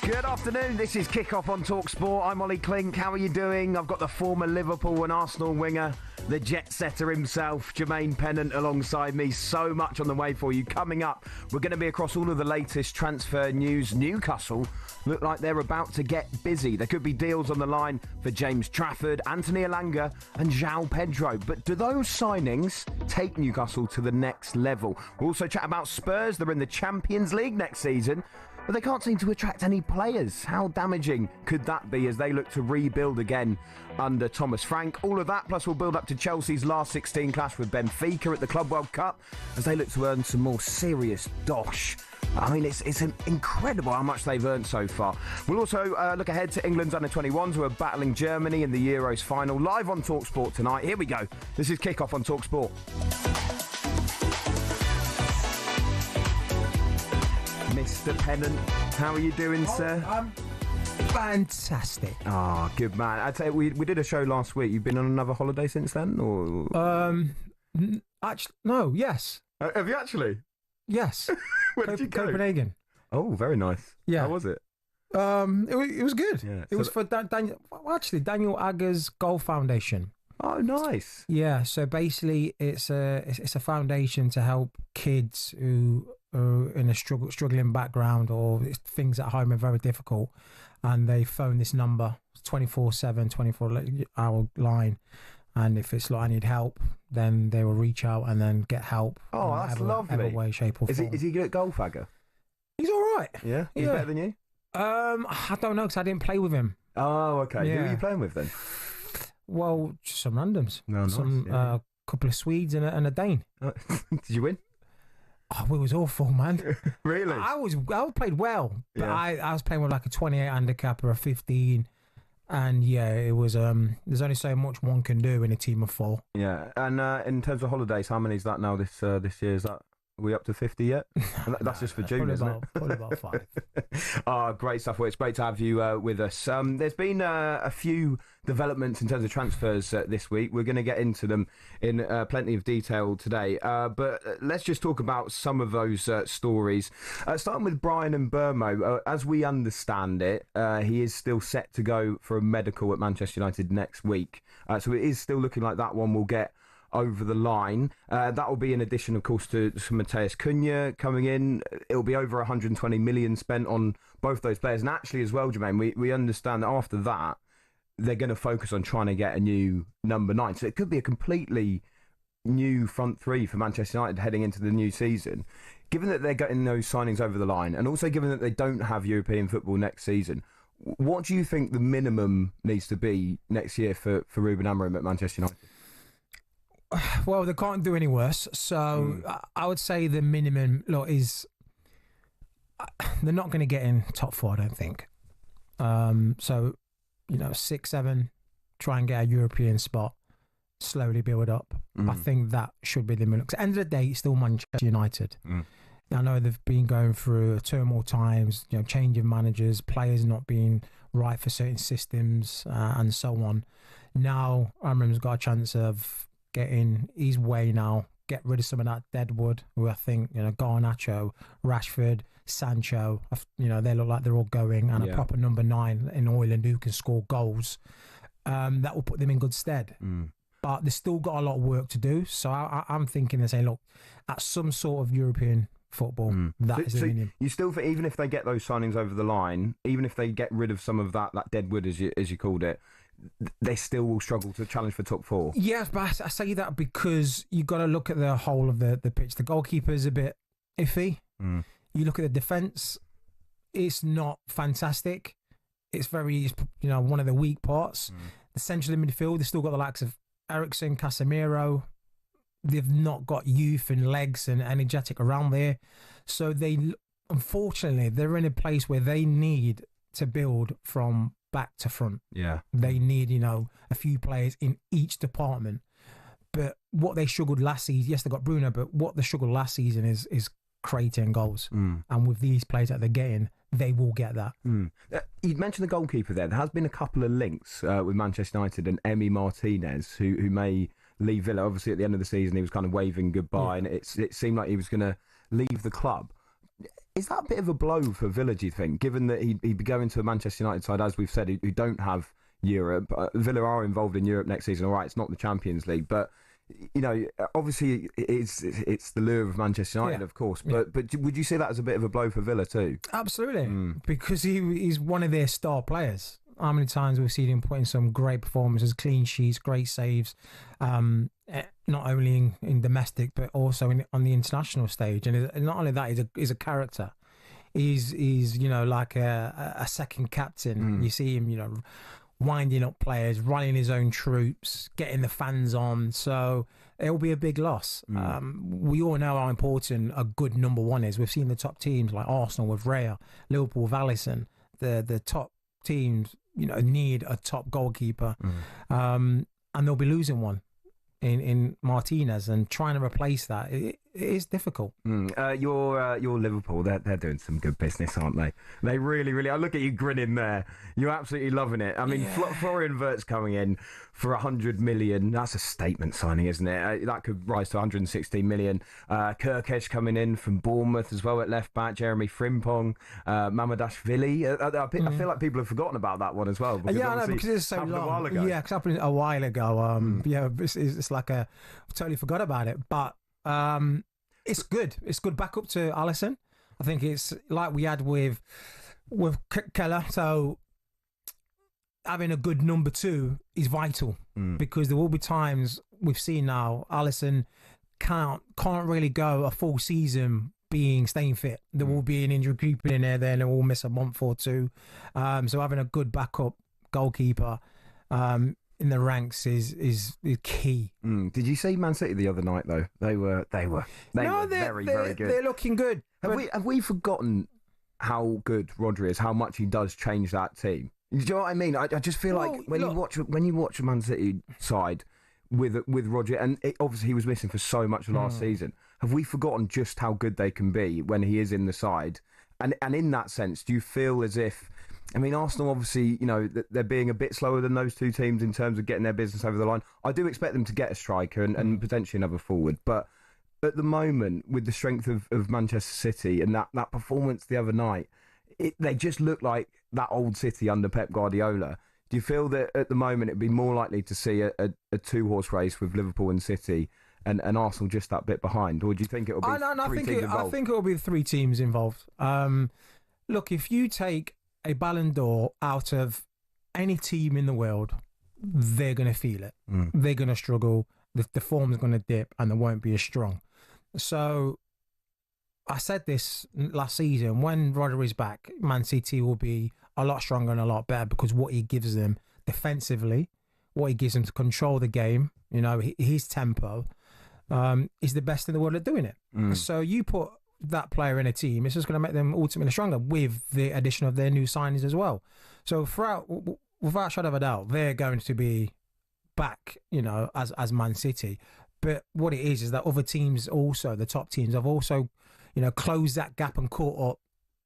Good afternoon, this is Kickoff on talkSPORT. I'm Olly Clink. How are you doing? I've got the former Liverpool and Arsenal winger, the jet setter himself, Jermaine Pennant, alongside me. So much on the way for you. Coming up, we're going to be across all of the latest transfer news. Newcastle look like they're about to get busy. There could be deals on the line for James Trafford, Anthony Elanga and João Pedro. But do those signings take Newcastle to the next level? We'll also chat about Spurs. They're in the Champions League next season, but they can't seem to attract any players. How damaging could that be as they look to rebuild again under Thomas Frank? All of that, plus we'll build up to Chelsea's last 16 clash with Benfica at the Club World Cup as they look to earn some more serious dosh. I mean, it's incredible how much they've earned so far. We'll also look ahead to England's under-21s who are battling Germany in the Euros final. Live on talkSPORT tonight. Here we go. This is Kickoff on talkSPORT. Mr. Pennant, how are you doing, sir? I'm fantastic. Ah, good man. I tell you, we did a show last week. You've been on another holiday since then, or? Actually, no. Yes. Have you actually? Yes. Where did you go? Copenhagen. Oh, very nice. Yeah. How was it? It was good. Yeah. It was for Daniel Agger's Golf Foundation. Oh, nice. Yeah. So basically, it's a foundation to help kids who are in a struggling background or things at home are very difficult, and they phone this number 24/7, 24-hour line. And if it's like I need help, then they will reach out and then get help. Oh, that's lovely. Every way, shape, or form. Is he good at golf, Agger? He's all right. Yeah, he's better than you. I don't know because I didn't play with him. Oh, okay. Yeah. Who are you playing with then? Well, just some randoms. No, nice. Couple of Swedes and a Dane. Did you win? Oh, it was awful, man. Really? I played well, but Yeah. I was playing with like a 28 handicap or a 15. And yeah, it was. There's only so much one can do in a team of four. Yeah, and in terms of holidays, how many is that now this year? Is that, are we up to 50 yet? That's just for June, isn't it? Probably about 5. Great stuff. Well, it's great to have you with us. There's been a few developments in terms of transfers this week. We're going to get into them in plenty of detail today. But let's just talk about some of those stories. Starting with Brian Mbeumo. As we understand it, he is still set to go for a medical at Manchester United next week. So it is still looking like that one will get over the line. That will be in addition, of course, to Matheus Cunha coming in. It'll be over 120 million spent on both those players. And actually as well, Jermaine, we understand that after that, they're going to focus on trying to get a new number 9. So it could be a completely new front three for Manchester United heading into the new season. Given that they're getting those signings over the line, and also given that they don't have European football next season, what do you think the minimum needs to be next year for Ruben Amorim at Manchester United? Well, they can't do any worse. So I would say the minimum is they're not going to get in top 4, I don't think. So, 6, 7, try and get a European spot, slowly build up. I think that should be the minimum. Because at the end of the day, it's still Manchester United. I know they've been going through turmoil times, change of managers, players not being right for certain systems, and so on. Now, Amorim's got a chance of getting his way now, get rid of some of that deadwood, who I think, Garnacho, Rashford, Sancho, they look like they're all going, and a proper number 9 in Oyland who can score goals. That will put them in good stead. But they've still got a lot of work to do. So I'm thinking and saying, look, at some sort of European football, that is the minimum. You still think, even if they get those signings over the line, even if they get rid of some of that deadwood, as you called it, they still will struggle to challenge for top 4. Yes, but I say that because you've got to look at the whole of the pitch. The goalkeeper is a bit iffy. You look at the defence, it's not fantastic. It's very, one of the weak parts. The central midfield, they've still got the likes of Eriksen, Casemiro. They've not got youth and legs and energetic around there. So unfortunately, they're in a place where they need to build from back to front. Yeah. They need, a few players in each department. But what they struggled last season, yes, they got Bruno, but what they struggled last season is creating goals. And with these players that they're getting, they will get that. You mentioned the goalkeeper there. There has been a couple of links with Manchester United and Emi Martinez, who may leave Villa. Obviously, at the end of the season, he was kind of waving goodbye, and it seemed like he was going to leave the club. Is that a bit of a blow for Villa, do you think, given that he'd be going to a Manchester United side, as we've said, who don't have Europe? Villa are involved in Europe next season. All right, it's not the Champions League, but obviously it's the lure of Manchester United, of course. But would you see that as a bit of a blow for Villa too? Absolutely, because he's one of their star players. How many times we've seen him put in some great performances, clean sheets, great saves, not only in domestic but also on the international stage. And not only that, he's a character. He's like a second captain. You see him, winding up players, running his own troops, getting the fans on. So it'll be a big loss. We all know how important a good number one is. We've seen the top teams like Arsenal with Raya, Liverpool with Alisson. The top teams, need a top goalkeeper, and they'll be losing one in Martinez, and trying to replace that it is difficult. Your Liverpool, they're doing some good business, aren't they? They really. I look at you grinning there. You're absolutely loving it. I mean, Florian Wirtz coming in for 100 million. That's a statement signing, isn't it? That could rise to 116 million. Kirkesh coming in from Bournemouth as well at left back. Jeremy Frimpong, Mamadashvili. I feel like people have forgotten about that one as well. Because I know, because it's so long. A while ago. Yeah, because happened a while ago. It's like I totally forgot about it, but. It's good. It's good backup to Alisson. I think it's like we had with Keller. So having a good number two is vital, because there will be times we've seen now Alisson can't really go a full season staying fit. There will be an injury creeping in there, then we'll miss a month or two. So having a good backup goalkeeper in the ranks is key. Did you see Man City the other night though? They were very good. They're looking good. Have we forgotten how good Rodri is? How much he does change that team? Do you know what I mean? I just feel like when you watch a Man City side with Rodri, and obviously he was missing for so much last season. Have we forgotten just how good they can be when he is in the side? And in that sense, do you feel as if? I mean, Arsenal, obviously, they're being a bit slower than those two teams in terms of getting their business over the line. I do expect them to get a striker and potentially another forward. But at the moment, with the strength of Manchester City and that performance the other night, they just look like that old City under Pep Guardiola. Do you feel that at the moment it'd be more likely to see a two-horse race with Liverpool and City and Arsenal just that bit behind? Or do you think it'll be three teams involved? I think it'll be 3 teams involved. Look, if you take a Ballon d'Or out of any team in the world, they're going to feel it. They're going to struggle. The form's going to dip and they won't be as strong. So I said this last season, when Rodri's back, Man City will be a lot stronger and a lot better, because what he gives them defensively, what he gives them to control the game, his tempo, is the best in the world at doing it. So you put that player in a team, it's just going to make them ultimately stronger with the addition of their new signings as well. So without shadow of a doubt, they're going to be back, as Man City. But what it is that other teams also, the top teams, have also, closed that gap and caught up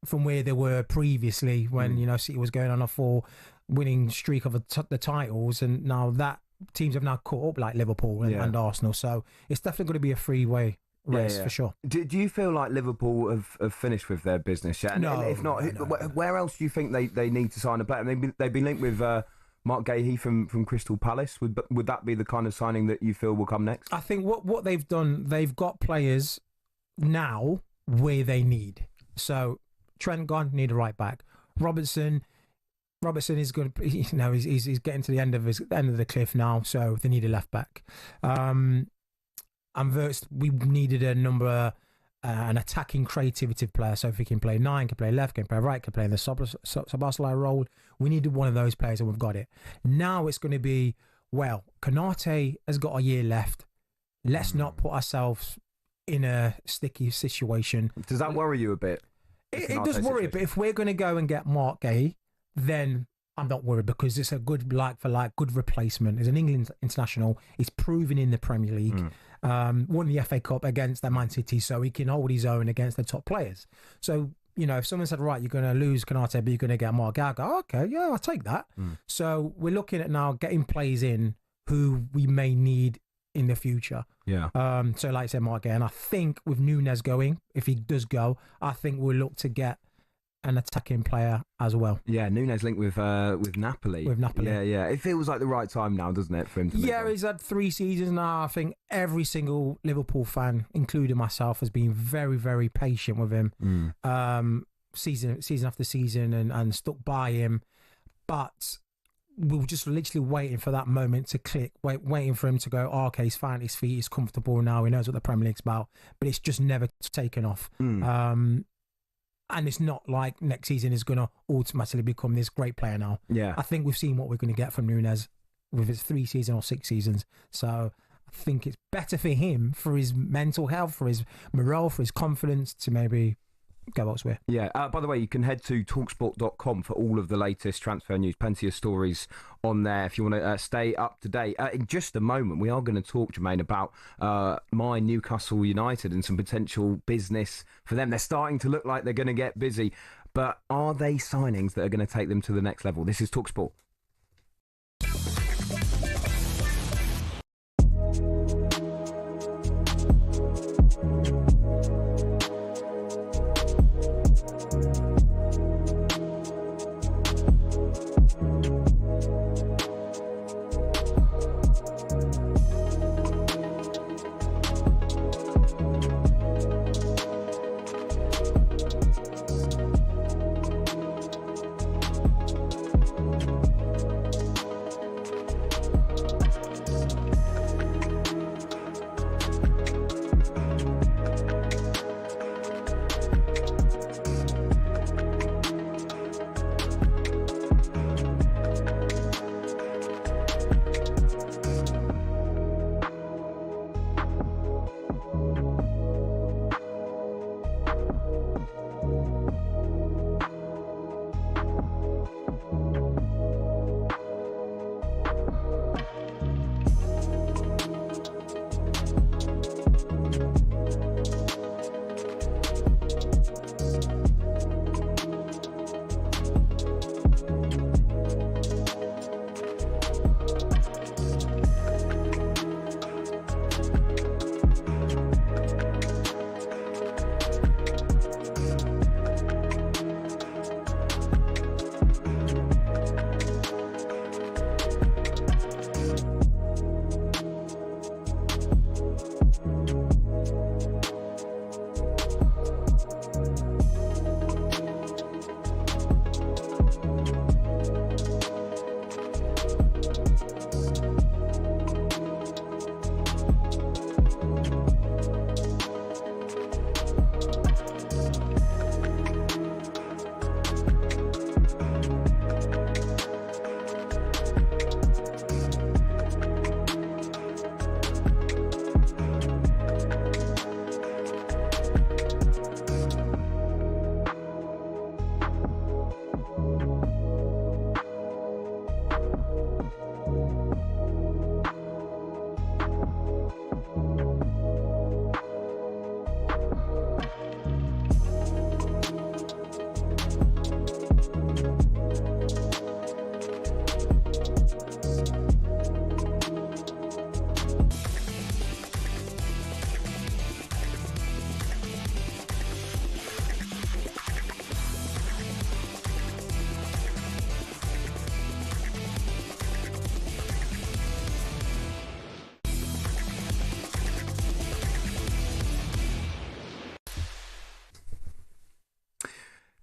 from where they were previously when, City was going on a 4-winning streak of the titles, and now that teams have now caught up like Liverpool and Arsenal. So it's definitely going to be a freeway race for sure. Do you feel like Liverpool have finished with their business yet? No. And if not, where else do you think they need to sign a player? They've been linked with Mark Gahey from Crystal Palace. Would that be the kind of signing that you feel will come next? I think what they've done, they've got players now where they need. So Trent gone, need a right back. Robertson is going to, he's getting to the end of the cliff now, so they need a left back. And Wirtz, we needed an attacking creativity player. So if he can play 9, can play left, can play right, can play in the Szoboszlai role. We needed one of those players and we've got it. Now it's going to be, Konate has got a year left. Let's not put ourselves in a sticky situation. Does that worry you a bit? It does worry, but if we're going to go and get Mark Gahey, then I'm not worried, because it's a good good replacement. He's an England international. He's proven in the Premier League. Won the FA Cup against the Man City, so he can hold his own against the top players. So, if someone said, right, you're going to lose Konate, but you're going to get Mark Gahey, I go, okay, yeah, I'll take that. So we're looking at now getting players in who we may need in the future. Yeah. So like I said, Mark, and I think with Núñez going, if he does go, I think we'll look to get an attacking player as well. Yeah, Núñez linked with Napoli. With Napoli. Yeah. It feels like the right time now, doesn't it, for him to move on? He's had 3 seasons now. I think every single Liverpool fan, including myself, has been very, very patient with him. Season after season and stuck by him. But we were just literally waiting for that moment to click, waiting for him to go, okay, he's found his feet, he's comfortable now, he knows what the Premier League's about. But it's just never taken off. And it's not like next season is going to automatically become this great player now. Yeah. I think we've seen what we're going to get from Núñez with his 3 seasons or 6 seasons. So I think it's better for him, for his mental health, for his morale, for his confidence, to maybe go elsewhere. Yeah. By the way, you can head to talksport.com for all of the latest transfer news. Plenty of stories on there if you want to stay up to date. In just a moment, we are going to talk, Jermaine, about my Newcastle United and some potential business for them. They're starting to look like they're going to get busy, but are they signings that are going to take them to the next level? This is talkSPORT.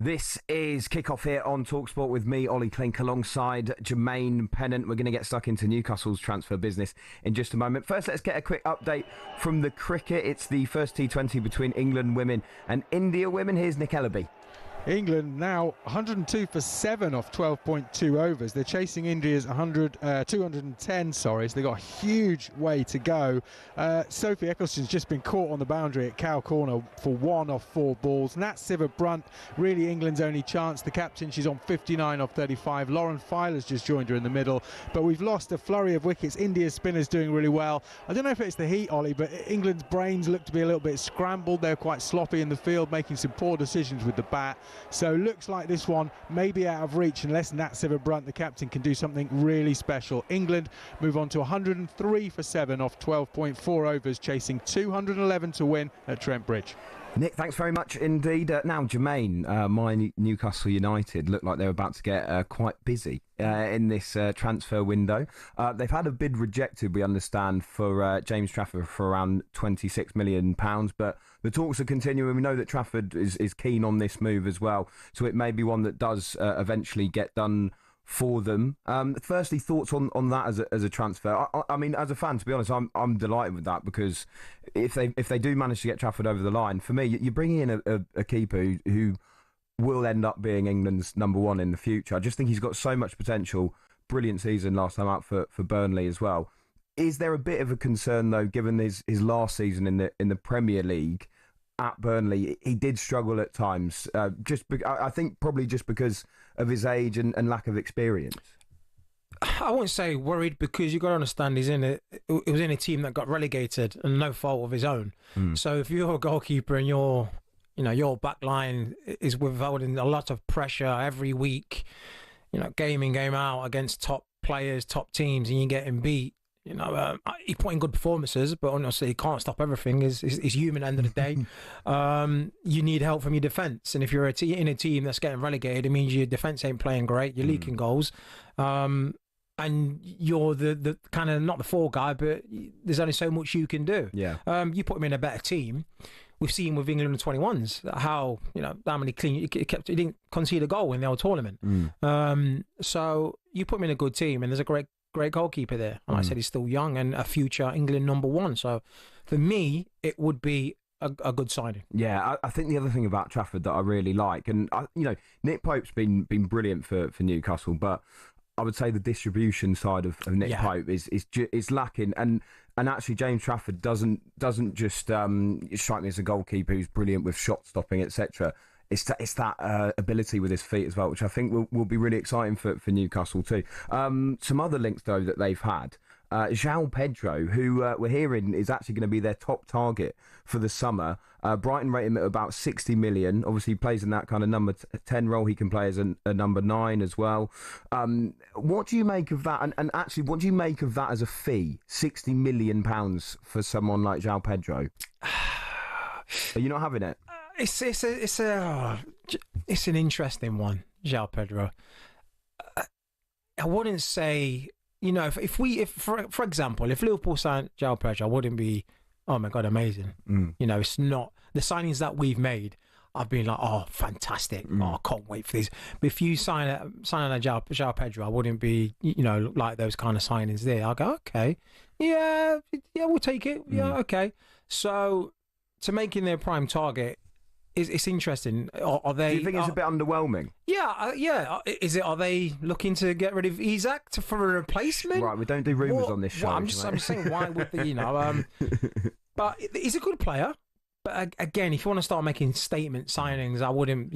This is Kickoff here on talkSPORT with me, Olly, Clink, alongside Jermaine, Pennant. We're going to get stuck into Newcastle's transfer business in just a moment. First, let's get a quick update from the cricket. It's the first T20 between England women and India women. Here's Nick Ellaby. England now 102 for 7 off 12.2 overs. They're chasing India's 210, so they've got a huge way to go. Sophie Eccleston's just been caught on the boundary at Cow Corner for 1 off 4 balls. Nat Sciver-Brunt, really England's only chance. The captain, she's on 59 off 35. Lauren Filer's just joined her in the middle. But we've lost a flurry of wickets. India's spinners doing really well. I don't know if it's the heat, Ollie, but England's brains look to be a little bit scrambled. They're quite sloppy in the field, making some poor decisions with the bat. So looks like this one may be out of reach unless Nat Sciver-Brunt, the captain, can do something really special. England move on to 103 for 7 off 12.4 overs, chasing 211 to win at Trent Bridge. Nick, thanks very much indeed. Now, Jermaine, my Newcastle United look like they're about to get quite busy in this transfer window. They've had a bid rejected, we understand, for James Trafford for around £26 million, but the talks are continuing. We know that Trafford is keen on this move as well, so it may be one that does eventually get done for them. Firstly, thoughts on that as a transfer? I mean, as a fan, to be honest, I'm delighted with that, because if they do manage to get Trafford over the line, for me, you're bringing in a keeper who will end up being England's number one in the future. I just think he's got so much potential. Brilliant season last time out for Burnley as well. Is there a bit of a concern though, given his last season in the Premier League at Burnley? He did struggle at times. I think probably just because of his age and lack of experience. I wouldn't say worried, because you got to understand it was in a team that got relegated and no fault of his own. So if you're a goalkeeper and your back line is withholding a lot of pressure every week, game in, game out against top players, top teams, and you're getting beat. He put in good performances, but honestly, he can't stop everything. He's human at the end of the day. You need help from your defence. And if you're in a team that's getting relegated, it means your defence ain't playing great. You're leaking goals. And you're the kind of, not the fall guy, but there's only so much you can do. Yeah. You put him in a better team. We've seen with England 21s how many clean he didn't concede a goal in the old tournament. So you put him in a good team, and there's a great goalkeeper there. And I said he's still young and a future England number one. So for me, it would be a good signing. Yeah, I think the other thing about Trafford that I really like, and Nick Pope's been brilliant for Newcastle, but I would say the distribution side of Nick Pope is lacking, and actually James Trafford doesn't just strike me as a goalkeeper who's brilliant with shot stopping, etc. It's that ability with his feet as well, which I think will be really exciting for Newcastle too. Some other links though that they've had. João Pedro, who we're hearing is actually going to be their top target for the summer. Brighton rate him at about 60 million. Obviously, he plays in that kind of number 10 role. He can play as a number 9 as well. What do you make of that? And actually, what do you make of that as a fee? £60 million for someone like João Pedro? Are you not having it? It's an interesting one, João Pedro. I wouldn't say, if for example, if Liverpool signed João Pedro, I wouldn't be, oh my God, amazing. It's not the signings that we've made. I've been like, oh, fantastic. Oh, I can't wait for these. But if you sign a João Pedro, I wouldn't be, like those kind of signings there. I'll go, okay, yeah, we'll take it. Yeah, okay. So to making their prime target, it's interesting. Are they? Do you think it's a bit underwhelming? Yeah. Are they looking to get rid of Isak for a replacement? Right, we don't do rumours on this show. Well, I'm just saying, why would the But he's a good player. But again, if you want to start making statement signings, I wouldn't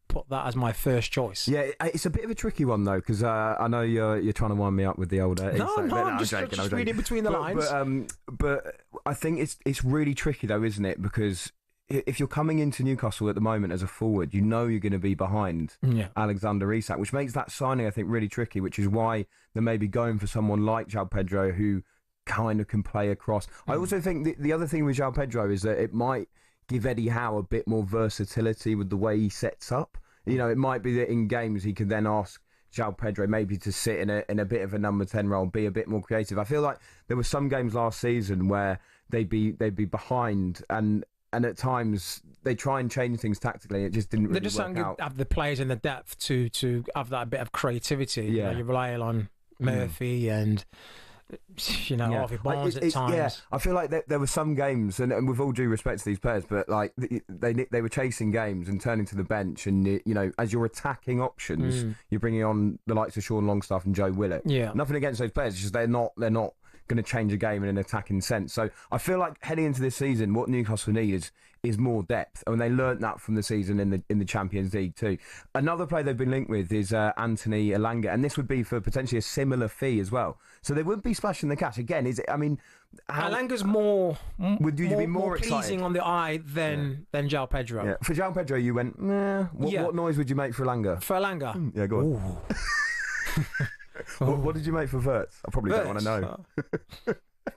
put that as my first choice. Yeah, it's a bit of a tricky one though, because I know you're trying to wind me up with the old. I'm just reading between the lines. But I think it's really tricky though, isn't it? Because if you're coming into Newcastle at the moment as a forward, you're going to be behind Alexander Isak, which makes that signing, I think, really tricky, which is why they may be going for someone like João Pedro who kind of can play across. I also think the other thing with João Pedro is that it might give Eddie Howe a bit more versatility with the way he sets up. It might be that in games he can then ask João Pedro maybe to sit in a bit of a number 10 role, be a bit more creative. I feel like there were some games last season where they'd be behind and at times they try and change things tactically. It just didn't really work out. They just don't have the players in the depth to have that bit of creativity. Yeah. You're relying on Murphy and Harvey Barnes at times. Yeah, I feel like there were some games, and with all due respect to these players, but like they were chasing games and turning to the bench, and as your attacking options, you're bringing on the likes of Sean Longstaff and Joe Willett. Yeah, nothing against those players, it's just they're not going to change a game in an attacking sense. So I feel like heading into this season, what Newcastle need is more depth, and they learnt that from the season in the Champions League too. Another player they've been linked with is Anthony Elanga, and this would be for potentially a similar fee as well. So they would be splashing the cash again. Is it? I mean, Elanga's more more pleasing on the eye than João Pedro. Yeah. For João Pedro, you went, nah. What noise would you make for Elanga? For Elanga? Yeah, go on. What did you make for Wirtz? I probably don't want to know.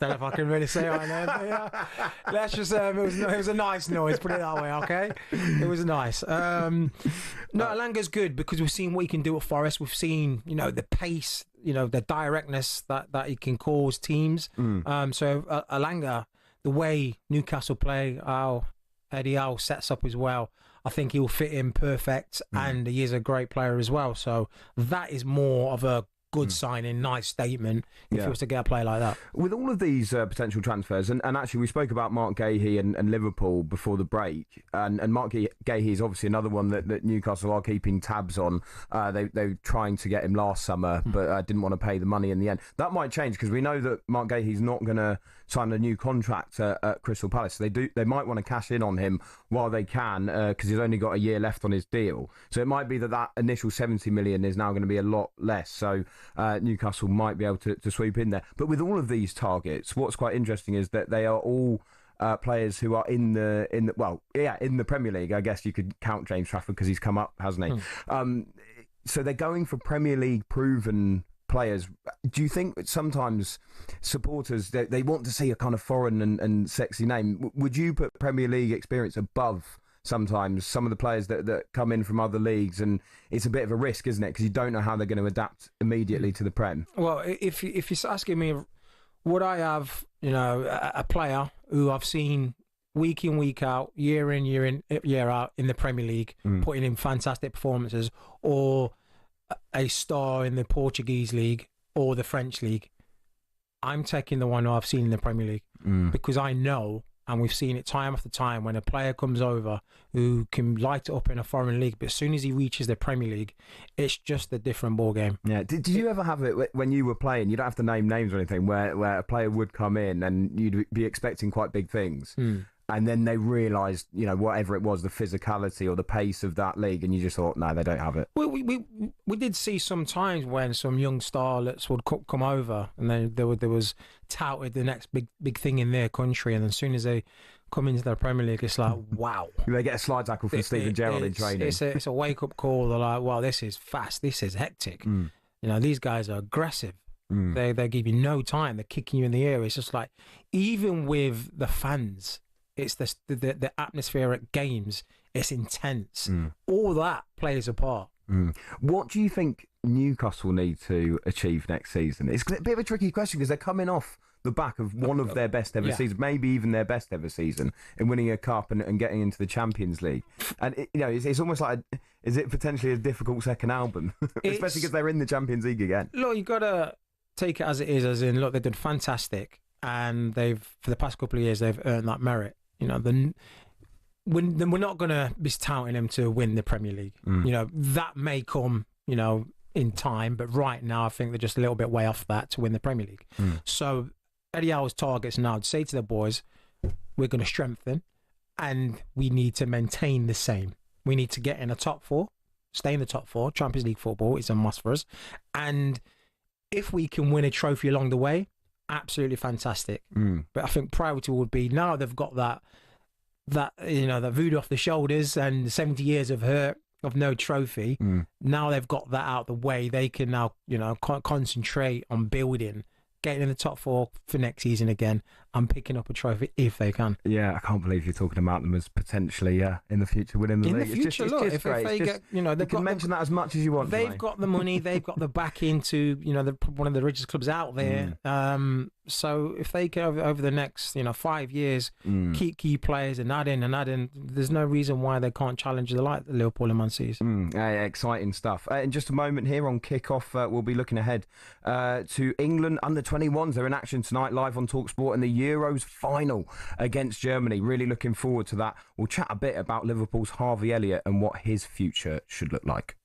Don't know if I can really say I know. But yeah. Let's just it was a nice noise. Put it that way, okay? It was nice. No, Elanga's good because we've seen what he can do at Forest. We've seen the pace, the directness that he can cause teams. So Elanga, the way Newcastle play, how Eddie Howe sets up as well, I think he'll fit in perfect, and he is a great player as well. So that is more of a good signing, nice statement if he was to get a player like that. With all of these potential transfers, and actually we spoke about Mark Gahey and Liverpool before the break, and Mark Gahey is obviously another one that Newcastle are keeping tabs on. They were trying to get him last summer, but didn't want to pay the money in the end. That might change because we know that Mark Gahey's not going to sign a new contract at Crystal Palace. They might want to cash in on him while they can because he's only got a year left on his deal. So it might be that initial 70 million is now going to be a lot less. So Newcastle might be able to sweep in there. But with all of these targets, what's quite interesting is that they are all players who are in the Premier League. I guess you could count James Trafford because he's come up, hasn't he? So they're going for Premier League proven players. Do you think that sometimes supporters they want to see a kind of foreign and sexy name? Would you put Premier League experience above sometimes some of the players that come in from other leagues, and it's a bit of a risk, isn't it? Because you don't know how they're going to adapt immediately to the Prem. Well, if you're asking me, would I have a player who I've seen week in, week out, year in, year out in the Premier League, putting in fantastic performances, or a star in the Portuguese league or the French league? I'm taking the one who I've seen in the Premier League because I know, and we've seen it time after time, when a player comes over who can light it up in a foreign league, but as soon as he reaches the Premier League, it's just a different ball game. Yeah. Did you ever have it when you were playing? You don't have to name names or anything. Where a player would come in and you'd be expecting quite big things. And then they realised, whatever it was, the physicality or the pace of that league, and you just thought, no, they don't have it. Well, we did see some times when some young starlets would come over, and then there was touted the next big thing in their country, and as soon as they come into the Premier League, it's like, wow. They get a slide tackle from Steven Gerrard in training. It's a wake-up call. They're like, wow, this is fast, this is hectic. These guys are aggressive. They give you no time. They're kicking you in the air. It's just like, even with the fans, it's the atmosphere at games. It's intense. All that plays a part. What do you think Newcastle need to achieve next season? It's a bit of a tricky question because they're coming off the back of one of their best ever seasons, maybe even their best ever season, in winning a cup and getting into the Champions League. And it's almost like, is it potentially a difficult second album, especially because they're in the Champions League again? Look, you've got to take it as it is, as in, look, they've done fantastic, and for the past couple of years, they've earned that merit. We're not going to be touting them to win the Premier League. That may come, in time, but right now I think they're just a little bit way off that to win the Premier League. So Eddie Howe's targets now to say to the boys, we're going to strengthen, and we need to maintain the same. We need to get in the top four, stay in the top four. Champions League football is a must for us, and if we can win a trophy along the way, absolutely fantastic. But I think priority would be, now they've got that voodoo off the shoulders and 70 years of hurt of no trophy. Now they've got that out the way. They can now concentrate on building, getting in the top four for next season again, and picking up a trophy if they can. Yeah, I can't believe you're talking about them as potentially in the future winning the league. In the future, if they get, you can mention that as much as you want. They've got the money, they've got the backing to, one of the richest clubs out there. So if they go over the next 5 years, keep key players and add in, there's no reason why they can't challenge the like Liverpool and Man City. Exciting stuff. In just a moment here on Kickoff, we'll be looking ahead to England under-21s. They're in action tonight, live on talkSPORT, in the Euros Final against Germany. Really looking forward to that. We'll chat a bit about Liverpool's Harvey Elliott and what his future should look like.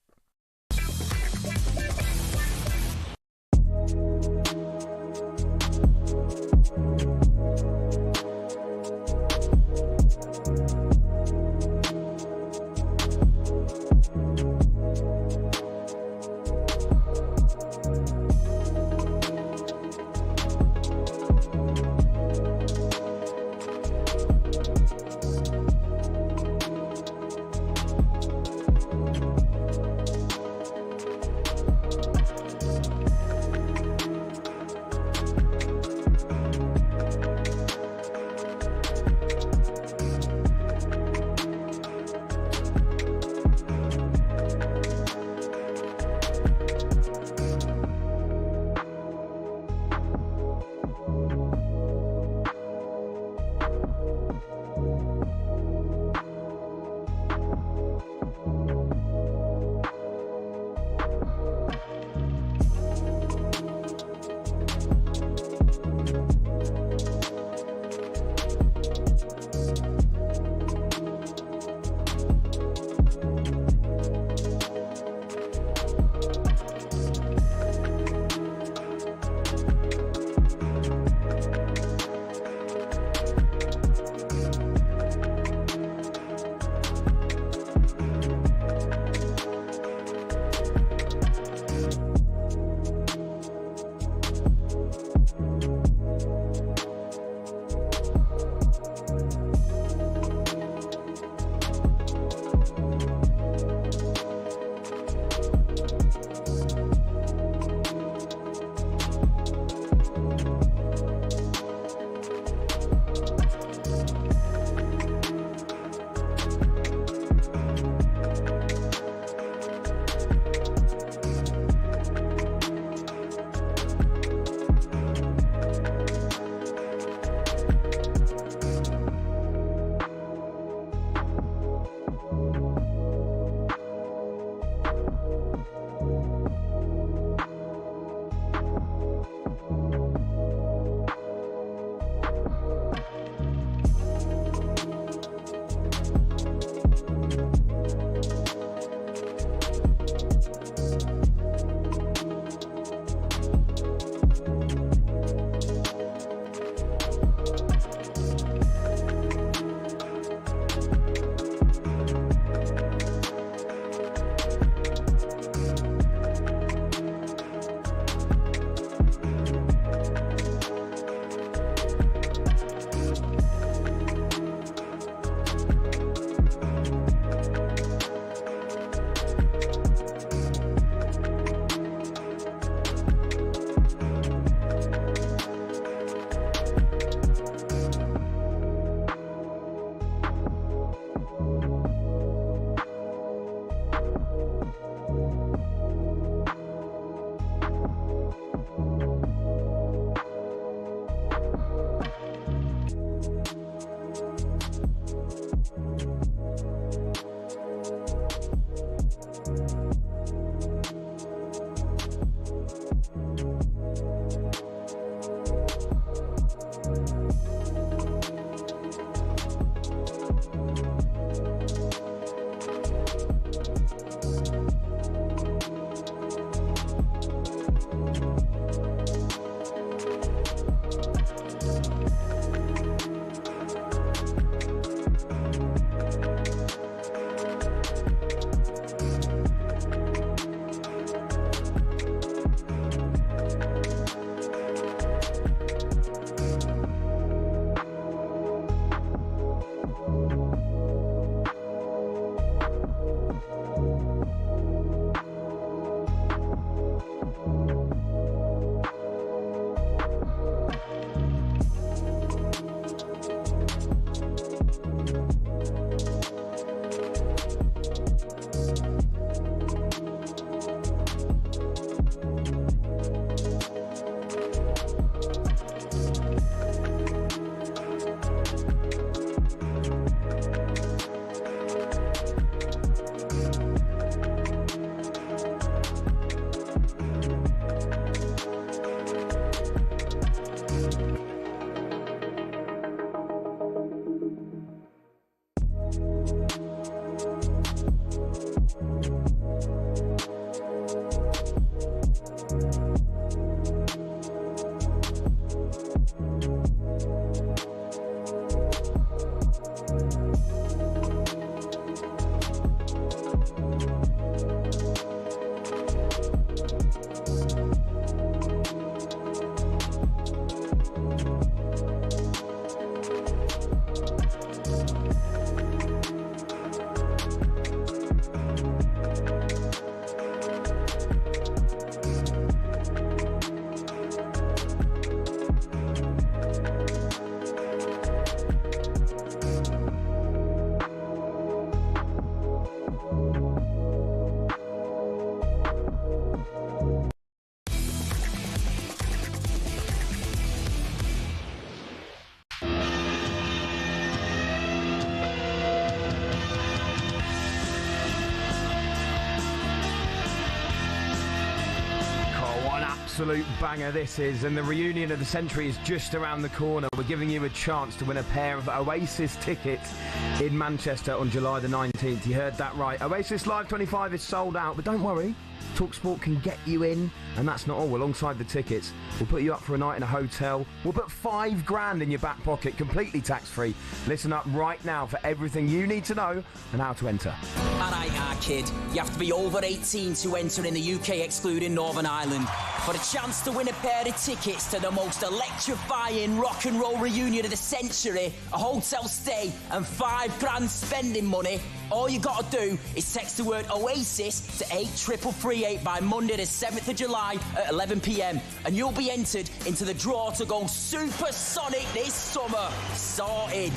absolute banger this is, and the reunion of the century is just around the corner. We're giving you a chance to win a pair of Oasis tickets in Manchester on July the 19th. You heard that right. Oasis Live 25 is sold out, but don't worry, talkSPORT can get you in, and that's not all. Alongside the tickets, we'll put you up for a night in a hotel. We'll put $5,000 in your back pocket, completely tax-free. Listen up right now for everything you need to know and how to enter. Alright, kid. You have to be over 18 to enter in the UK, excluding Northern Ireland. For a chance to win a pair of tickets to the most electrifying rock and roll reunion of the century, a hotel stay and $5,000 spending money, all you got to do is text the word Oasis to 83338 by Monday the 7th of July at 11 p.m. and you'll be entered into the draw to go supersonic this summer. Sorted.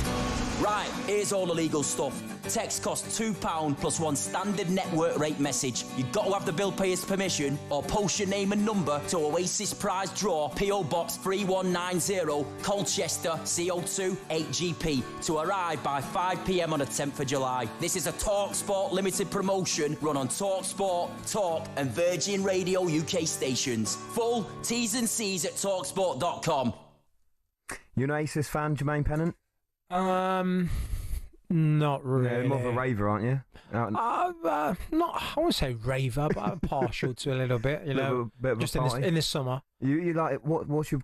Right, here's all the legal stuff. Text costs £2 plus one standard network rate message. You've got to have the bill payer's permission or post your name and number to Oasis Prize Draw, PO Box 3190, Colchester, CO2 8GP, to arrive by 5 p.m. on the 10th of July. This is a talkSPORT limited promotion run on talkSPORT, Talk and Virgin Radio UK stations. Full T's and C's at talksport.com. You an Oasis fan, Jermaine Pennant? Not really. Yeah, more of a raver, aren't you? Not, I wouldn't say raver, but I'm partial to a little bit. You know, bit of just a party. in the summer. You like what's your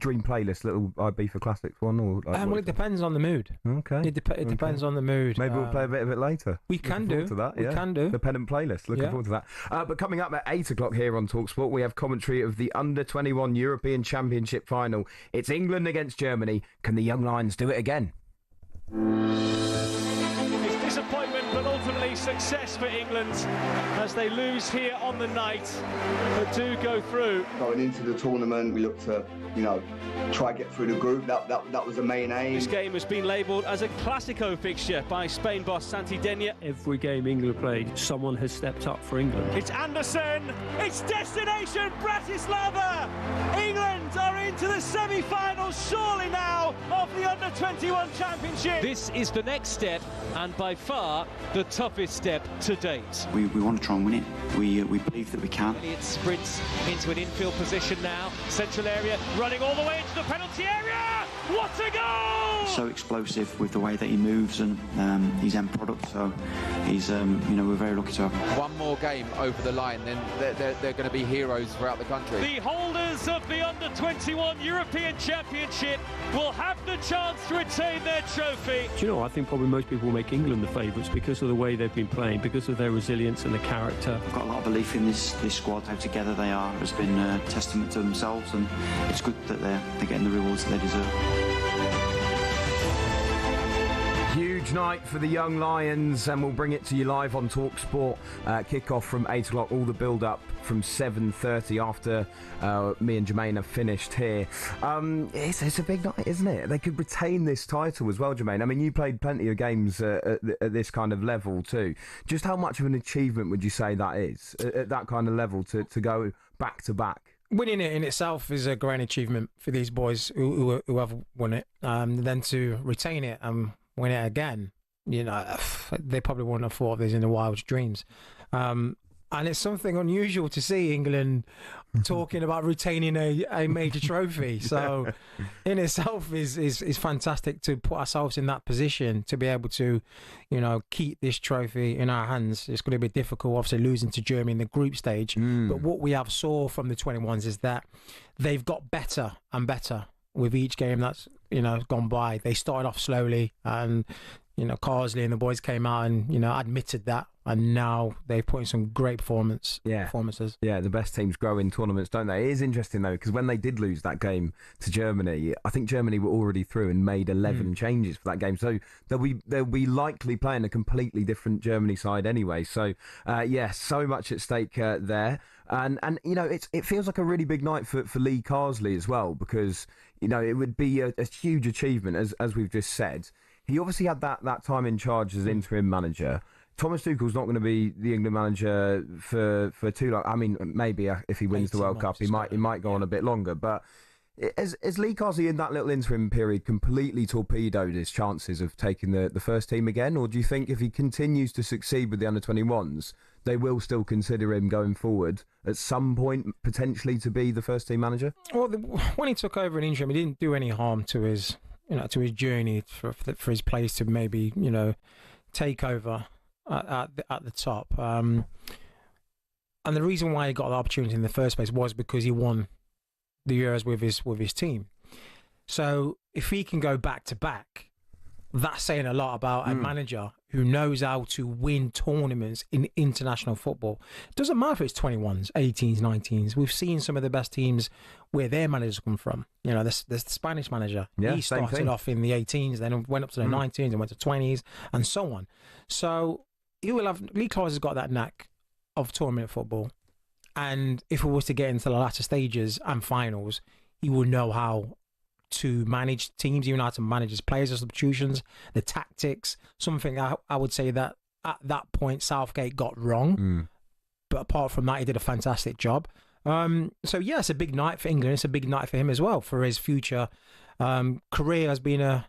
dream playlist? Little IB for Classics one, or like, Well, it depends on the mood. Okay. It depends on the mood. Maybe we'll play a bit of it later. We can do. To that, we can do. The Pennant playlist. Looking forward to that. But coming up at 8 o'clock here on talkSPORT, we have commentary of the Under-21 European Championship final. It's England against Germany. Can the Young Lions do it again? It's disappointment, but ultimately success for England as they lose here on the night, but do go through. Going into the tournament, we look to, try and get through the group. That was the main aim. This game has been labelled as a Classico fixture by Spain boss Santi Denia. Every game England played, someone has stepped up for England. It's Anderson. It's destination Bratislava. England are into the semi-finals surely now of the Under-21 Championship. This is the next step, and by far the toughest step to date. We want to try and win it. We believe that we can. Elliott sprints into an infield position now. Central area, running all the way into the penalty area. What a goal! So explosive with the way that he moves and his end product. So he's, we're very lucky to have. One more game over the line, then they're going to be heroes throughout the country. The holders of the Under-21 European Championship will have the chance to retain their trophy. Do you know, I think probably most people will make England the favourites because of the way they've been playing, because of their resilience and the character. I've got a lot of belief in this squad. How together they are has been a testament to themselves, and it's good that they're getting the rewards that they deserve. Huge night for the Young Lions, and we'll bring it to you live on talkSPORT. Kick-off from 8 o'clock, all the build-up from 7:30 after me and Jermaine have finished here. It's a big night, isn't it? They could retain this title as well, Jermaine. I mean, you played plenty of games at this kind of level too. Just how much of an achievement would you say that is, at that kind of level, to go back-to-back? Winning it in itself is a great achievement for these boys who have won it. Then to retain it and win it again, they probably wouldn't have thought of this in their wildest dreams. And it's something unusual to see England talking about retaining a major trophy. So in itself is fantastic to put ourselves in that position to be able to, keep this trophy in our hands. It's going to be difficult, obviously, losing to Germany in the group stage. But what we have saw from the 21s is that they've got better and better with each game that's, gone by. They started off slowly, and, Carsley and the boys came out and, admitted that. And now they've put in some great performances. Yeah, the best teams grow in tournaments, don't they? It is interesting, though, because when they did lose that game to Germany, I think Germany were already through and made 11 changes for that game. So they'll be likely playing a completely different Germany side anyway. So, so much at stake there. And it feels like a really big night for Lee Carsley as well, because, it would be a huge achievement, as we've just said. He obviously had that time in charge as interim manager. Thomas Tuchel's not going to be the England manager for too long. I mean, maybe if he wins the World Cup, he might go on a bit longer. But has Lee Carsley in that little interim period completely torpedoed his chances of taking the first team again? Or do you think if he continues to succeed with the Under-21s, they will still consider him going forward at some point, potentially, to be the first team manager? Well, when he took over an interim, he didn't do any harm to his journey for his place to maybe, take over at the top. And the reason why he got the opportunity in the first place was because he won the Euros with his team. So if he can go back to back, that's saying a lot about a manager who knows how to win tournaments in international football. It doesn't matter if it's 21s, 18s, 19s. We've seen some of the best teams where their managers come from. The Spanish manager, he started off in the 18s, then went up to the 19s and went to 20s and so on. So Lee Carsley has got that knack of tournament football. And if it was to get into the latter stages and finals, he will know how to manage teams, even how to manage his players, the substitutions, the tactics. Something I would say that at that point Southgate got wrong. But apart from that, he did a fantastic job. So yeah, it's a big night for England. It's a big night for him as well, for his future career as being a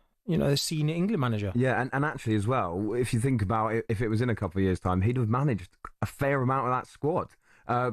senior England manager. Yeah, and actually as well, if you think about it, if it was in a couple of years' time, he'd have managed a fair amount of that squad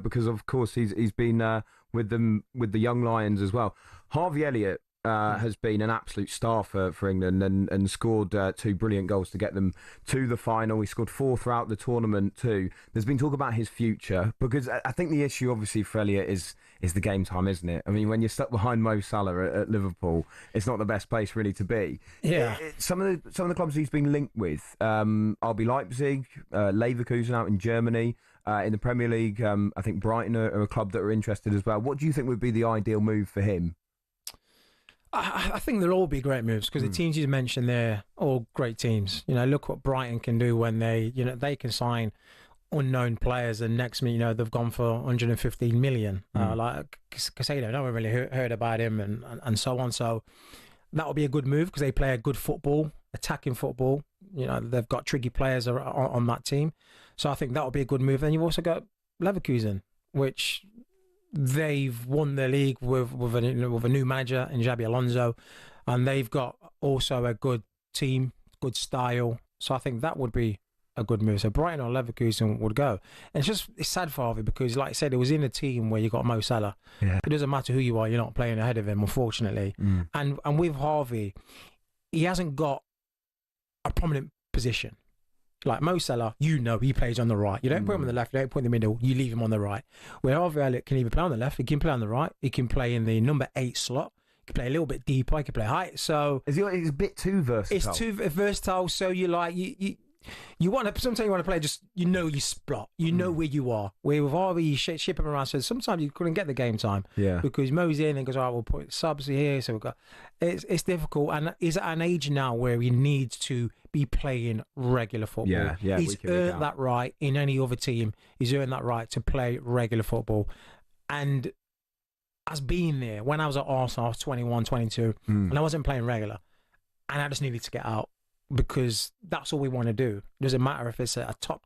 because of course he's been with the young Lions as well. Harvey Elliott has been an absolute star for England and scored 2 brilliant goals to get them to the final. He scored 4 throughout the tournament too. There's been talk about his future because I think the issue obviously for Elliott is the game time, isn't it? I mean, when you're stuck behind Mo Salah at Liverpool, it's not the best place really to be. Yeah. Some of the clubs he's been linked with, RB Leipzig, Leverkusen out in Germany. In the Premier League, I think Brighton are a club that are interested as well. What do you think would be the ideal move for him? I think they'll all be great moves because the teams you mentioned, they're all great teams. Look what Brighton can do when they can sign unknown players, and next minute, they've gone for 115 million. Like Casado, no one really heard about him, and so on. So that will be a good move because they play a good football, attacking football. They've got tricky players on that team. So I think that will be a good move. And you've also got Leverkusen, which they've won the league with a new manager in Xabi Alonso, and they've got also a good team, good style. So I think that would be a good move. So Brighton or Leverkusen would go. And it's sad for Harvey because, like I said, it was in a team where you got Mo Salah. Yeah. It doesn't matter who you are, you're not playing ahead of him, unfortunately. And with Harvey, he hasn't got a prominent position. Like Mo Salah, he plays on the right. You don't put him on the left, you don't put him in the middle, you leave him on the right. Where Harvey Elliott can either play on the left, he can play on the right, he can play in the number 8 slot, he can play a little bit deeper, he can play high. So he's a bit too versatile. It's too versatile, so you want to, sometimes you want to play just, you spot, where you are. Where with Harvey, you ship him around, so sometimes you couldn't get the game time. Yeah. Because Mo's in and goes, we'll put subs here, so we've got, it's difficult, and he's at an age now where he needs to be playing regular football. Yeah, he's earned that right in any other team. He's earned that right to play regular football. And as being there, when I was at Arsenal, I was 21, 22, and I wasn't playing regular, and I just needed to get out because that's all we want to do. It doesn't matter if it's a top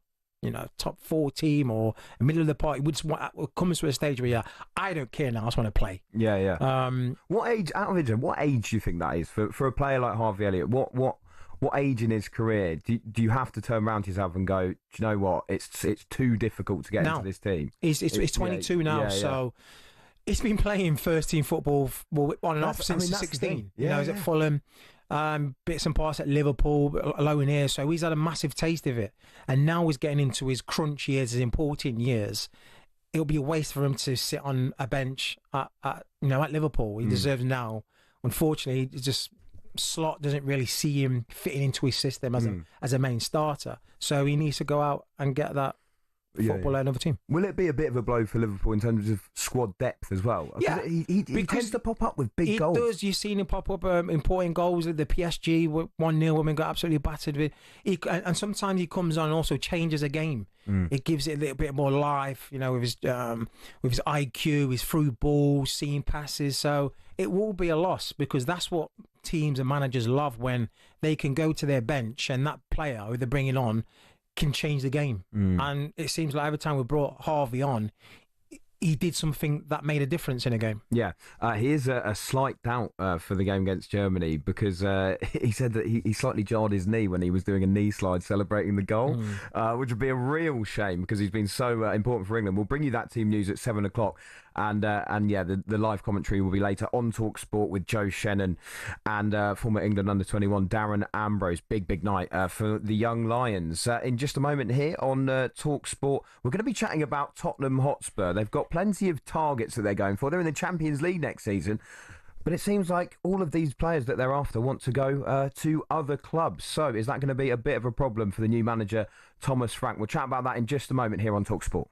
4 team or a middle of the party. It comes to a stage where I don't care now, I just want to play. Yeah. What age, out of interest, what age do you think that is for a player like Harvey Elliott? What age in his career do you have to turn around to yourself and go, do you know what? It's too difficult to get into this team. He's 22 now, so he's been playing first team football on and off since 16. He's at Fulham, bits and parts at Liverpool, alone here. So he's had a massive taste of it, and now he's getting into his crunch years, his important years. It'll be a waste for him to sit on a bench at Liverpool. He deserves now. Unfortunately, it's just. Slot doesn't really see him fitting into his system as a main starter, so he needs to go out and get that football at another team. Will it be a bit of a blow for Liverpool in terms of squad depth as well? Yeah, he tends to pop up with big goals. He does. You've seen him pop up important goals at the PSG 1-0 when we got absolutely battered with. And sometimes he comes on and also changes a game. It gives it a little bit more life, with his IQ, his through balls, seeing passes. So it will be a loss because that's what teams and managers love, when they can go to their bench and that player who they're bringing on can change the game. And it seems like every time we brought Harvey on, he did something that made a difference in a game. Yeah, he is a slight doubt for the game against Germany because he said that he slightly jarred his knee when he was doing a knee slide celebrating the goal, which would be a real shame because he's been so important for England. We'll bring you that team news at 7 o'clock. And the live commentary will be later on talkSPORT with Joe Shannon and former England under-21 Darren Ambrose. Big night for the young Lions. In just a moment here on talkSPORT, we're going to be chatting about Tottenham Hotspur. They've got plenty of targets that they're going for. They're in the Champions League next season. But it seems like all of these players that they're after want to go to other clubs. So is that going to be a bit of a problem for the new manager, Thomas Frank? We'll chat about that in just a moment here on talkSPORT.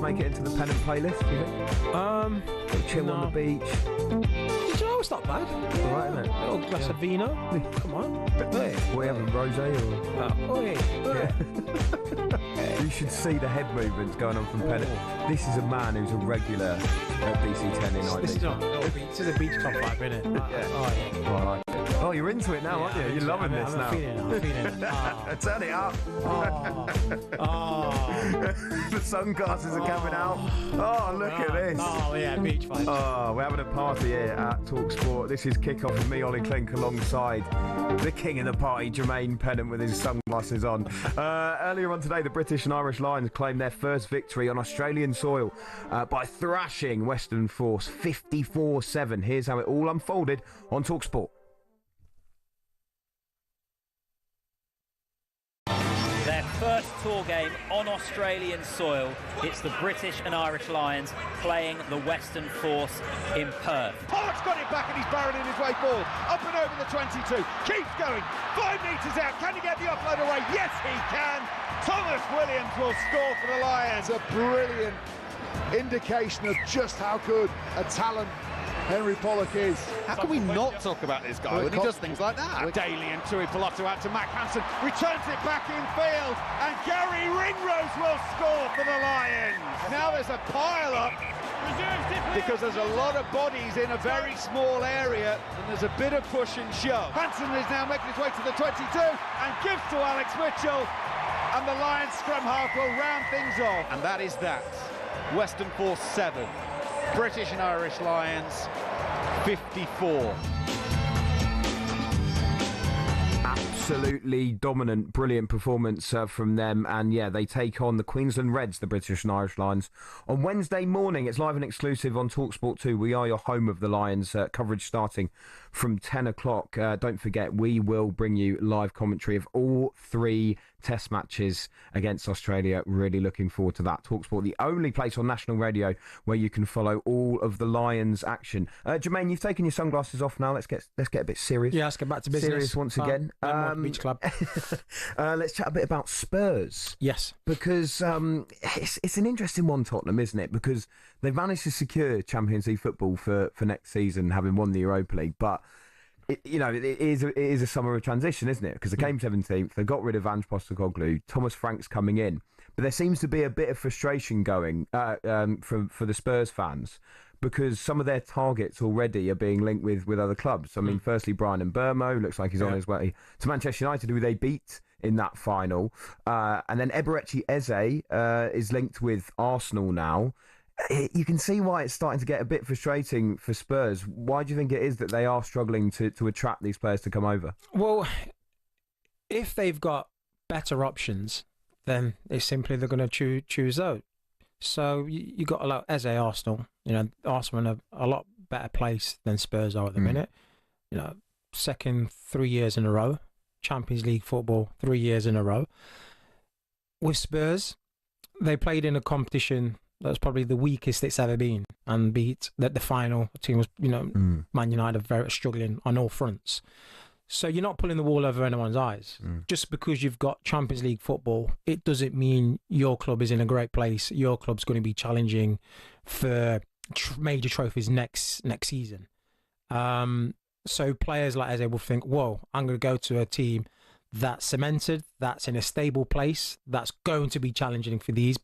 Make it into the Pennant playlist, do you think? Chill on the beach. You know, it's not bad. It's all right, isn't it? A little glass of vino. Come on. Hey. We having rosé or? Yeah. You should see the head movements going on from Pennant. This is a man who's a regular at BC10 in IB. This is a beach club vibe, isn't it? All right. Oh, you're into it now, aren't you? You're loving this now. I'm feeling it. Turn it up. The sunglasses are coming out. Oh, look at this. Oh, yeah, beach vibes. Oh, we're having a party here at talkSPORT. This is Kick-Off with me, Olly Clink, alongside the king of the party, Jermaine Pennant, with his sunglasses on. Earlier on today, the British and Irish Lions claimed their first victory on Australian soil by thrashing Western Force 54-7. Here's how it all unfolded on talkSPORT. Their first tour game on Australian soil. It's the British and Irish Lions playing the Western Force in Perth. Pollock's got it back and he's barreling his way forward. Up and over the 22. Keeps going. 5 metres out. Can he get the offload away? Yes, he can. Thomas Williams will score for the Lions. A brilliant indication of just how good a talent Henry Pollock is. How can we not talk about this guy when he does things like that? Daly and Tuipolotu out to Mac Hansen. Returns it back in field. And Gary Ringrose will score for the Lions. Now there's a pile-up because there's a lot of bodies in a very small area and there's a bit of push and shove. Hansen is now making his way to the 22 and gives to Alex Mitchell. And the Lions scrum half will round things off. And that is that. Western Force 7. British and Irish Lions 54. Absolutely dominant, brilliant performance from them. And yeah, they take on the Queensland Reds, the British and Irish Lions, on Wednesday morning. It's live and exclusive on talkSPORT 2. We are your home of the Lions. Coverage starting from 10 o'clock. Don't forget, we will bring you live commentary of all 3 test matches against Australia. Really looking forward to that. talkSPORT, the only place on national radio where you can follow all of the Lions action. Jermaine, you've taken your sunglasses off now. Let's get a bit serious. Yeah, let's get back to business. Serious once again. Beach club. Let's chat a bit about Spurs. Yes, because it's an interesting one, Tottenham, isn't it? Because they've managed to secure Champions League football for next season, having won the Europa League, but it is a summer of transition, isn't it? Because they came 17th, they got rid of Ange Postecoglou, Thomas Frank's coming in, but there seems to be a bit of frustration going for the Spurs fans, because some of their targets already are being linked with other clubs. I mean, firstly, Brian Mbeumo looks like he's on his way to Manchester United, who they beat in that final, and then Eberechi Eze is linked with Arsenal now. You can see why it's starting to get a bit frustrating for Spurs. Why do you think it is that they are struggling to attract these players to come over? Well, if they've got better options, then it's simply they're going to choose those. So you got a lot as Arsenal. Arsenal in a lot better place than Spurs are at the minute. Second 3 years in a row, Champions League football 3 years in a row. With Spurs, they played in a competition that was probably the weakest it's ever been, and beat the final team was, Man United very struggling on all fronts. So you're not pulling the wool over anyone's eyes. Just because you've got Champions League football, it doesn't mean your club is in a great place. Your club's going to be challenging for major trophies next season. So players like Eze will think, whoa, I'm going to go to a team that's cemented, that's in a stable place, that's going to be challenging for these,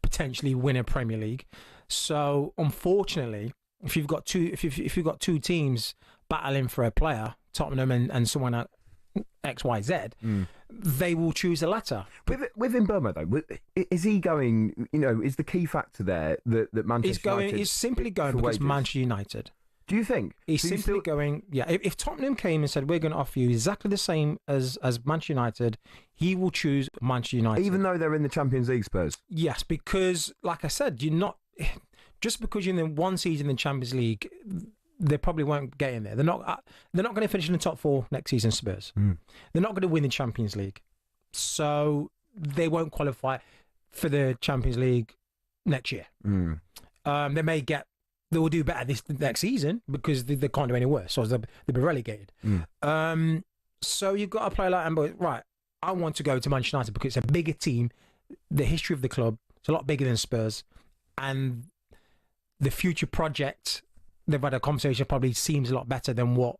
potentially win a Premier League. So unfortunately, if you've got two teams battling for a player, Tottenham and someone X, Y, Z, they will choose the latter. With Mbeumo, though, is he going, is the key factor there that Manchester United... He's simply going because Manchester United. Do you think? He's simply going, if Tottenham came and said, we're going to offer you exactly the same as Manchester United, he will choose Manchester United. Even though they're in the Champions League, Spurs? Yes, because, like I said, you're not... Just because you're in one season in the Champions League... They probably won't get in there. They're not going to finish in the top 4 next season, Spurs. They're not going to win the Champions League. So they won't qualify for the Champions League next year. They will do better this next season because they can't do any worse. So they'll be relegated. So you've got a player like Amber, right, I want to go to Manchester United because it's a bigger team. The history of the club, it's a lot bigger than Spurs. And the future project... They've had a conversation probably seems a lot better than what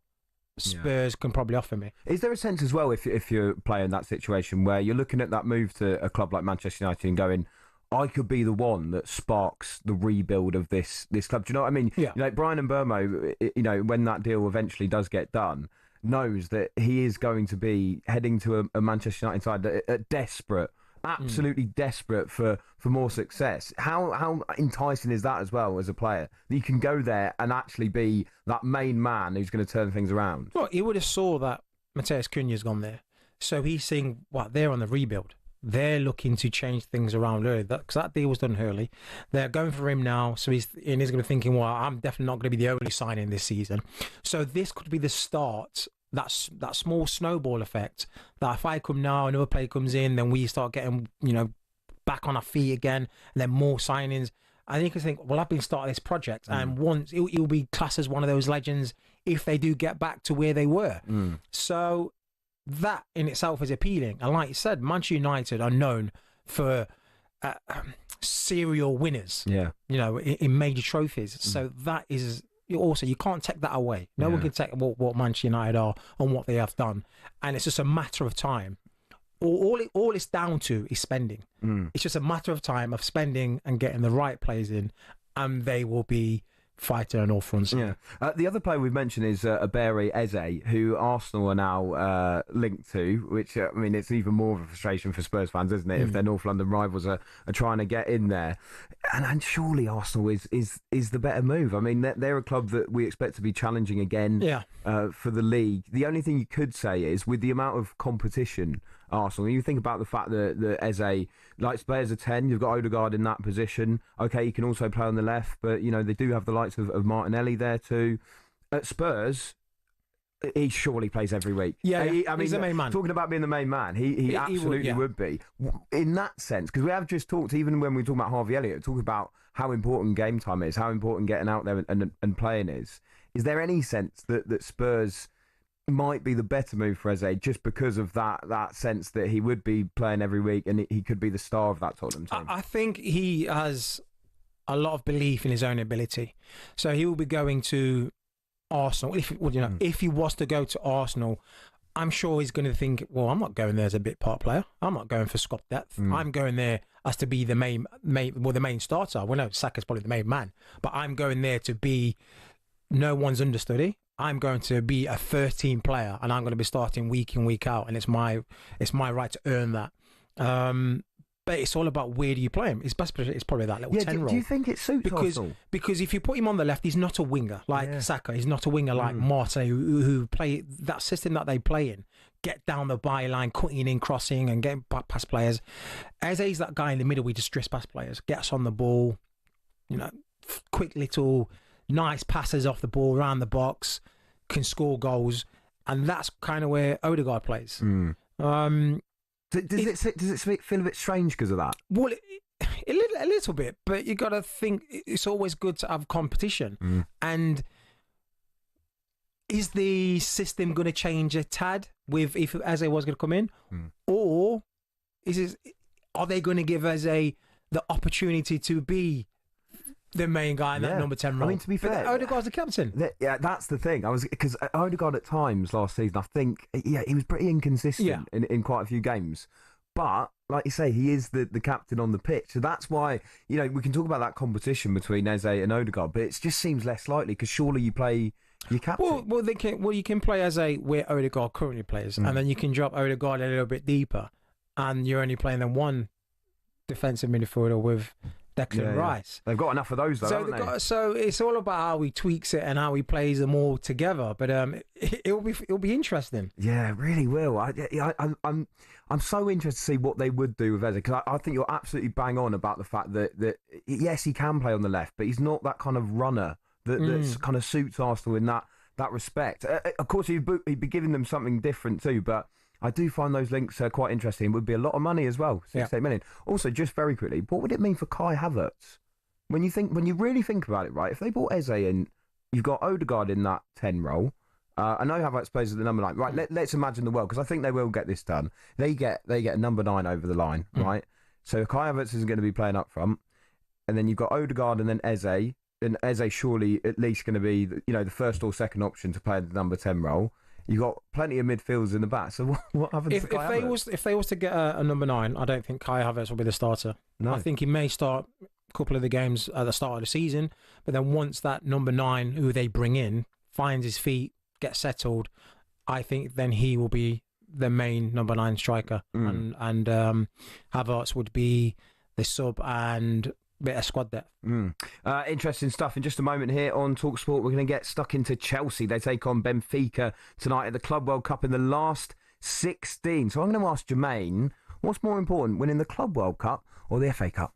Spurs can probably offer me. Is there a sense as well, if you're playing that situation, where you're looking at that move to a club like Manchester United and going, I could be the one that sparks the rebuild of this club? Do you know what I mean? Yeah. Brian Mbeumo, when that deal eventually does get done, knows that he is going to be heading to a Manchester United side that desperate. Absolutely desperate for more success. How enticing is that as well as a player? That you can go there and actually be that main man who's going to turn things around. Well, he would have saw that Mateus Cunha's gone there. So he's seeing, they're on the rebuild. They're looking to change things around early. Because that deal was done early. They're going for him now. So he's going to be thinking, I'm definitely not going to be the only signing this season. So this could be the start. That small snowball effect, that if I come now, another player comes in, then we start getting, back on our feet again, and then more signings. I think you can think, I've been starting this project, and once he'll be classed as one of those legends if they do get back to where they were. So that in itself is appealing. And like you said, Manchester United are known for serial winners, in major trophies. So that is... Also, you can't take that away. No one can take what Manchester United are and what they have done, and it's just a matter of time. All it's down to is spending. It's just a matter of time of spending and getting the right players in, and they will be fighting on all fronts. The other player we've mentioned is Abere Eze, who Arsenal are now linked to, which, it's even more of a frustration for Spurs fans, isn't it, if their North London rivals are trying to get in there. And surely Arsenal is the better move. They're a club that we expect to be challenging again for the league. The only thing you could say is, with the amount of competition, Arsenal, you think about the fact that Eze, like Spurs are 10, you've got Odegaard in that position. Okay, he can also play on the left, but, they do have the likes of Martinelli there too. At Spurs, he surely plays every week. He's the main man. Talking about being the main man, he absolutely would be. In that sense, because we have just talked, even when we talk about Harvey Elliott, talking about how important game time is, how important getting out there and playing is. Is there any sense that Spurs might be the better move for Eze just because of that sense that he would be playing every week and he could be the star of that Tottenham team? I think he has a lot of belief in his own ability. So he will be going to Arsenal. If he was to go to Arsenal, I'm sure he's going to think, I'm not going there as a bit part player. I'm not going for squad depth. I'm going there as to be the main starter. Well, no, Saka's probably the main man, but I'm going there to be no one's understudy. I'm going to be a 13 player, and I'm going to be starting week in, week out, and it's my right to earn that. But it's all about where do you play him. His best position is probably that little 10 role. Do you think it suits Arsenal? Because if you put him on the left, he's not a winger like Saka. He's not a winger like Martin, who play that system that they play in. Get down the byline, cutting in, crossing, and getting past players. Eze's that guy in the middle. We just dress past players, gets on the ball, quick little nice passes off the ball around the box, can score goals, and that's kind of where Odegaard plays. Does it feel a bit strange because of that? Well, a little bit, but you got to think it's always good to have competition. And is the system going to change a tad if Eze was going to come in, or are they going to give Eze the opportunity to be the main guy in that number 10 role? To be fair, Odegaard's the captain. That's the thing. Because Odegaard at times last season, I think, he was pretty inconsistent in quite a few games. But like you say, he is the captain on the pitch, so that's why we can talk about that competition between Eze and Odegaard. But it just seems less likely because surely you play your captain. Well, you can play as where Odegaard currently plays, and then you can drop Odegaard a little bit deeper, and you're only playing them one defensive midfielder with Declan Rice. They've got enough of those though, haven't they? So it's all about how he tweaks it and how he plays them all together. But it'll be interesting. Yeah, it really will. I'm so interested to see what they would do with Eze, because I think you're absolutely bang on about the fact that yes, he can play on the left, but he's not that kind of runner that kind of suits Arsenal in that respect. Of course, he'd be giving them something different too, but I do find those links quite interesting. It would be a lot of money as well, 6-8 million. Also, just very quickly, what would it mean for Kai Havertz? When you really think about it, right? If they brought Eze in, you've got Odegaard in that 10 role. I know Havertz plays at the number 9. Right, let's imagine the world, because I think they will get this done. They get a number 9 over the line, right? So Kai Havertz isn't going to be playing up front, and then you've got Odegaard and then Eze, and Eze surely at least going to be the first or second option to play the number 10 role. You've got plenty of midfielders in the back. So what happens to Kai Havertz? If they was to get a number 9, I don't think Kai Havertz will be the starter. No. I think he may start a couple of the games at the start of the season, but then once that number 9, who they bring in, finds his feet, gets settled, I think then he will be the main number 9 striker, and Havertz would be the sub and bit of squad depth. Interesting stuff. In just a moment here on talkSPORT, we're going to get stuck into Chelsea. They take on Benfica tonight at the Club World Cup in the last 16. So I'm going to ask Jermaine, what's more important, winning the Club World Cup or the FA Cup?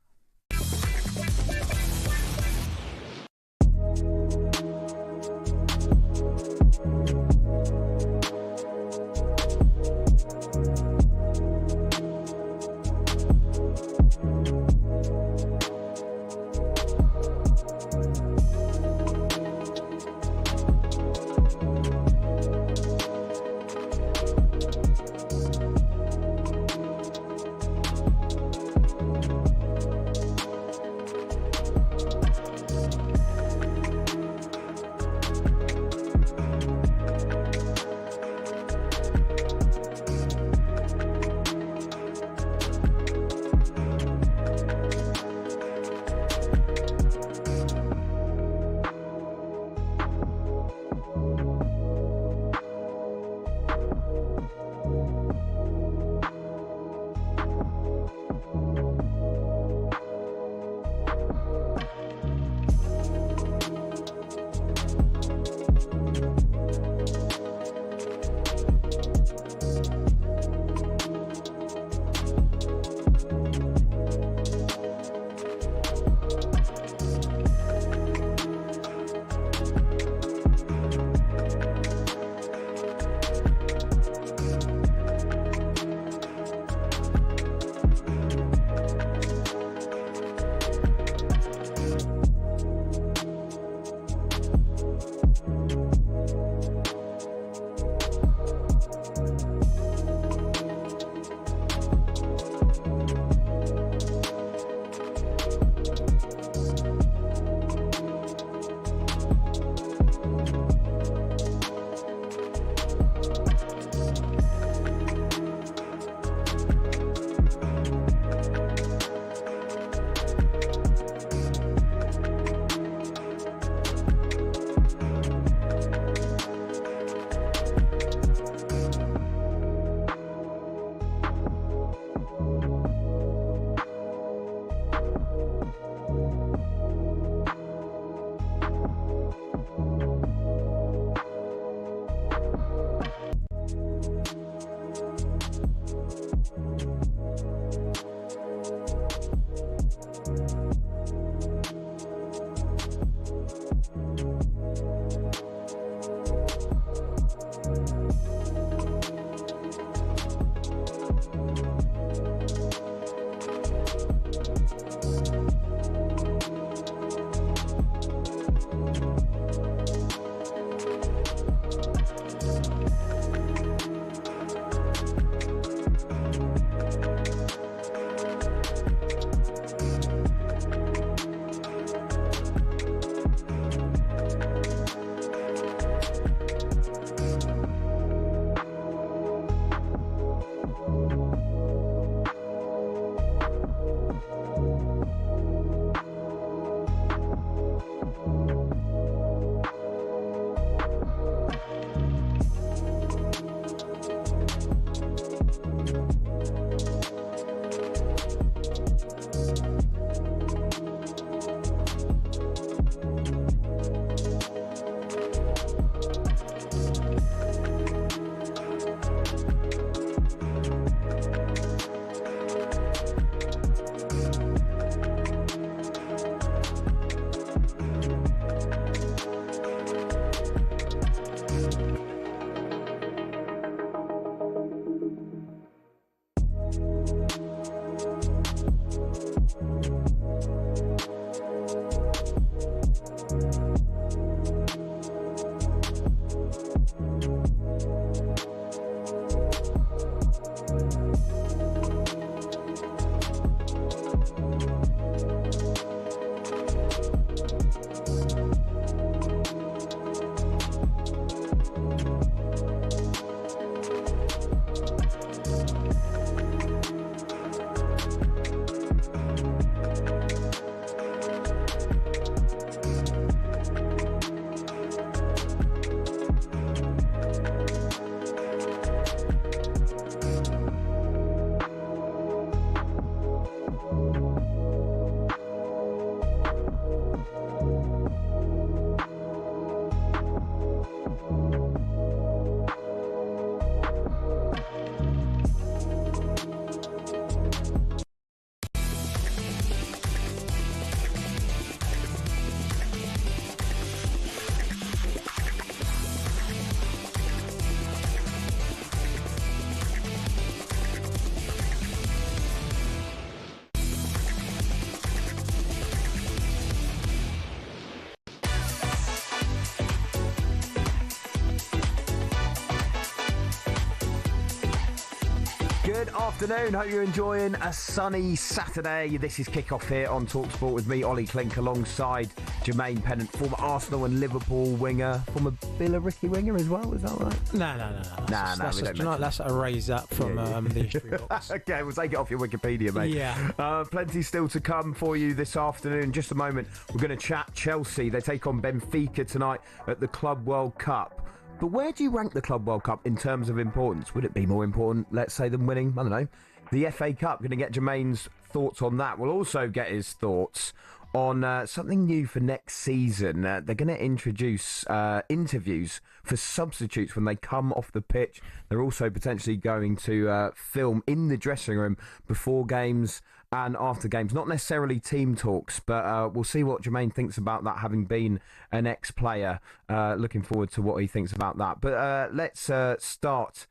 Good afternoon. Hope you're enjoying a sunny Saturday. This is Kickoff here on talkSPORT with me, Olly, Clink, alongside Jermaine, Pennant, former Arsenal and Liverpool winger, former Billericay winger as well. Is that right? No. Let's erase that from the history books. Okay, we'll take it off your Wikipedia, mate. Yeah. Plenty still to come for you this afternoon. In just a moment, we're going to chat Chelsea. They take on Benfica tonight at the Club World Cup. But where do you rank the Club World Cup in terms of importance? Would it be more important, let's say, than winning, I don't know, the FA Cup? Going to get Jermaine's thoughts on that. We'll also get his thoughts on something new for next season. They're going to introduce interviews for substitutes when they come off the pitch. They're also potentially going to film in the dressing room before games and after games. Not necessarily team talks, but we'll see what Jermaine thinks about that, having been an ex-player. Looking forward to what he thinks about that. But let's start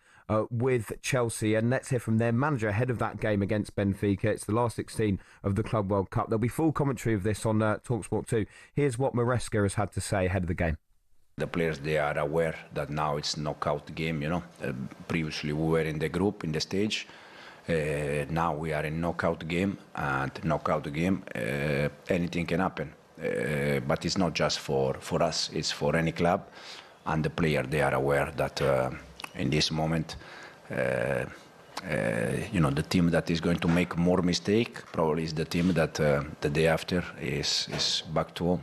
with Chelsea, and let's hear from their manager ahead of that game against Benfica. It's the last 16 of the Club World Cup. There'll be full commentary of this on talkSPORT 2. Here's what Maresca has had to say ahead of the game. The players, they are aware that now it's knockout game, you know. Previously we were in the group, in the stage. Now we are in knockout game, and knockout game, anything can happen. But it's not just for us, it's for any club. And the player, they are aware that in this moment, the team that is going to make more mistake probably is the team that the day after is back to home.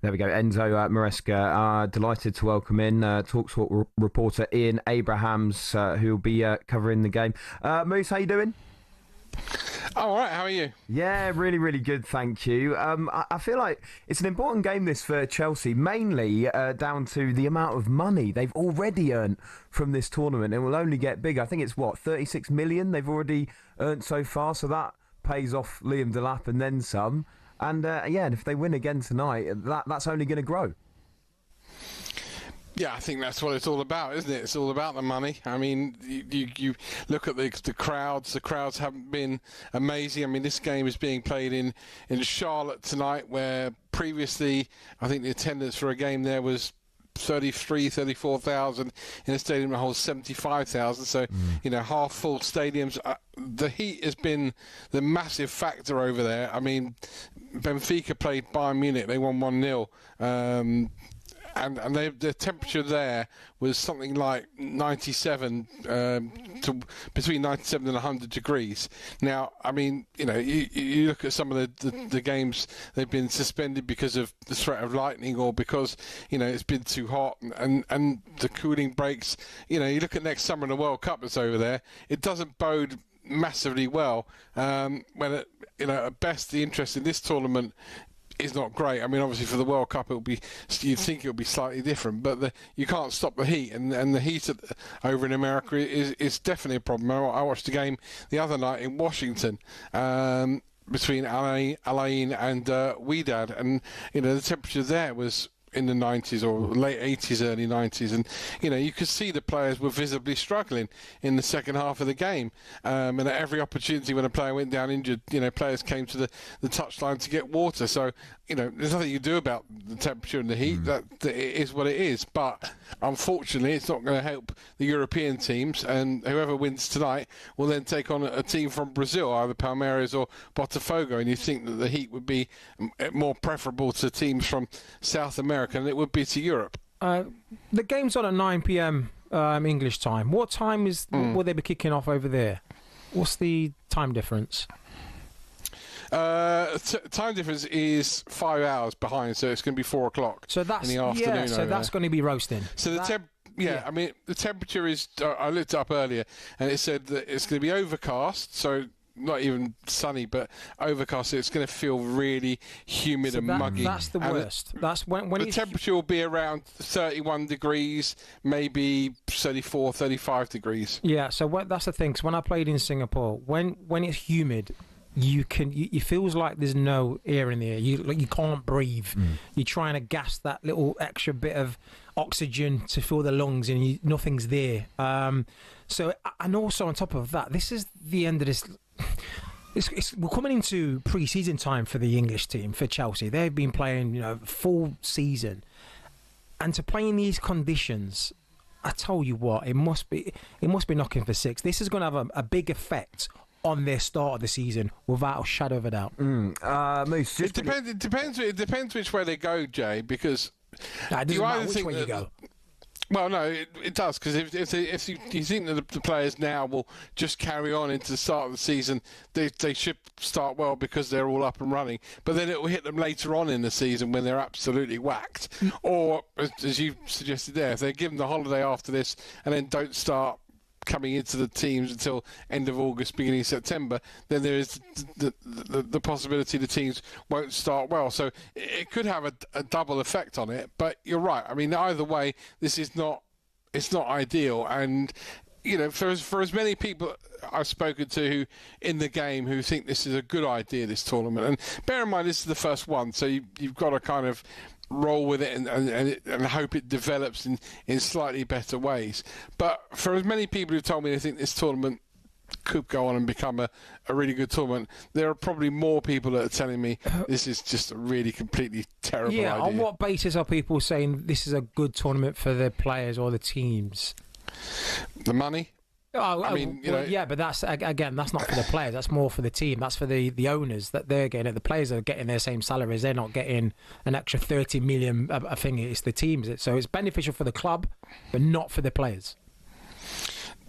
There we go. Enzo Maresca, delighted to welcome in talkSPORT reporter Ian Abrahams, who will be covering the game. Moose, how you doing? All right, how are you? Yeah, really, really good, thank you. I feel like it's an important game, this, for Chelsea, mainly down to the amount of money they've already earned from this tournament. It will only get bigger. I think it's, 36 million they've already earned so far, so that pays off Liam Delap and then some. And, and if they win again tonight, that's only going to grow. Yeah, I think that's what it's all about, isn't it? It's all about the money. I mean, you look at the crowds. The crowds haven't been amazing. I mean, this game is being played in Charlotte tonight, where previously I think the attendance for a game there was 34,000 in a stadium that holds 75,000. So, half full stadiums. The heat has been the massive factor over there. I mean, Benfica played Bayern Munich. They won 1-0. And the temperature there was something like 97 to between 97 and 100 degrees. Now, I mean, you look at some of the games, they've been suspended because of the threat of lightning, or because it's been too hot, and the cooling breaks. You look at next summer in the World Cup that's over there. It doesn't bode massively well. When at best the interest in this tournament is not great. I mean, obviously for the World Cup, you'd think it'll be slightly different, but you can't stop the heat, and the heat over in America is definitely a problem. I watched a game the other night in Washington between Alain and Wydad, and the temperature there was in the 90s or late 80s, early 90s, and you could see the players were visibly struggling in the second half of the game, and at every opportunity when a player went down injured, players came to the touchline to get water. So there's nothing you can do about the temperature and the heat. That it is what it is. But unfortunately, it's not going to help the European teams, and whoever wins tonight will then take on a team from Brazil, either Palmeiras or Botafogo, and you think that the heat would be more preferable to teams from South America than it would be to Europe. The game's on at 9 p.m. English time. What time will they be kicking off over there? What's the time difference? Time difference is 5 hours behind, so it's going to be 4 o'clock in the afternoon. Yeah, so that's going to be roasting. So I mean, the temperature is, I looked it up earlier, and it said that it's going to be overcast, so not even sunny, but overcast. So it's going to feel really humid and muggy. That's the worst. That's when the temperature will be around 31 degrees, maybe 34, 35 degrees. Yeah, so that's the thing. So when I played in Singapore, when it's humid, it feels like there's no air in the air. You can't breathe. You're trying to gas that little extra bit of oxygen to fill the lungs, and nothing's there. So, and also on top of that, this is the end of this. We're coming into pre-season time for the English team, for Chelsea. They've been playing, full season, and to play in these conditions, I told you what, it must be knocking for 6. This is going to have a big effect on their start of the season, without a shadow of a doubt. Moose, it depends which way they go, Jay, because it doesn't matter which way you go. Well, no, it does, because if you think that the players now will just carry on into the start of the season, they should start well because they're all up and running. But then it will hit them later on in the season when they're absolutely whacked. Or, as you suggested there, if they give them the holiday after this and then don't start coming into the teams until end of August, beginning of September, then there is the possibility the teams won't start well. So it could have a double effect on it. But you're right. I mean, either way, it's not ideal. And you know, for as many people I've spoken to in the game who think this is a good idea, this tournament, and bear in mind this is the first one, so you've got to kind of roll with it and hope it develops in slightly better ways. But for as many people who told me they think this tournament could go on and become a really good tournament, there are probably more people that are telling me this is just a really completely terrible idea. Yeah, on what basis are people saying this is a good tournament for the players or the teams? The money? I mean, yeah, but that's not for the players. That's more for the team. That's for the owners that they're getting it. The players are getting their same salaries. They're not getting an extra 30 million. I think it's the teams. So it's beneficial for the club, but not for the players.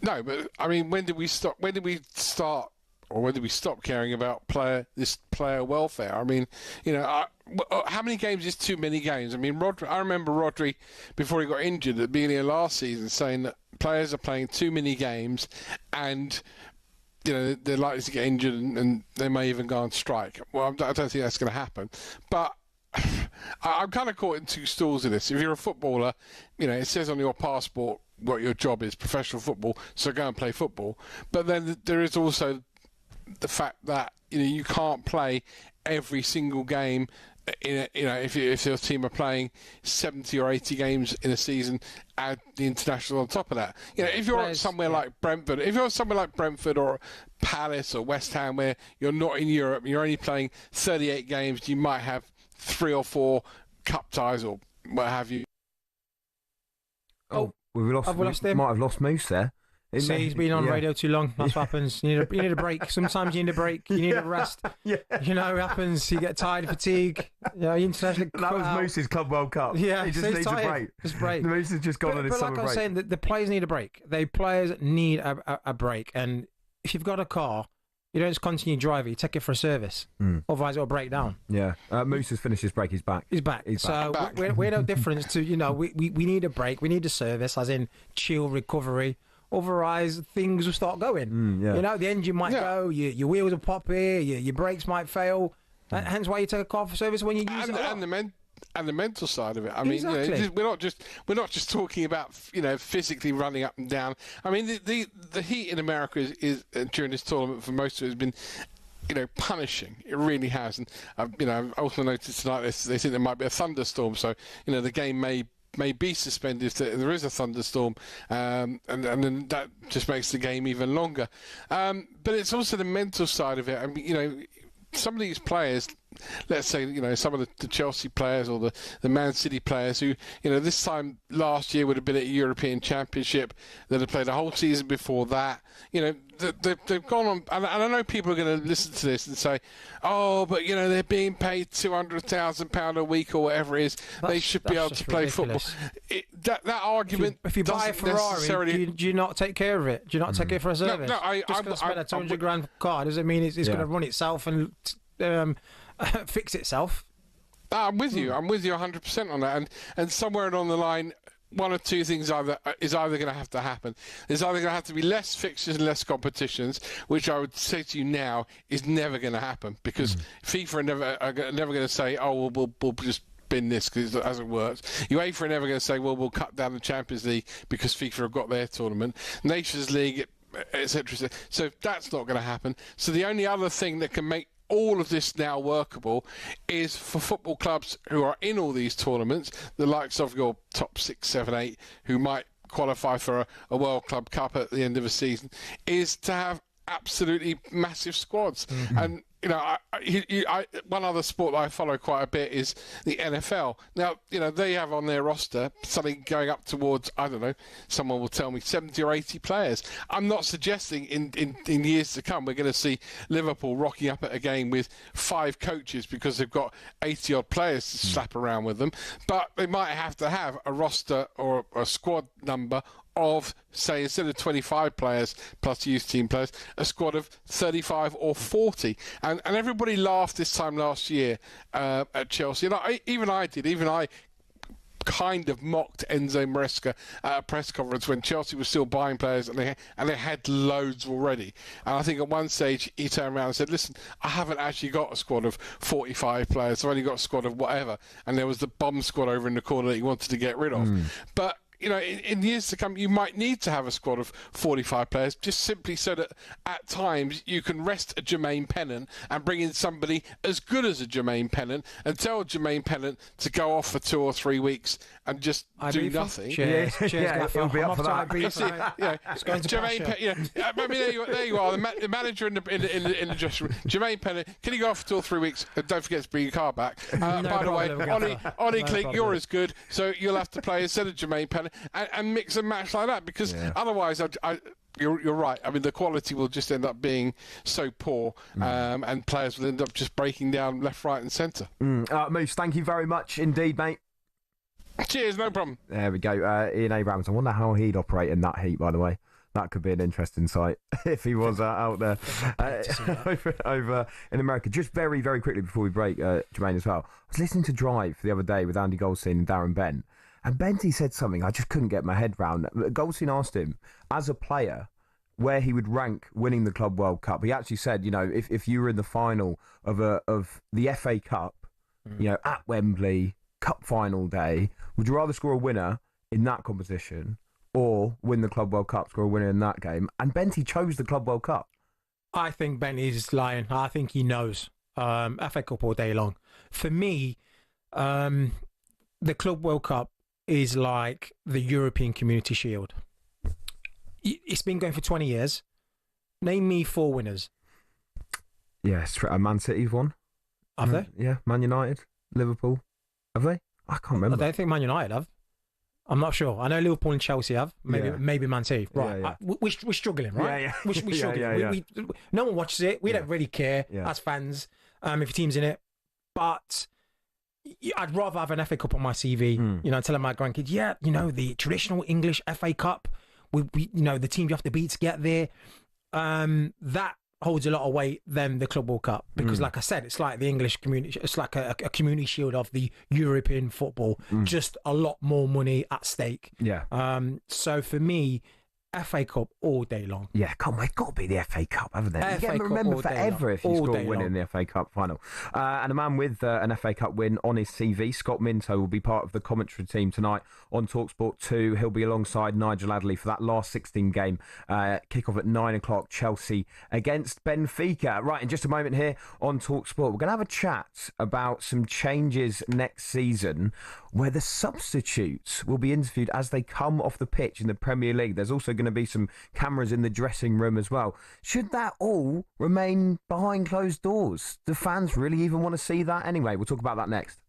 No, but I mean, when did we stop? When did we start? Or when did we stop caring about player welfare? I mean, you know, how many games is too many games? I mean, I remember Rodri, before he got injured at the beginning of last season, saying that players are playing too many games and, you know, they're likely to get injured and they may even go on strike. Well, I don't think that's going to happen. But I'm kind of caught in two stools in this. If you're a footballer, you know, it says on your passport what your job is, professional football, so go and play football. But then there is also the fact that, you know, you can't play every single game. If your team are playing 70 or 80 games in a season, add the international on top of that. You know, if you're somewhere like Brentford, or Palace or West Ham, where you're not in Europe, you're only playing 38 games, you might have 3 or 4 cup ties or what have you. We might have lost Moose there. See, he's been on radio too long. That's what happens. You need a break. Sometimes you need a break. You need a rest. Yeah. You know, it happens. You get tired, fatigue. You know, international. That was Moose's Club World Cup. Yeah, he just needs a break. Just break. Moose has just gone on his summer break. But like I was saying, the players need a break. The players need a break. And if you've got a car, you don't just continue driving. You take it for a service. Otherwise, it'll break down. Yeah. Moose has finished his break. He's back. He's back. We're no difference to, you know, we need a break. We need a service, as in chill, recovery. Otherwise, things will start going. You know, the engine might go, your wheels will pop here, your brakes might fail. Hence why you take a car for service when you use it. And the mental side of it. I Exactly. mean, you know, we're not just talking about, you know, physically running up and down. I mean, the heat in America is during this tournament for most of it has been, you know, punishing. It really has. And you know, I've also noticed tonight they think there might be a thunderstorm, so you know the game may be suspended if there is a thunderstorm, and then that just makes the game even longer. But it's also the mental side of it. I mean, you know, some of these players, let's say, you know, some of the Chelsea players or the Man City players who, you know, this time last year would have been at a European Championship, that had played a whole season before that. You know, they've gone on, and I know people are going to listen to this and say, oh, but, you know, they're being paid £200,000 a week or whatever it is. They should be able to play ridiculous. football. That argument. If you buy a Ferrari, do you not take care of it? Do you not take it for a service? No, just because I spend a £200,000 car doesn't mean it's going to run itself and fix itself. I'm with you. I'm with you 100% on that. And somewhere along the line, one of two things is either going to have to happen. There's either going to have to be less fixtures and less competitions, which I would say to you now is never going to happen, because FIFA are never going to say, oh, we'll just bin this because it hasn't worked. UEFA are never going to say, well, we'll cut down the Champions League because FIFA have got their tournament. Nations League, etc. So that's not going to happen. So the only other thing that can make all of this now workable is for football clubs who are in all these tournaments, the likes of your top 6, 7, 8, who might qualify for a World Club Cup at the end of a season, is to have absolutely massive squads. And one other sport that I follow quite a bit is the NFL. Now, they have on their roster something going up towards, I don't know, someone will tell me 70 or 80 players. I'm not suggesting in years to come we're going to see Liverpool rocking up at a game with 5 coaches because they've got 80-odd players to slap around with them, but they might have to have a roster or a squad number of, say, instead of 25 players plus youth team players, a squad of 35 or 40. And everybody laughed this time last year at Chelsea. And even I kind of mocked Enzo Maresca at a press conference when Chelsea was still buying players and they had loads already. And I think at one stage he turned around and said, listen, I haven't actually got a squad of 45 players. I've only got a squad of whatever. And there was the bomb squad over in the corner that he wanted to get rid of. But in years to come, you might need to have a squad of 45 players, just simply so that at times you can rest a Jermaine Pennant and bring in somebody as good as a Jermaine Pennant and tell Jermaine Pennant to go off for 2 or 3 weeks and just do nothing. Cheers, he'll be up for that. Jermaine Pennant, I mean, there you are, the manager in the dressing room. Jermaine Pennant, can you go off for 2 or 3 weeks? And don't forget to bring your car back. By the way, Olly Clink, you're as good, so you'll have to play instead of Jermaine Pennant. And mix and match like that, because otherwise, you're right. I mean, the quality will just end up being so poor, and players will end up just breaking down left, right, and centre. Moose, thank you very much indeed, mate. Cheers, no problem. There we go. Ian Abrams. I wonder how he'd operate in that heat. By the way, that could be an interesting sight if he was out there over in America. Just very, very quickly before we break, Jermaine, as well. I was listening to Drive the other day with Andy Goldstein and Darren Bent. And Benty said something I just couldn't get my head round. Goldstein asked him, as a player, where he would rank winning the Club World Cup. He actually said, if you were in the final of the FA Cup, at Wembley, Cup final day, would you rather score a winner in that competition or win the Club World Cup, score a winner in that game? And Benty chose the Club World Cup. I think Benty's lying. I think he knows. FA Cup all day long. For me, the Club World Cup is like the European Community Shield. It's been going for 20 years. Name me 4 winners. Yes, Man City's won. Have they? Yeah, Man United, Liverpool. Have they? I can't remember. I don't think Man United have. I'm not sure. I know Liverpool and Chelsea have. Maybe Man City. Right. We're struggling, right? Yeah. We're struggling. No one watches it. We don't really care as fans if your team's in it. But I'd rather have an FA Cup on my CV, telling my grandkids, the traditional English FA Cup, we the team you have to beat to get there. That holds a lot of weight than the Club World Cup, because like I said, it's like the English community, it's like a community shield of the European football, just a lot more money at stake. So for me, FA Cup all day long. Yeah, come on, it's got to be the FA Cup, haven't they? You get remembered forever if you score a win in the FA Cup final. And a man with an FA Cup win on his CV, Scott Minto, will be part of the commentary team tonight on talkSPORT 2. He'll be alongside Nigel Adderley for that last 16 game. Kick-off at 9 o'clock, Chelsea against Benfica. Right, in just a moment here on talkSPORT, we're going to have a chat about some changes next season where the substitutes will be interviewed as they come off the pitch in the Premier League. There's also going to be some cameras in the dressing room as well. Should that all remain behind closed doors? Do fans really even want to see that anyway? We'll talk about that next.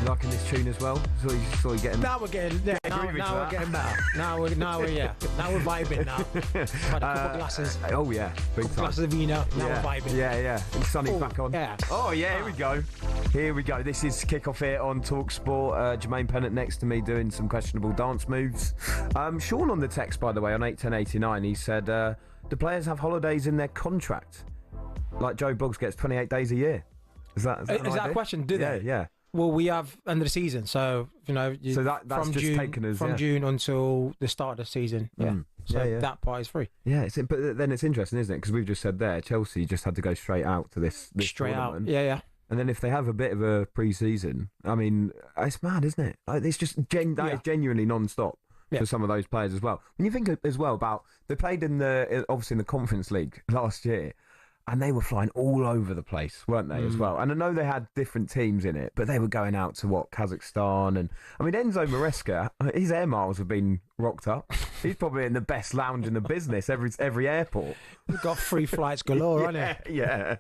liking this tune as well? Saw you getting. Now we're getting. Yeah, now we're getting better. Now we're vibing now. Had a couple glasses. Oh yeah, big time. Glasses of vino. Now we're vibing. Yeah. And Sonny's back on. Yeah. Oh yeah, here we go. This is Kick-Off here on talkSPORT. Jermaine Pennant next to me doing some questionable dance moves. Sean on the text, by the way, on 81089, he said the players have holidays in their contract. Like Joe Boggs gets 28 days a year. Is that a question? Do they? Yeah. Well, we have end of the season, so that's from just June, taken as June until the start of the season. Yeah, that part is free. Yeah, but then it's interesting, isn't it? Because we've just said there, Chelsea just had to go straight out to this straight tournament. out. Yeah. And then if they have a bit of a pre-season, I mean, it's mad, isn't it? Like, it's just that is genuinely non-stop for some of those players as well. When you think as well about they played obviously in the Conference League last year. And they were flying all over the place, weren't they, as well? And I know they had different teams in it, but they were going out to, Kazakhstan. And, I mean, Enzo Maresca, his air miles have been rocked up. He's probably in the best lounge in the business, every airport. We've got free flights galore, hasn't it? Yeah.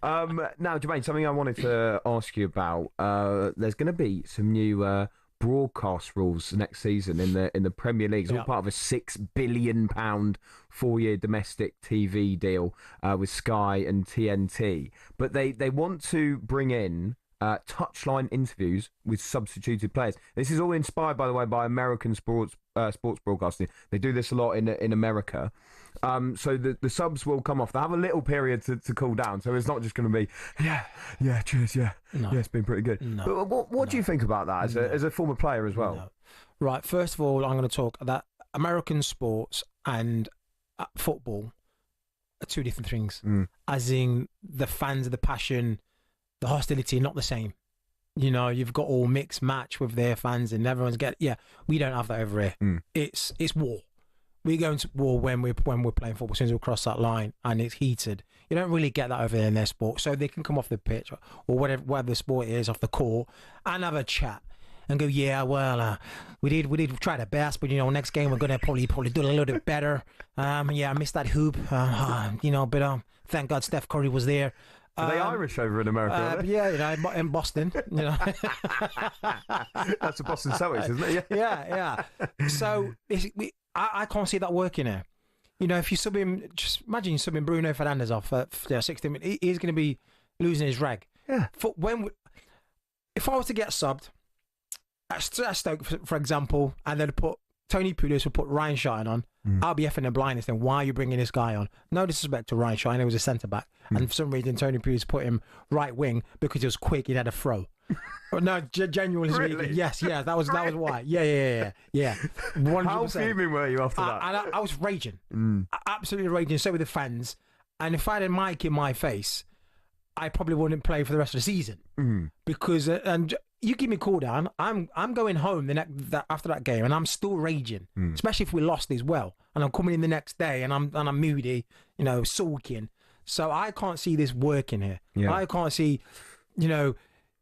Now, Jermaine, something I wanted to ask you about. There's going to be some new broadcast rules next season in the Premier League. It's all part of a £6 billion 4-year domestic TV deal with Sky and TNT. But they want to bring in touchline interviews with substituted players. This is all inspired, by the way, by American sports broadcasting. They do this a lot in America. So the subs will come off. They have a little period to cool down. So it's not just going to be, cheers, it's been pretty good. No. But what do you think about that as a former player as well? No. Right, first of all, I'm going to talk that American sports and football are two different things. As in the fans, the passion, the hostility, not the same. You know, you've got all mixed match with their fans and everyone's we don't have that over here. It's war. We go into war when we're playing football. As soon as we cross that line and it's heated, you don't really get that over there in their sport. So they can come off the pitch or whatever the sport is, off the court, and have a chat and go, we did try the best, but next game we're gonna probably do a little bit better. I missed that hoop, but thank God Steph Curry was there. Are they Irish over in America? In Boston. That's the Boston Celtics, isn't it? Yeah. So I can't see that working here. If you sub him, just imagine you subbing Bruno Fernandes off at 60 minutes. He's going to be losing his rag. Yeah. If I was to get subbed at Stoke, for example, and then put Tony Pulis would put Ryan Shine on, I'll be effing the blindness. Then why are you bringing this guy on? No disrespect to Ryan Shine, he was a centre back, and for some reason Tony Pulis put him right wing because he was quick. He had a throw. No, genuinely speaking, yes, that was why. Yeah. 100%. How fuming were you after that? I was raging, absolutely raging. So were the fans, and if I had a mic in my face, I probably wouldn't play for the rest of the season because and. You give me a call down, I'm going home after that game, and I'm still raging, especially if we lost as well. And I'm coming in the next day, and I'm moody, sulking. So I can't see this working here. Yeah. I can't see,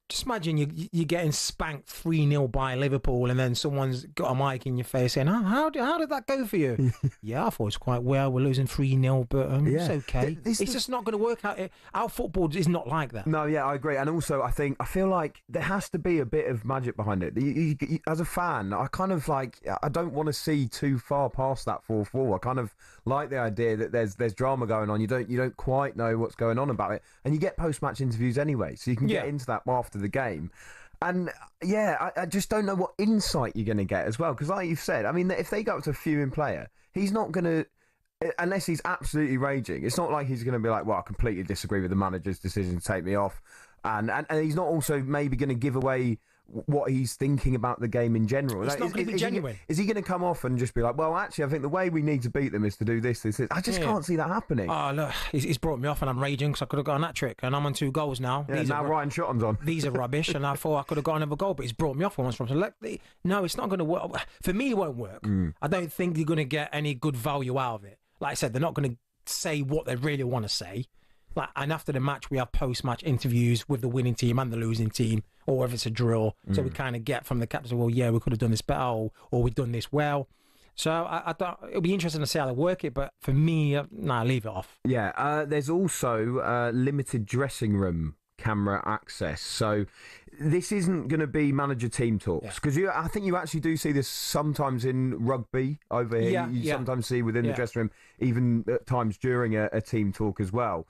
just imagine you're getting spanked 3-0 by Liverpool, and then someone's got a mic in your face saying, how did that go for you? I thought it was quite well. We're losing 3-0, but it's okay. It's just not going to work out. Our football is not like that. No, I agree. And also, I feel like there has to be a bit of magic behind it. You, as a fan, I kind of I don't want to see too far past that 4-4. I kind of like the idea that there's drama going on. You don't quite know what's going on about it, and you get post-match interviews anyway, so you can get into that after the game. And I just don't know what insight you're going to get as well, because like you've said, I mean, if they go up to a fuming player, he's not going to, unless he's absolutely raging, it's not like he's going to be like, well, I completely disagree with the manager's decision to take me off, and he's not also maybe going to give away what he's thinking about the game in general. It's not going to be genuine. Is he going to come off and just be like, well, actually, I think the way we need to beat them is to do this. I just can't see that happening. Oh, look, he's brought me off and I'm raging because I could have got an hat-trick and I'm on 2 goals now. Yeah, now Ryan Shotton's on. These are rubbish and I thought I could have got another goal, but he's brought me off once from. So no, it's not going to work. For me, it won't work. I don't think you're going to get any good value out of it. Like I said, they're not going to say what they really want to say. And after the match, we have post-match interviews with the winning team and the losing team, or if it's a draw. So we kind of get from the captain, well, we could have done this better, or we've done this well. So I thought it'll be interesting to see how they work it, but for me, leave it off. Yeah, there's also limited dressing room camera access. So this isn't going to be manager-team talks, because I think you actually do see this sometimes in rugby over here. You sometimes see within the dressing room, even at times during a team talk as well.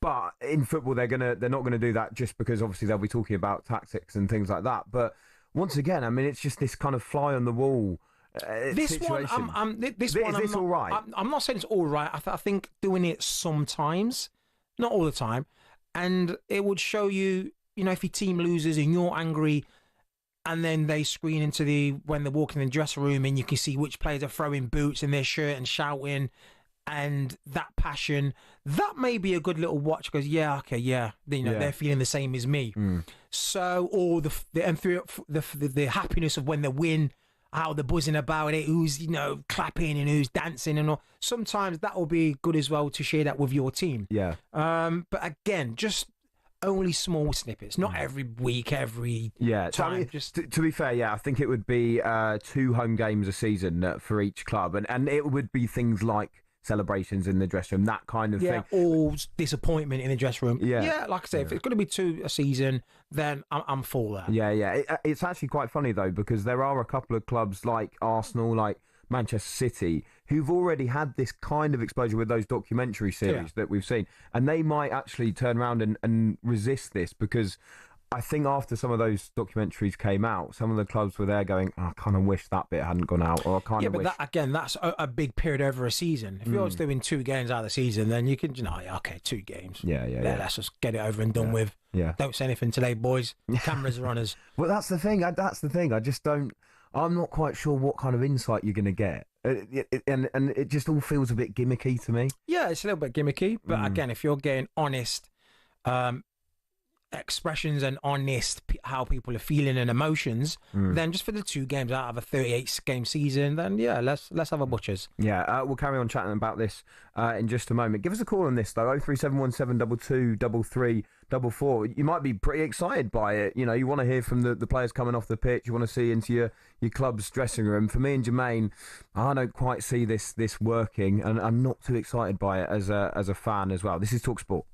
But in football, they're not going to do that just because obviously they'll be talking about tactics and things like that. But once again, I mean, it's just this kind of fly on the wall situation. Is this all right? I'm not saying it's all right. I think doing it sometimes, not all the time, and it would show you, if your team loses and you're angry, and then they screen into when they're walking in the dressing room, and you can see which players are throwing boots in their shirt and shouting, and that passion, that may be a good little watch, because they're feeling the same as me. So, or the happiness of when they win, how they're buzzing about it, who's clapping and who's dancing and all. Sometimes that will be good as well to share that with your team. But again, just only small snippets, not every week, every time. So I mean, to be fair, I think it would be 2 home games a season for each club, and it would be things like celebrations in the dressing room, that kind of thing. Or disappointment in the dressing room. Like I say, if it's going to be 2 a season, then I'm for that. It's actually quite funny though, because there are a couple of clubs like Arsenal, like Manchester City, who've already had this kind of exposure with those documentary series that we've seen, and they might actually turn around and resist this, because I think after some of those documentaries came out, some of the clubs were there going, I kind of wish that bit hadn't gone out, or I kind of wish... but that's a big period over a season. If you're doing 2 games out of the season, then you can, 2 games. Let's just get it over and done with. Don't say anything today, boys. Cameras are on us. Well, that's the thing. I just don't... I'm not quite sure what kind of insight you're going to get. And it just all feels a bit gimmicky to me. Yeah, it's a little bit gimmicky. But again, if you're getting honest... expressions and honest how people are feeling and emotions, then just for the 2 games out of a 38 game season, then let's have a butchers. We'll carry on chatting about this in just a moment. Give us a call on this though, 03717 22 You might be pretty excited by it. You want to hear from the players coming off the pitch. You want to see into your club's dressing room. For me and Jermaine, I don't quite see this working, and I'm not too excited by it as a fan as well. This is talkSPORT.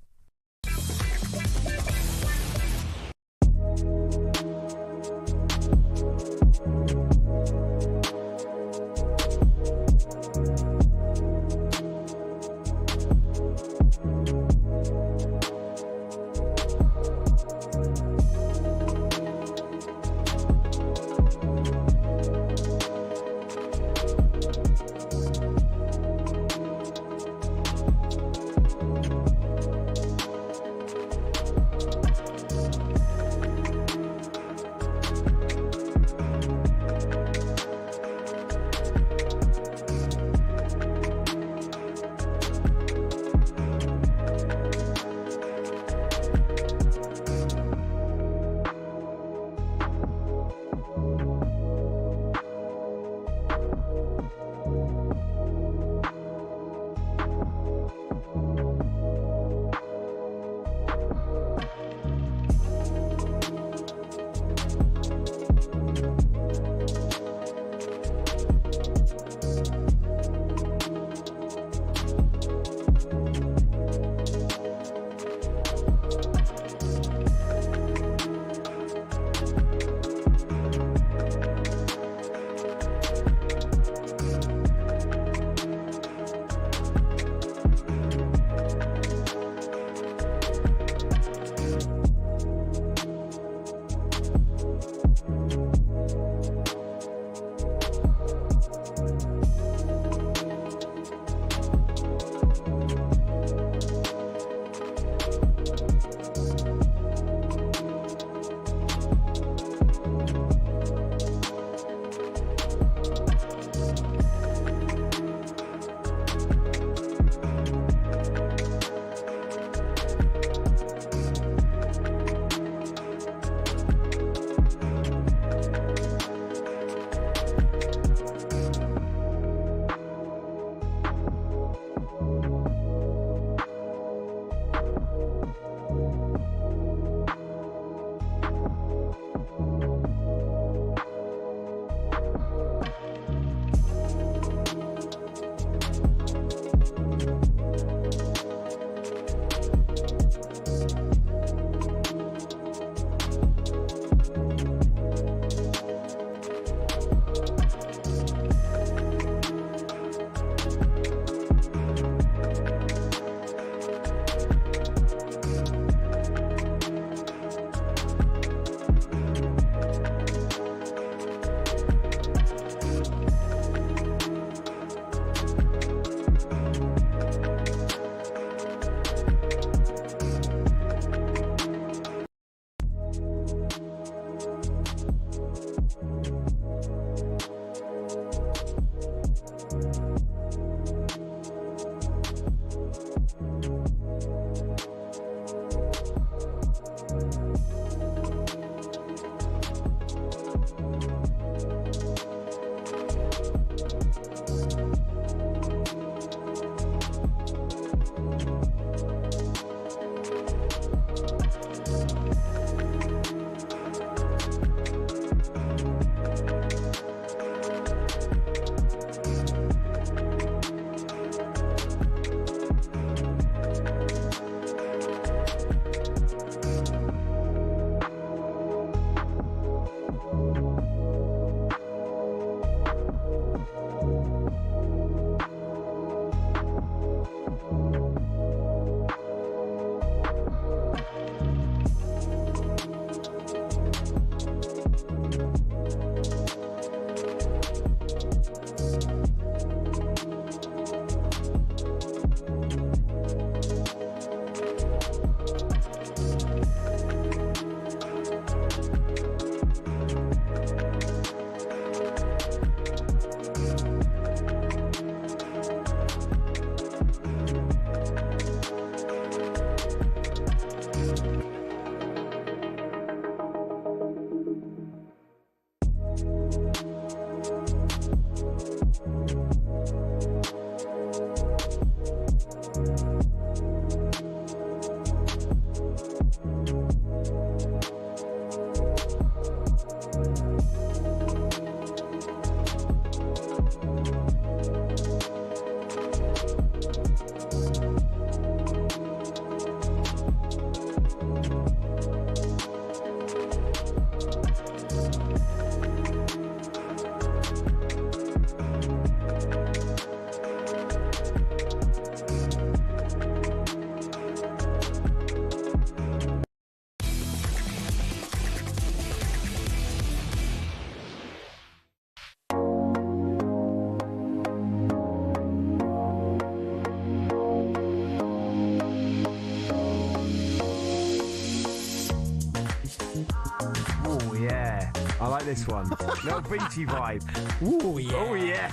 like this one. No beachy vibe. Ooh, yeah. Oh, yeah.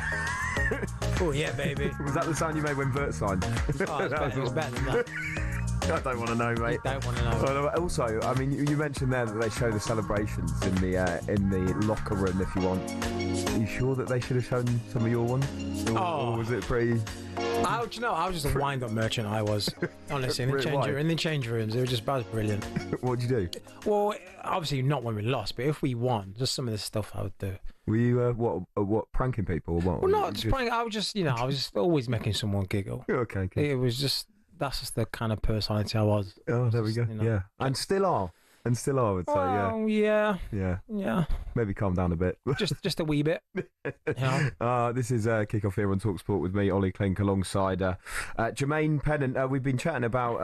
Oh, yeah, baby. Was that the sound you made when Vert signed? Oh, it was better than that. I don't want to know, mate. You don't want to know. Also, I mean, you mentioned there that they show the celebrations in the locker room if you want. Are you sure that they should have shown some of your ones? Or was it pretty... I was just a wind-up merchant, I was. Honestly, in the change rooms, it was just brilliant. What'd you do? Well, obviously not when we lost, but if we won, just some of the stuff I would do. Were you, what, pranking people or what? Well, not just pranking, I was just always making someone giggle. Okay, cool. It was just... That's just the kind of personality I was. Oh, there we go. Yeah, and still are, I would say. Oh, yeah. Yeah. Maybe calm down a bit. just a wee bit. This is Kickoff here on talkSPORT with me, Olly, Clink, alongside Jermaine, Pennant. We've been chatting about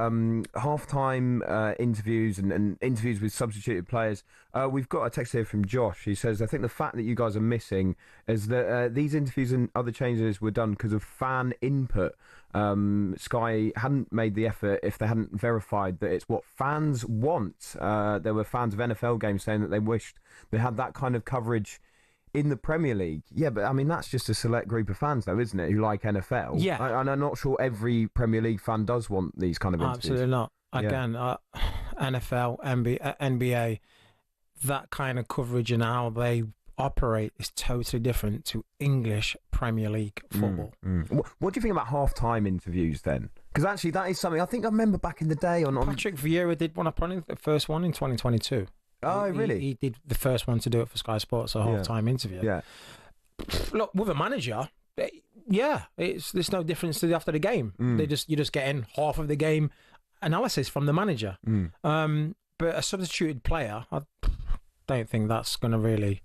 half-time interviews and interviews with substituted players. We've got a text here from Josh. He says, I think the fact that you guys are missing is that these interviews and other changes were done because of fan input. Sky hadn't made the effort if they hadn't verified that it's what fans want. There were fans of NFL games saying that they wished they had that kind of coverage in the Premier League. Yeah, but I mean, that's just a select group of fans, though, isn't it, who like NFL? Yeah. And I'm not sure every Premier League fan does want these kind of interviews. Absolutely not. Again, NFL, NBA, that kind of coverage and how they operate is totally different to English Premier League football. What do you think about half-time interviews then? Because actually that is something I think I remember back in the day on Patrick Vieira did one upon the first one in 2022. Oh, really? He did the first one to do it for Sky Sports, a half-time interview. Yeah. Look, with a manager, there's no difference to after the game. You're just getting half of the game analysis from the manager. But a substituted player, I don't think that's going to really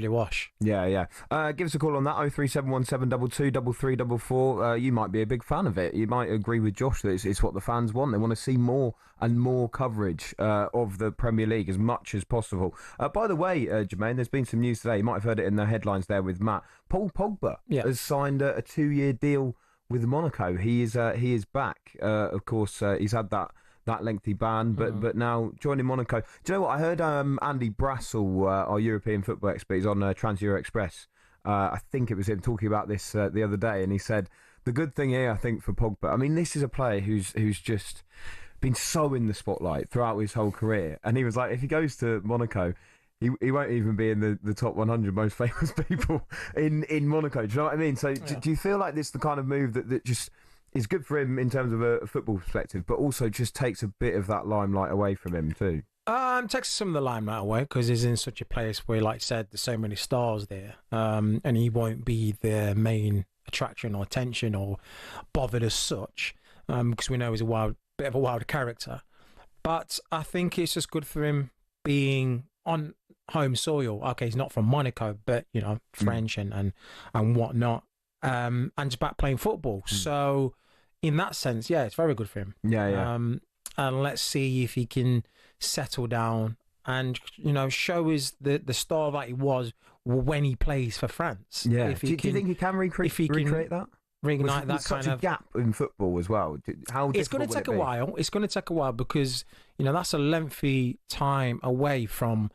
wash. Yeah. Give us a call on that 03717223344. You might be a big fan of it. You might agree with Josh that it's what the fans want. They want to see more and more coverage of the Premier League as much as possible. By the way, Jermaine, there's been some news today. You might have heard it in the headlines there with Matt. Paul Pogba has signed a 2-year deal with Monaco. He is back. Of course, he's had that lengthy ban, but now joining Monaco. Do you know what? I heard Andy Brassel, our European football expert, he's on Trans-Euro Express. I think it was him talking about this the other day, and he said, the good thing here, I think, for Pogba, I mean, this is a player who's just been so in the spotlight throughout his whole career, and he was like, if he goes to Monaco, he won't even be in the top 100 most famous people in Monaco. Do you know what I mean? So do you feel like this is the kind of move that just is good for him in terms of a football perspective, but also just takes a bit of that limelight away from him too? Takes some of the limelight away because he's in such a place where, like I said, there's so many stars there, and he won't be the main attraction or attention or bothered as such, because we know he's a bit of a wild character. But I think it's just good for him being on home soil. Okay, he's not from Monaco, but French and whatnot. And just back playing football. So in that sense, it's very good for him. Yeah. And let's see if he can settle down and show us the star that he was when he plays for France. Yeah. Do you think he can recreate that? Reignite that such kind a of gap in football as well. How it's going to take a while. It's going to take a while because that's a lengthy time away from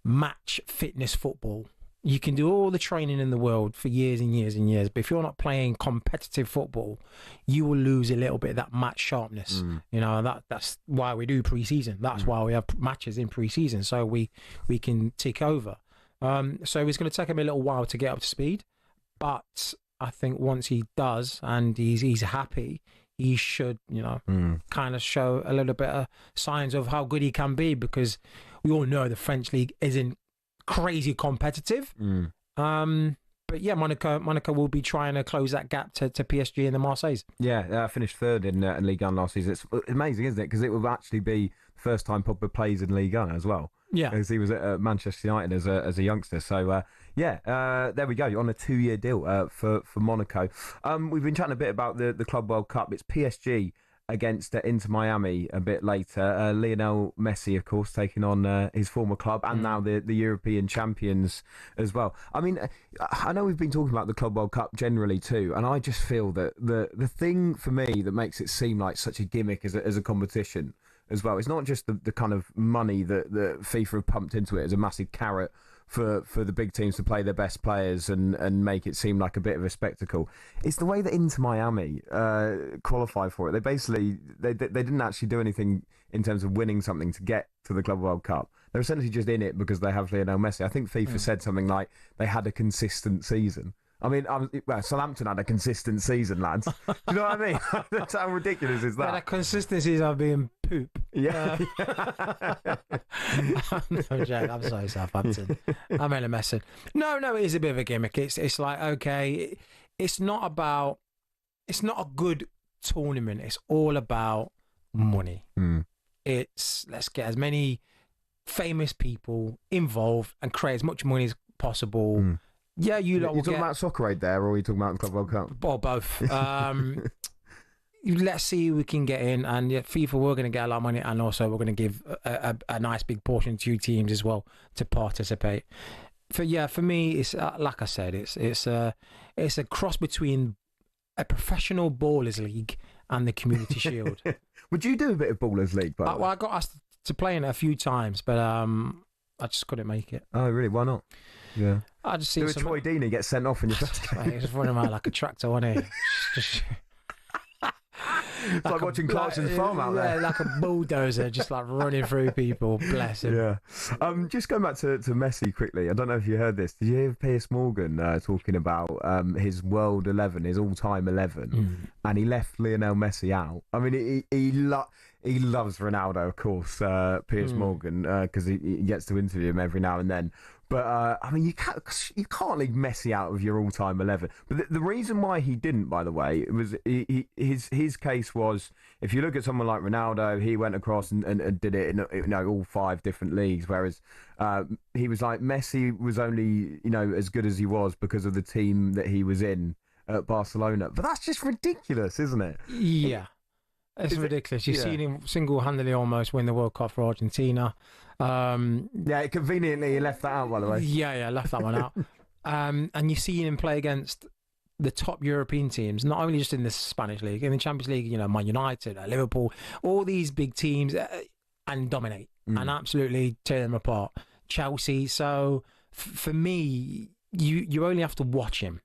match fitness football. You can do all the training in the world for years and years and years, but if you're not playing competitive football, you will lose a little bit of that match sharpness. That's why we do pre-season. That's why we have matches in pre-season, so we can tick over. So it's going to take him a little while to get up to speed, but I think once he does and he's happy, he should, kind of show a little bit of signs of how good he can be, because we all know the French league isn't crazy competitive. But yeah, Monaco will be trying to close that gap to PSG and the Marseilles. Yeah, finished third in Ligue 1 last season. It's amazing, isn't it? Because it will actually be the first time Pogba plays in Ligue 1 as well. Yeah, because he was at Manchester United as a youngster. So there we go, on a 2-year deal for Monaco. We've been chatting a bit about the Club World Cup. It's PSG against Inter Miami a bit later. Lionel Messi, of course, taking on his former club and now the European champions as well. I mean, I know we've been talking about the Club World Cup generally too, and I just feel that the thing for me that makes it seem like such a gimmick as a competition as well. It's not just the kind of money that FIFA have pumped into it as a massive carrot for the big teams to play their best players and make it seem like a bit of a spectacle. It's the way that Inter Miami qualified for it. They basically they didn't actually do anything in terms of winning something to get to the Club World Cup. They're essentially just in it because they have Lionel Messi. I think FIFA said something like they had a consistent season. I mean, Southampton had a consistent season, lads. Do you know what I mean? That's how ridiculous is that? The consistencies of being poop. Yeah. I'm sorry, Southampton. I'm only messing. No, it is a bit of a gimmick. It's like, okay, it's not a good tournament. It's all about money. It's let's get as many famous people involved and create as much money as possible. Yeah, you talking about Soccer Aid there, or are you talking about the Club World Cup? Or both. Let's see who we can get in, and FIFA, we're going to get a lot of money, and also we're going to give a nice big portion to teams as well to participate. For me, it's like I said, it's a cross between a professional ballers league and the Community Shield. Would you do a bit of ballers league? Well, I got asked to play in it a few times, but I just couldn't make it. Oh, really? Why not? Yeah. I just see Troy Deeney get sent off in your first game. He's running around like a tractor, wasn't he? It's like watching Clarkson's farm out there. Like a bulldozer, just like running through people. Bless him. Yeah. Just going back to Messi quickly. I don't know if you heard this. Did you hear Piers Morgan talking about his world 11, his all-time 11, and he left Lionel Messi out? I mean, he loves Ronaldo, of course, Piers Morgan, because he gets to interview him every now and then. But I mean, you can't leave Messi out of your all-time 11. But the reason why he didn't, by the way, it was his case was, if you look at someone like Ronaldo, he went across and did it in all 5 different leagues, whereas he was like, Messi was only as good as he was because of the team that he was in at Barcelona. But that's just ridiculous, isn't it? Yeah. It's ridiculous. You've seen him single-handedly almost win the World Cup for Argentina. Conveniently he left that out, by the way. Yeah, left that one out. And you've seen him play against the top European teams, not only just in the Spanish league, in the Champions League, Man United, Liverpool, all these big teams, and dominate and absolutely tear them apart. Chelsea. So for me, you only have to watch him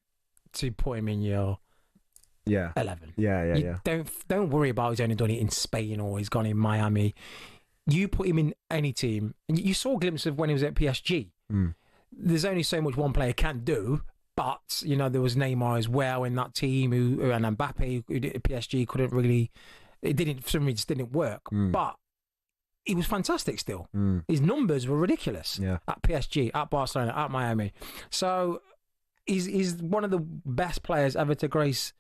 to put him in your 11. Yeah. Don't worry about he's only done it in Spain or he's gone in Miami. You put him in any team, and you saw a glimpse of when he was at PSG. There's only so much one player can do, but there was Neymar as well in that team, and Mbappe who did at PSG couldn't really. It didn't, for some reason, didn't work, but he was fantastic still. His numbers were ridiculous at PSG, at Barcelona, at Miami. So he's one of the best players ever to grace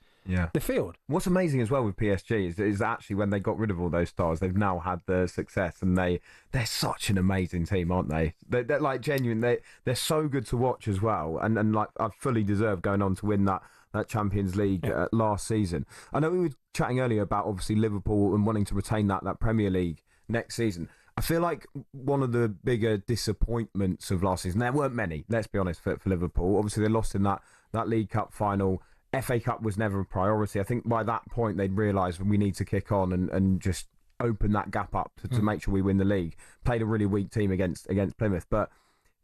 the field. What's amazing as well with PSG is actually when they got rid of all those stars, they've now had the success, and they're such an amazing team, aren't they? They're like genuine. They're so good to watch as well, and like I fully deserve going on to win that Champions League last season. I know we were chatting earlier about obviously Liverpool and wanting to retain that Premier League next season. I feel like one of the bigger disappointments of last season, there weren't many, let's be honest, for Liverpool. Obviously, they lost in that League Cup final. FA Cup was never a priority. I think by that point, they'd realised we need to kick on and just open that gap up to make sure we win the league. Played a really weak team against Plymouth. But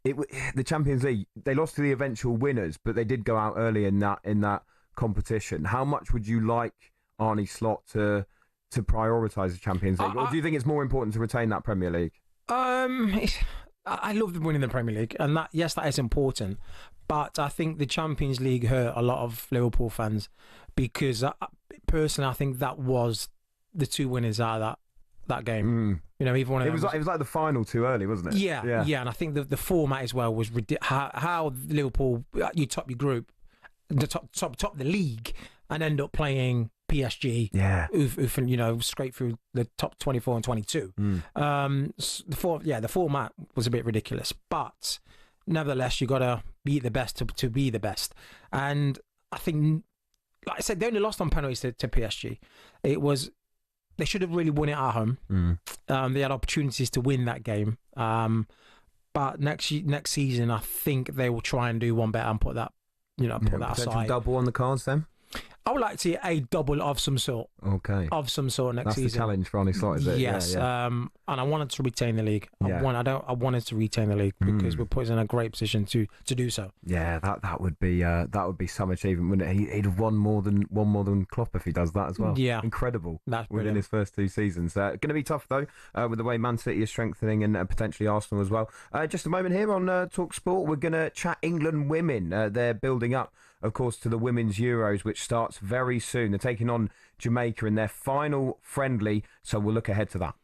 the Champions League, they lost to the eventual winners, but they did go out early in that competition. How much would you like Arne Slot to prioritise the Champions League, or do you think it's more important to retain that Premier League? I love winning the Premier League, and that is important. But I think the Champions League hurt a lot of Liverpool fans because personally, I think that was the 2 winners out of that game. Either one of them. It was like the final too early, wasn't it? Yeah. And I think the format as well was ridiculous. How Liverpool, you top your group, the top the league, and end up playing PSG, who scraped through the top 24 and 22. The format was a bit ridiculous, but nevertheless, you got to be the best to be the best. And I think, like I said, they only lost on penalties to PSG. They should have really won it at home. They had opportunities to win that game. But next season, I think they will try and do one better and put that aside. Double on the cards then? I would like to see a double of some sort. Okay. Of some sort next season. That's the challenge for Arne Slot, is it? Yes. And I wanted to retain the league. Yeah. I wanted to retain the league because we're put in a great position to do so. Yeah, that would be some achievement, wouldn't it? He'd have won more than Klopp if he does that as well. Yeah. Incredible. That's within brilliant. his first 2 seasons. Going to be tough though, with the way Man City is strengthening and potentially Arsenal as well. Just a moment here on talkSPORT. We're going to chat England women. They're building up, of course, to the Women's Euros, which starts very soon. They're taking on Jamaica in their final friendly, so we'll look ahead to that.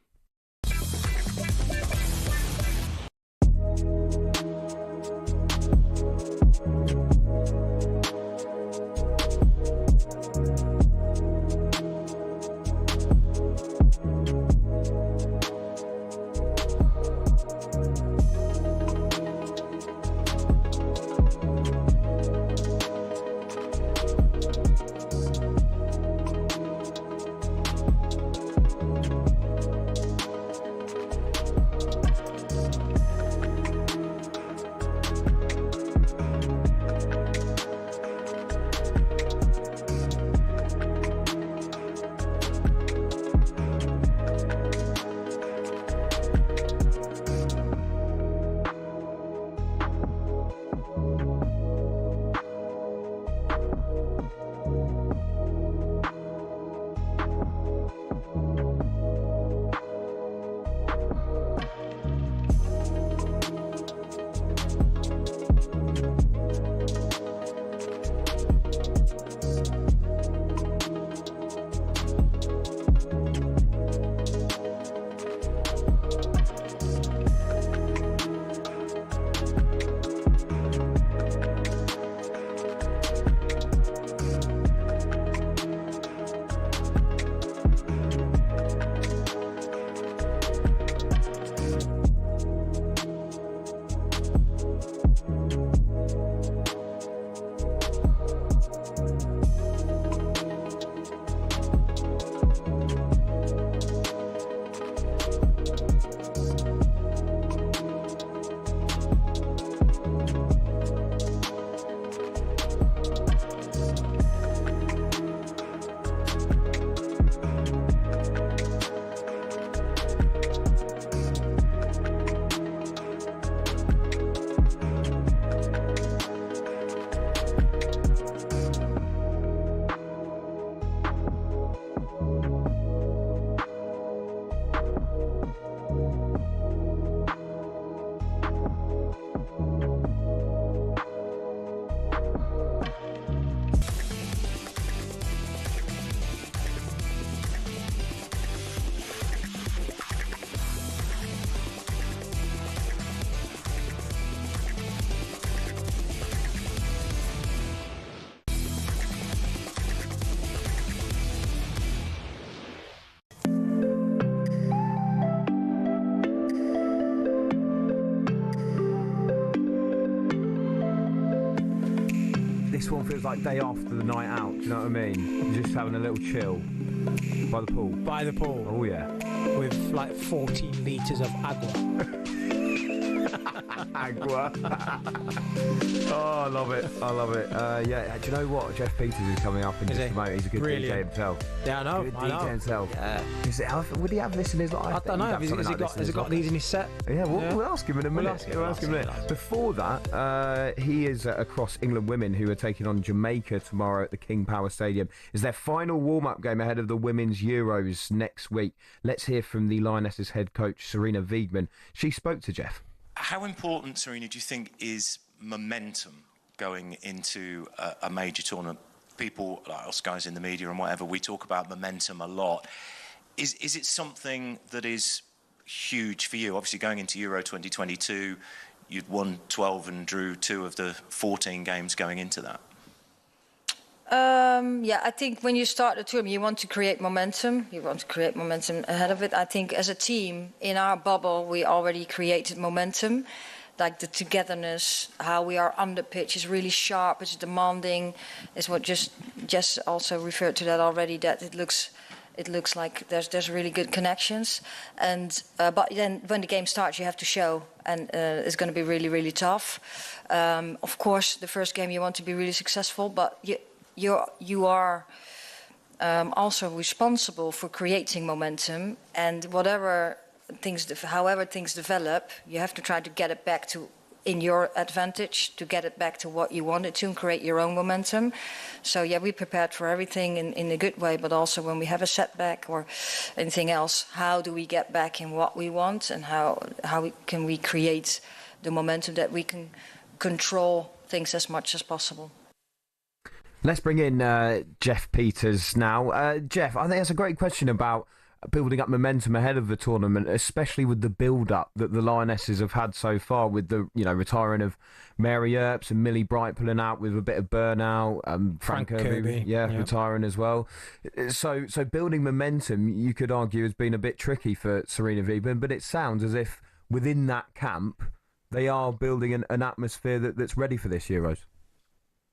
This one feels like day after the night out, do you know what I mean? Just having a little chill by the pool. By the pool. Oh, yeah. With like 14 litres of agua. Agua. Oh, I love it. I love it. Yeah, do you know what? Jeff Peters is coming up in just a moment. He's a good DJ himself. Yeah, I know. Good I know. DJ himself. Yeah. Would he have this in his life? I don't know. Has he got these in his set? Yeah, we'll ask him in a minute. We'll ask him in a minute. Before that, he is across England women who are taking on Jamaica tomorrow at the King Power Stadium. It's their final warm-up game ahead of the Women's Euros next week. Let's hear from the Lionesses head coach, Serena Wiegman. She spoke to Jeff. How important, Serena, do you think is momentum going into a major tournament? People like us guys in the media and whatever, we talk about momentum a lot. Is it something that is huge for you? Obviously, going into Euro 2022, you'd won 12 and drew 2 of the 14 games going into that. Yeah, I think when you start a tournament, you want to create momentum. You want to create momentum ahead of it. I think as a team, in our bubble, we already created momentum. Like the togetherness, how we are on the pitch is really sharp, it's demanding. Is what Jess also referred to that already, that it looks like there's really good connections. And but then when the game starts, you have to show, and it's going to be really, really tough. Of course, the first game you want to be really successful, but you are also responsible for creating momentum, and however things develop, you have to try to get it back to in your advantage, to get it back to what you wanted to and create your own momentum. So yeah, we prepared for everything in a good way, but also when we have a setback or anything else, how do we get back in what we want, and how can we create the momentum that we can control things as much as possible. Let's bring in Jeff Peters now. Jeff, I think that's a great question about building up momentum ahead of the tournament, especially with the build-up that the Lionesses have had so far, with the retiring of Mary Earps and Millie Bright pulling out with a bit of burnout, Frank Kirby, retiring as well. So building momentum, you could argue, has been a bit tricky for Sarina Wiegman, but it sounds as if within that camp they are building an atmosphere that's ready for this Euros.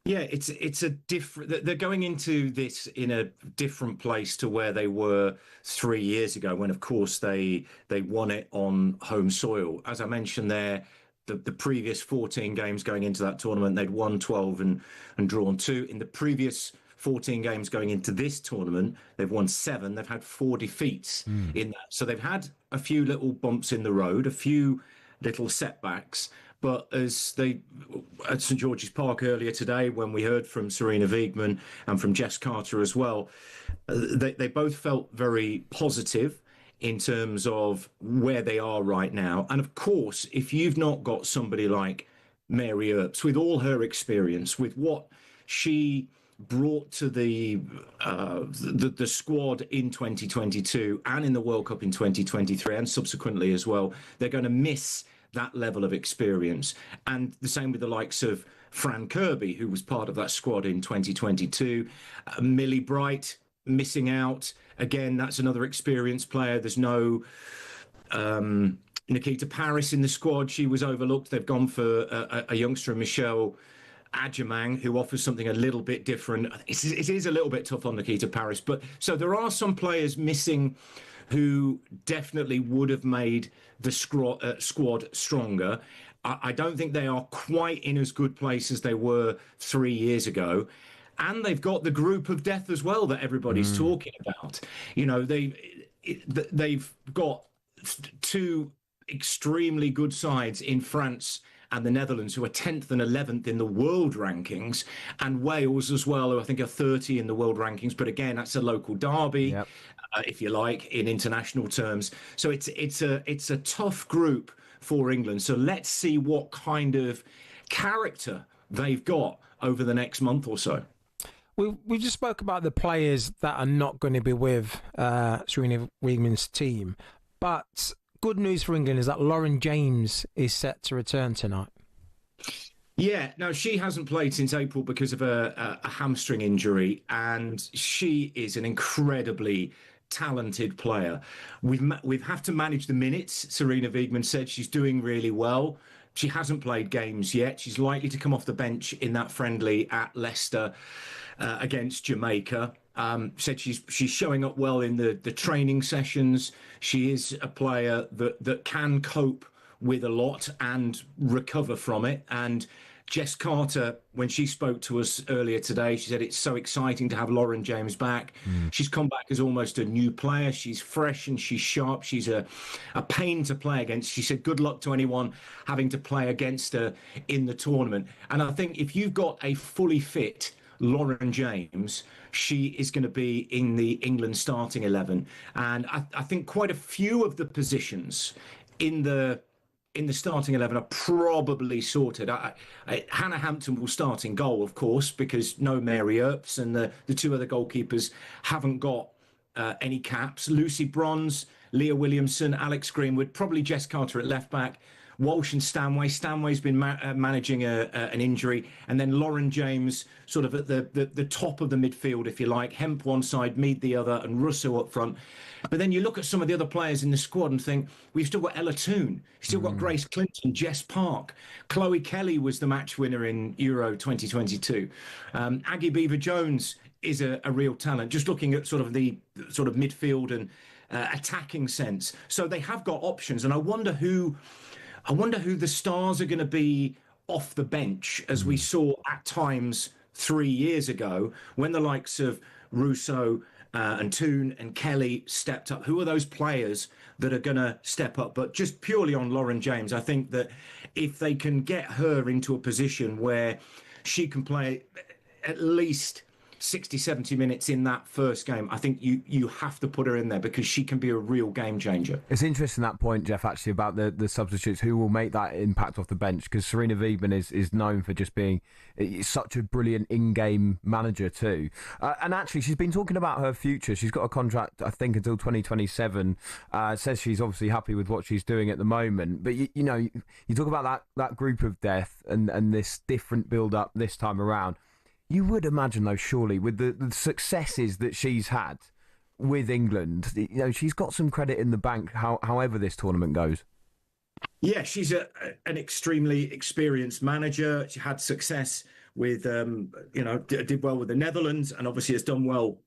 Yeah, it's a different. They're going into this in a different place to where they were 3 years ago, when, of course, they won it on home soil. As I mentioned there, the previous 14 games going into that tournament, they'd won 12 and drawn 2. In the previous 14 games going into this tournament, they've won 7. They've had 4 defeats in that. So they've had a few little bumps in the road, a few little setbacks. But as at St George's Park earlier today, when we heard from Sarina Wiegman and from Jess Carter as well, they both felt very positive in terms of where they are right now. And of course, if you've not got somebody like Mary Earps, with all her experience, with what she brought to the squad in 2022 and in the World Cup in 2023 and subsequently as well, they're going to miss that level of experience. And the same with the likes of Fran Kirby, who was part of that squad in 2022. Millie Bright missing out. Again, that's another experienced player. There's no Nikita Paris in the squad. She was overlooked. They've gone for a youngster, Michelle Adjamang, who offers something a little bit different. It is a little bit tough on Nikita Paris. But so there are some players missing who definitely would have made the squad stronger. I don't think they are quite in as good place as they were 3 years ago. And they've got the group of death as well that everybody's talking about. You know, they've got 2 extremely good sides in France and the Netherlands, who are 10th and 11th in the world rankings, and Wales as well, who I think are 30 in the world rankings. But again, that's a local derby, if you like, in international terms. So it's a tough group for England. So let's see what kind of character they've got over the next month or so. We just spoke about the players that are not going to be with Sarina Wiegman's team, but good news for England is that Lauren James is set to return tonight. Yeah, no, she hasn't played since April because of a hamstring injury, and she is an incredibly talented player. We've have to manage the minutes. Sarina Wiegman said she's doing really well. She hasn't played games yet. She's likely to come off the bench in that friendly at Leicester against Jamaica. Said she's showing up well in the training sessions. She is a player that can cope with a lot and recover from it. And Jess Carter, when she spoke to us earlier today, she said it's so exciting to have Lauren James back. She's come back as almost a new player. She's fresh and she's sharp. She's a pain to play against. She said good luck to anyone having to play against her in the tournament. And I think if you've got a fully fit Lauren James, she is going to be in the England starting 11. And I think quite a few of the positions in the starting 11 are probably sorted. Hannah Hampton will start in goal, of course, because no Mary Earps, and the 2 other goalkeepers haven't got any caps. Lucy Bronze, Leah Williamson, Alex Greenwood, probably Jess Carter at left back, Walsh and Stanway. Stanway's been managing an injury, and then Lauren James sort of at the top of the midfield, if you like. Hemp one side, Mead the other, and Russo up front. But then you look at some of the other players in the squad and think, we've still got Ella Toone, still got Grace Clinton, Jess Park. Chloe Kelly was the match winner in Euro 2022. Aggie Beaver-Jones is a real talent, just looking at sort of the midfield and attacking sense. So they have got options, and I wonder who the stars are going to be off the bench, as we saw at times 3 years ago when the likes of Russo and Toon and Kelly stepped up. Who are those players that are going to step up? But just purely on Lauren James, I think that if they can get her into a position where she can play at least 60, 70 minutes in that first game, I think you have to put her in there because she can be a real game changer. It's interesting that point, Jeff, actually, about the substitutes who will make that impact off the bench, because Serena Wiedmann is known for just being such a brilliant in-game manager too. And actually, she's been talking about her future. She's got a contract, I think, until 2027. Says she's obviously happy with what she's doing at the moment. But, you know, you talk about that group of death and this different build-up this time around. You would imagine, though, surely, with the successes that she's had with England, you know, she's got some credit in the bank, however this tournament goes. Yeah, she's an extremely experienced manager. She had success with, did well with the Netherlands, and obviously has done well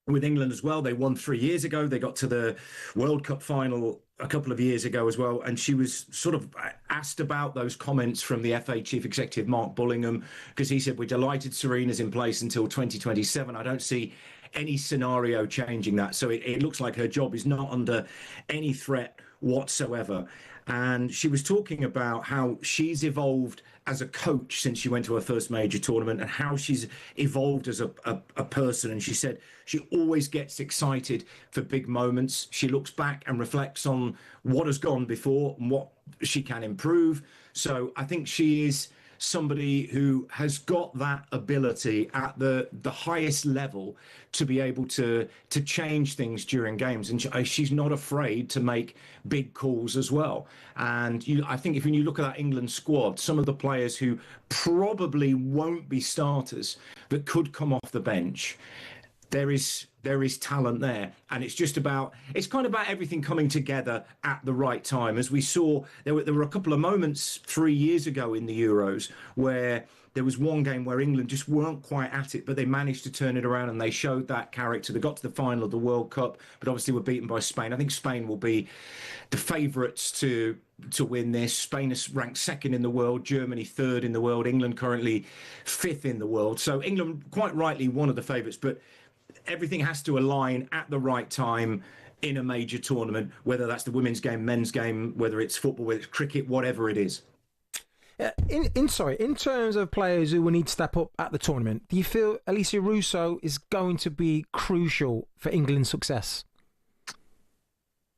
with England as well. They won 3 years ago. They got to the World Cup final a couple of years ago as well. And she was sort of asked about those comments from the FA Chief Executive, Mark Bullingham, because he said, we're delighted Serena's in place until 2027. I don't see any scenario changing that. So it looks like her job is not under any threat whatsoever. And she was talking about how she's evolved as a coach since she went to her first major tournament and how she's evolved as a person. And she said she always gets excited for big moments. She looks back and reflects on what has gone before and what she can improve. So I think she is somebody who has got that ability at the highest level to be able to change things during games, and she's not afraid to make big calls as well. And I think when you look at that England squad, some of the players who probably won't be starters but could come off the bench, there is talent there, and it's kind of about everything coming together at the right time. As we saw, there were a couple of moments 3 years ago in the Euros where there was one game where England just weren't quite at it, but they managed to turn it around and they showed that character. They got to the final of the World Cup, but obviously were beaten by Spain. I think Spain will be the favourites to win this. Spain is ranked second in the world, Germany third in the world, England currently fifth in the world. So England, quite rightly, one of the favourites, but everything has to align at the right time in a major tournament, whether that's the women's game, men's game, whether it's football, whether it's cricket, whatever it is. In terms of players who will need to step up at the tournament, do you feel Alicia Russo is going to be crucial for England's success?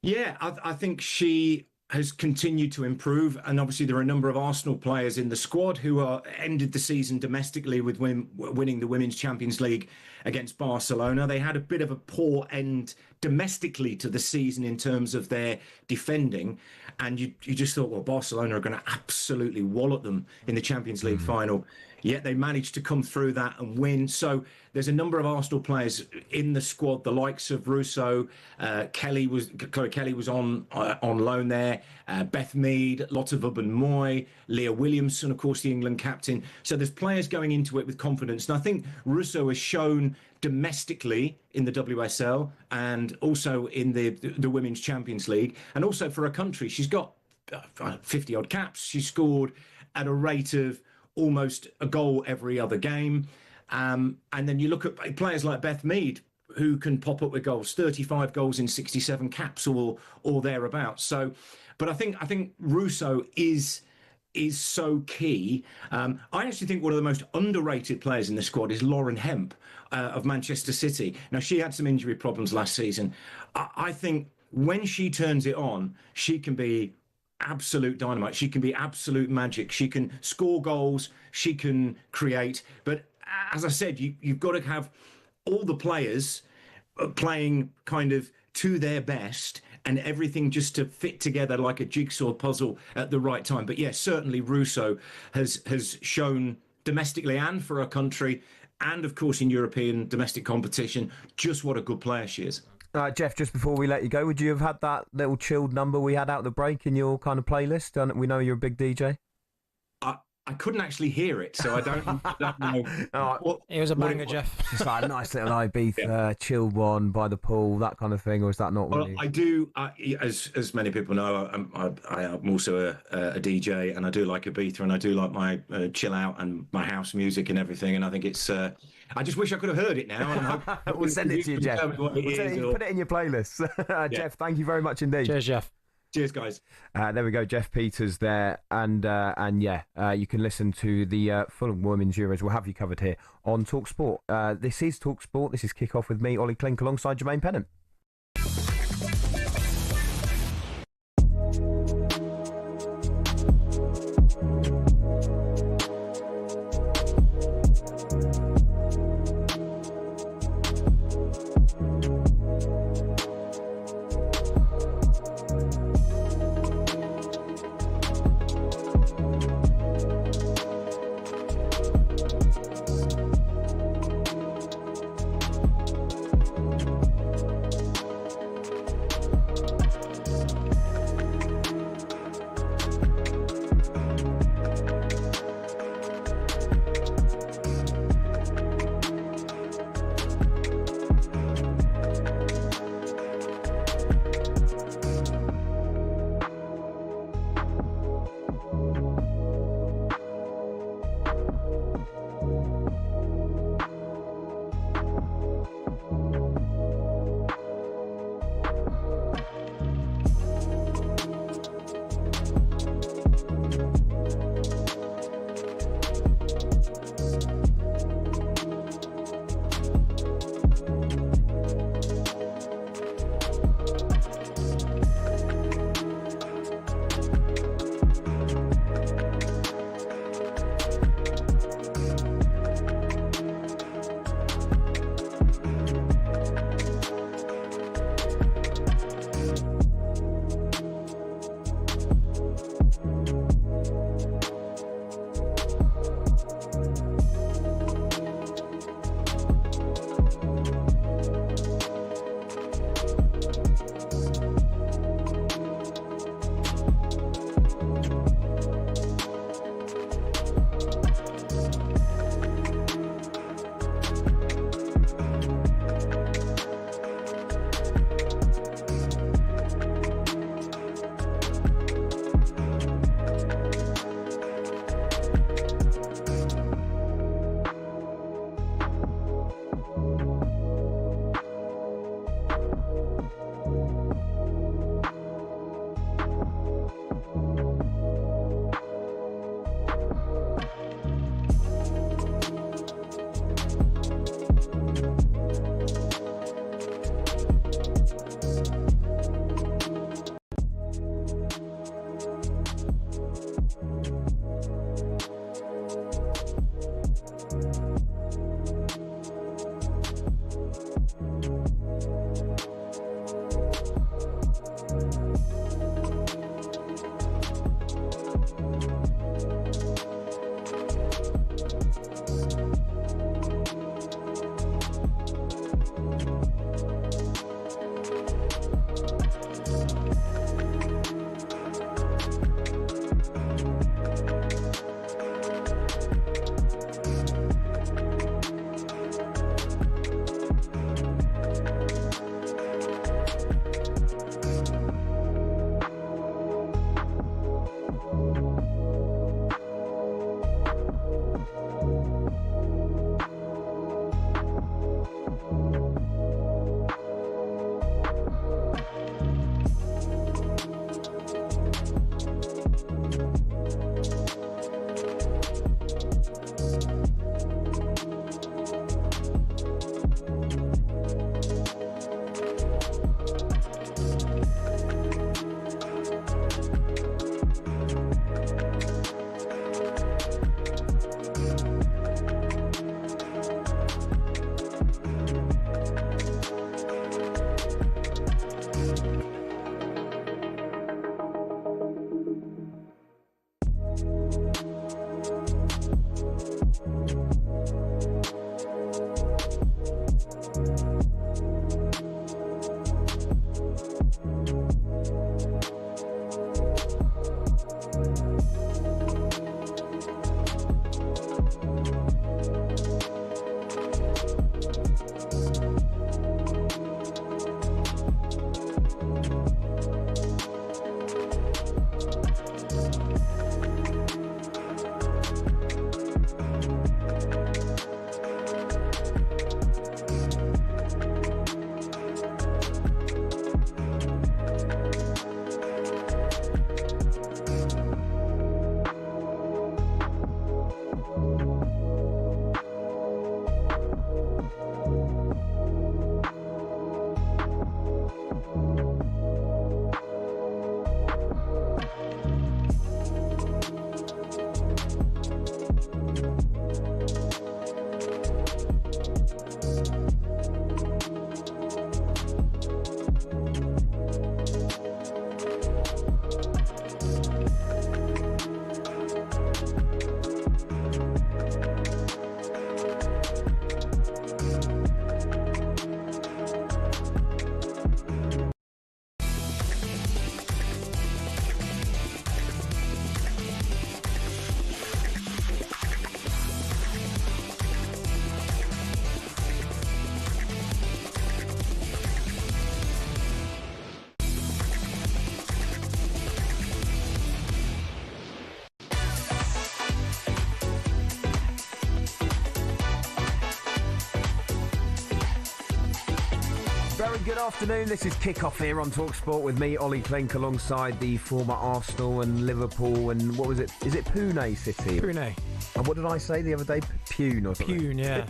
Yeah, I think she has continued to improve, and obviously there are a number of Arsenal players in the squad who ended the season domestically with winning the Women's Champions League against Barcelona. They had a bit of a poor end domestically to the season in terms of their defending, and you just thought, well, Barcelona are going to absolutely wallop them in the Champions League final. Yet they managed to come through that and win. So there's a number of Arsenal players in the squad, the likes of Russo, Chloe Kelly was on loan there, Beth Mead, Lotte Wubben-Moy, Leah Williamson, of course, the England captain. So there's players going into it with confidence. And I think Russo has shown domestically in the WSL and also in the Women's Champions League, and also for a country, she's got 50 odd caps. She scored at a rate of almost a goal every other game. And then you look at players like Beth Mead, who can pop up with goals, 35 goals in 67 caps or thereabouts. So, but I think Russo is so key. I actually think one of the most underrated players in the squad is Lauren Hemp of Manchester City. Now, she had some injury problems last season. I think when she turns it on, she can be absolute dynamite. She can be absolute magic. She can score goals. She can create. But as I said, you've got to have all the players playing kind of to their best, and everything just to fit together like a jigsaw puzzle at the right time. But yes, certainly Russo has shown domestically and for a country, and of course in European domestic competition, just what a good player she is. Jeff, just before we let you go, would you have had that little chilled number we had out the break in your kind of playlist? We know you're a big DJ. I couldn't actually hear it, so I don't know. It was a banger, Jeff. It's like a nice little Ibiza, chilled one by the pool, that kind of thing, or is that not really? Well, I do, as many people know, I'm also a DJ, and I do like Ibiza, and I do like my chill out and my house music and everything, and I think it's... I just wish I could have heard it now. And we'll send it to you, Jeff. Put it in your playlist. Jeff, thank you very much indeed. Cheers, Jeff. Cheers, guys. There we go, Jeff Peters there, and you can listen to the full Women's Euros. We'll have you covered here on talkSPORT. This is talkSPORT. This is Kickoff with me, Olly Clink, alongside Jermaine Pennant. good afternoon. This is Kickoff here on talkSPORT with me, Olly Clink, alongside the former Arsenal and Liverpool and what was it? Is it Pune City? Pune. And what did I say the other day? Pune or something? Pune, yeah.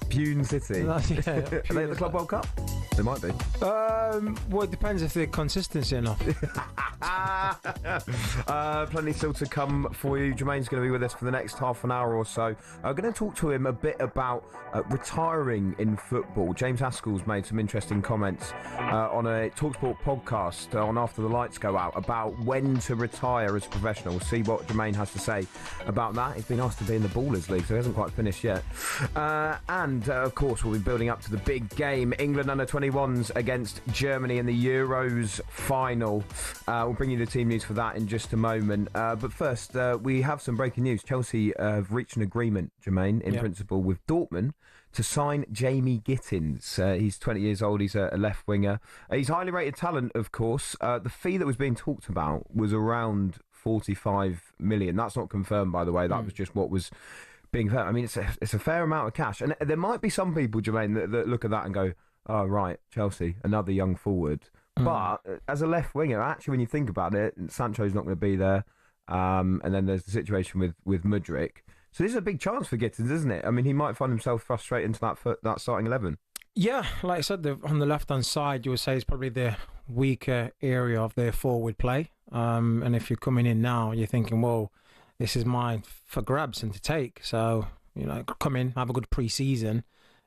Pune City. Yeah, Are they at the Club World Cup? They might be. Well, it depends if they're consistency enough. Plenty still to come for you. Jermaine's going to be with us for the next half an hour or so. I'm going to talk to him a bit about retiring in football. James Haskell's made some interesting comments on a talkSPORT podcast on After the Lights Go Out about when to retire as a professional. We'll see what Jermaine has to say about that. He's been asked to be in the Ballers League, so he hasn't quite finished yet. And of course, we'll be building up to the big game. England under-21s against Germany in the Euros final. We'll bring you the team news for that in just a moment. But first, we have some breaking news. Chelsea have reached an agreement, Jermaine, in principle, with Dortmund to sign Jamie Gittins. He's 20 years old. He's a left winger. He's highly rated talent, of course. The fee that was being talked about was around 45 million. That's not confirmed, by the way. That was just what was being fair. I mean, it's a fair amount of cash. And there might be some people, Jermaine, that look at that and go, oh, right, Chelsea, another young forward. But as a left winger, actually, when you think about it, Sancho's not going to be there. And then there's the situation with Mudryk. So this is a big chance for Gittins, isn't it? I mean, he might find himself frustrated into that starting 11. Yeah, like I said, on the left-hand side, you would say it's probably the weaker area of their forward play. And if you're coming in now, you're thinking, well, this is mine for grabs and to take. So, come in, have a good pre-season,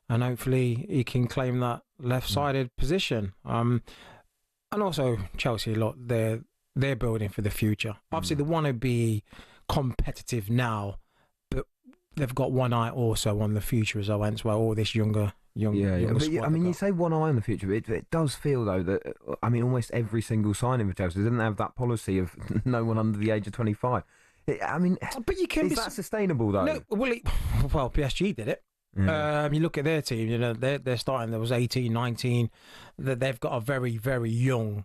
and hopefully he can claim that left-sided position. And also, Chelsea, look, they're building for the future. Obviously, they want to be competitive now, but they've got one eye also on the future as well, hence why all this younger but you say one eye on the future, but it does feel, though, that, almost every single signing for Chelsea didn't have that policy of no one under the age of 25. But you can is that sustainable, though? No, well, PSG did it. Yeah. You look at their team, they're starting, there was 18, 19, they've got a very, very young,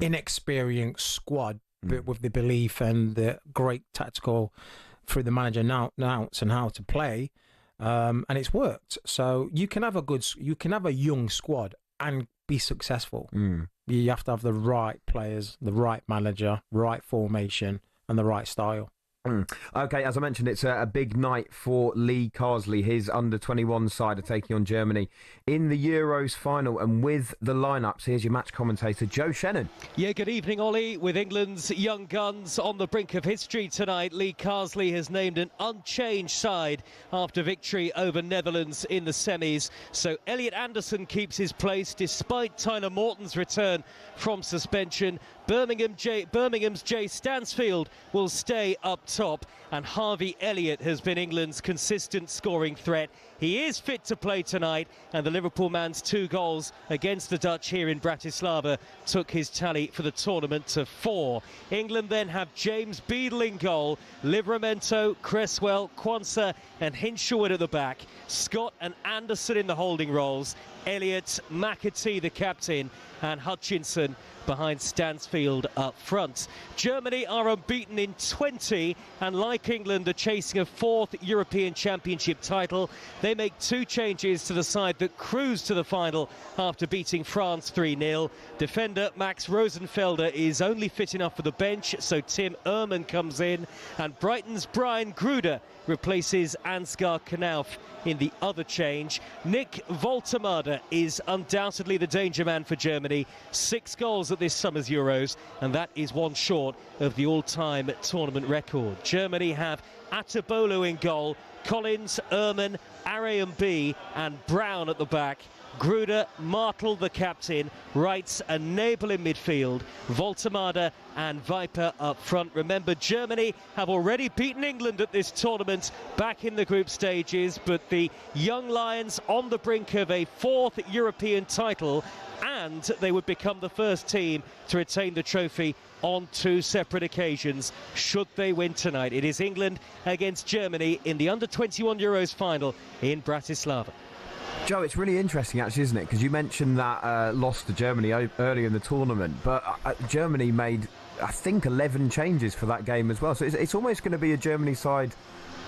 inexperienced squad, but with the belief and the great tactical through the manager now and how to play. And it's worked. So you can have a young squad and be successful. You have to have the right players, the right manager, right formation, and the right style. Okay, as I mentioned, it's a big night for Lee Carsley. His under-21 side are taking on Germany in the Euros final. And with the lineups, here's your match commentator, Joe Shannon. Yeah, good evening, Ollie. With England's young guns on the brink of history tonight, Lee Carsley has named an unchanged side after victory over Netherlands in the semis. So Elliot Anderson keeps his place despite Tyler Morton's return from suspension. Birmingham's Jay Stansfield will stay up top, and Harvey Elliott has been England's consistent scoring threat. He is fit to play tonight, and the Liverpool man's 2 goals against the Dutch here in Bratislava took his tally for the tournament to 4. England then have James Beadle in goal, Livramento, Cresswell, Quansah and Hinshelwood at the back, Scott and Anderson in the holding roles, Elliott, McAtee the captain, and Hutchinson behind Stansfield up front. Germany are unbeaten in 20 and, like England, are chasing a 4th European Championship title. They make 2 changes to the side that cruised to the final after beating France 3-0. Defender Max Rosenfelder is only fit enough for the bench, so Tim Ehrman comes in, and Brighton's Brian Gruder replaces Ansgar Knauf in the other change. Nick Woltemade is undoubtedly the danger man for Germany. 6 goals at this summer's Euros, and that is 1 short of the all-time tournament record. Germany have Atabolo in goal, Collins, Ehrman, Arayambi and Brown at the back. Gruder, Martel the captain, Reitz and Nabel in midfield, Woltemade and Viper up front. Remember, Germany have already beaten England at this tournament back in the group stages, but the young Lions on the brink of a 4th European title, and they would become the first team to retain the trophy on 2 separate occasions should they win tonight. It is England against Germany in the under-21 Euros final in Bratislava. Joe, it's really interesting, actually, isn't it? Because you mentioned that loss to Germany early in the tournament, but Germany made, I think, 11 changes for that game as well. So it's almost going to be a Germany side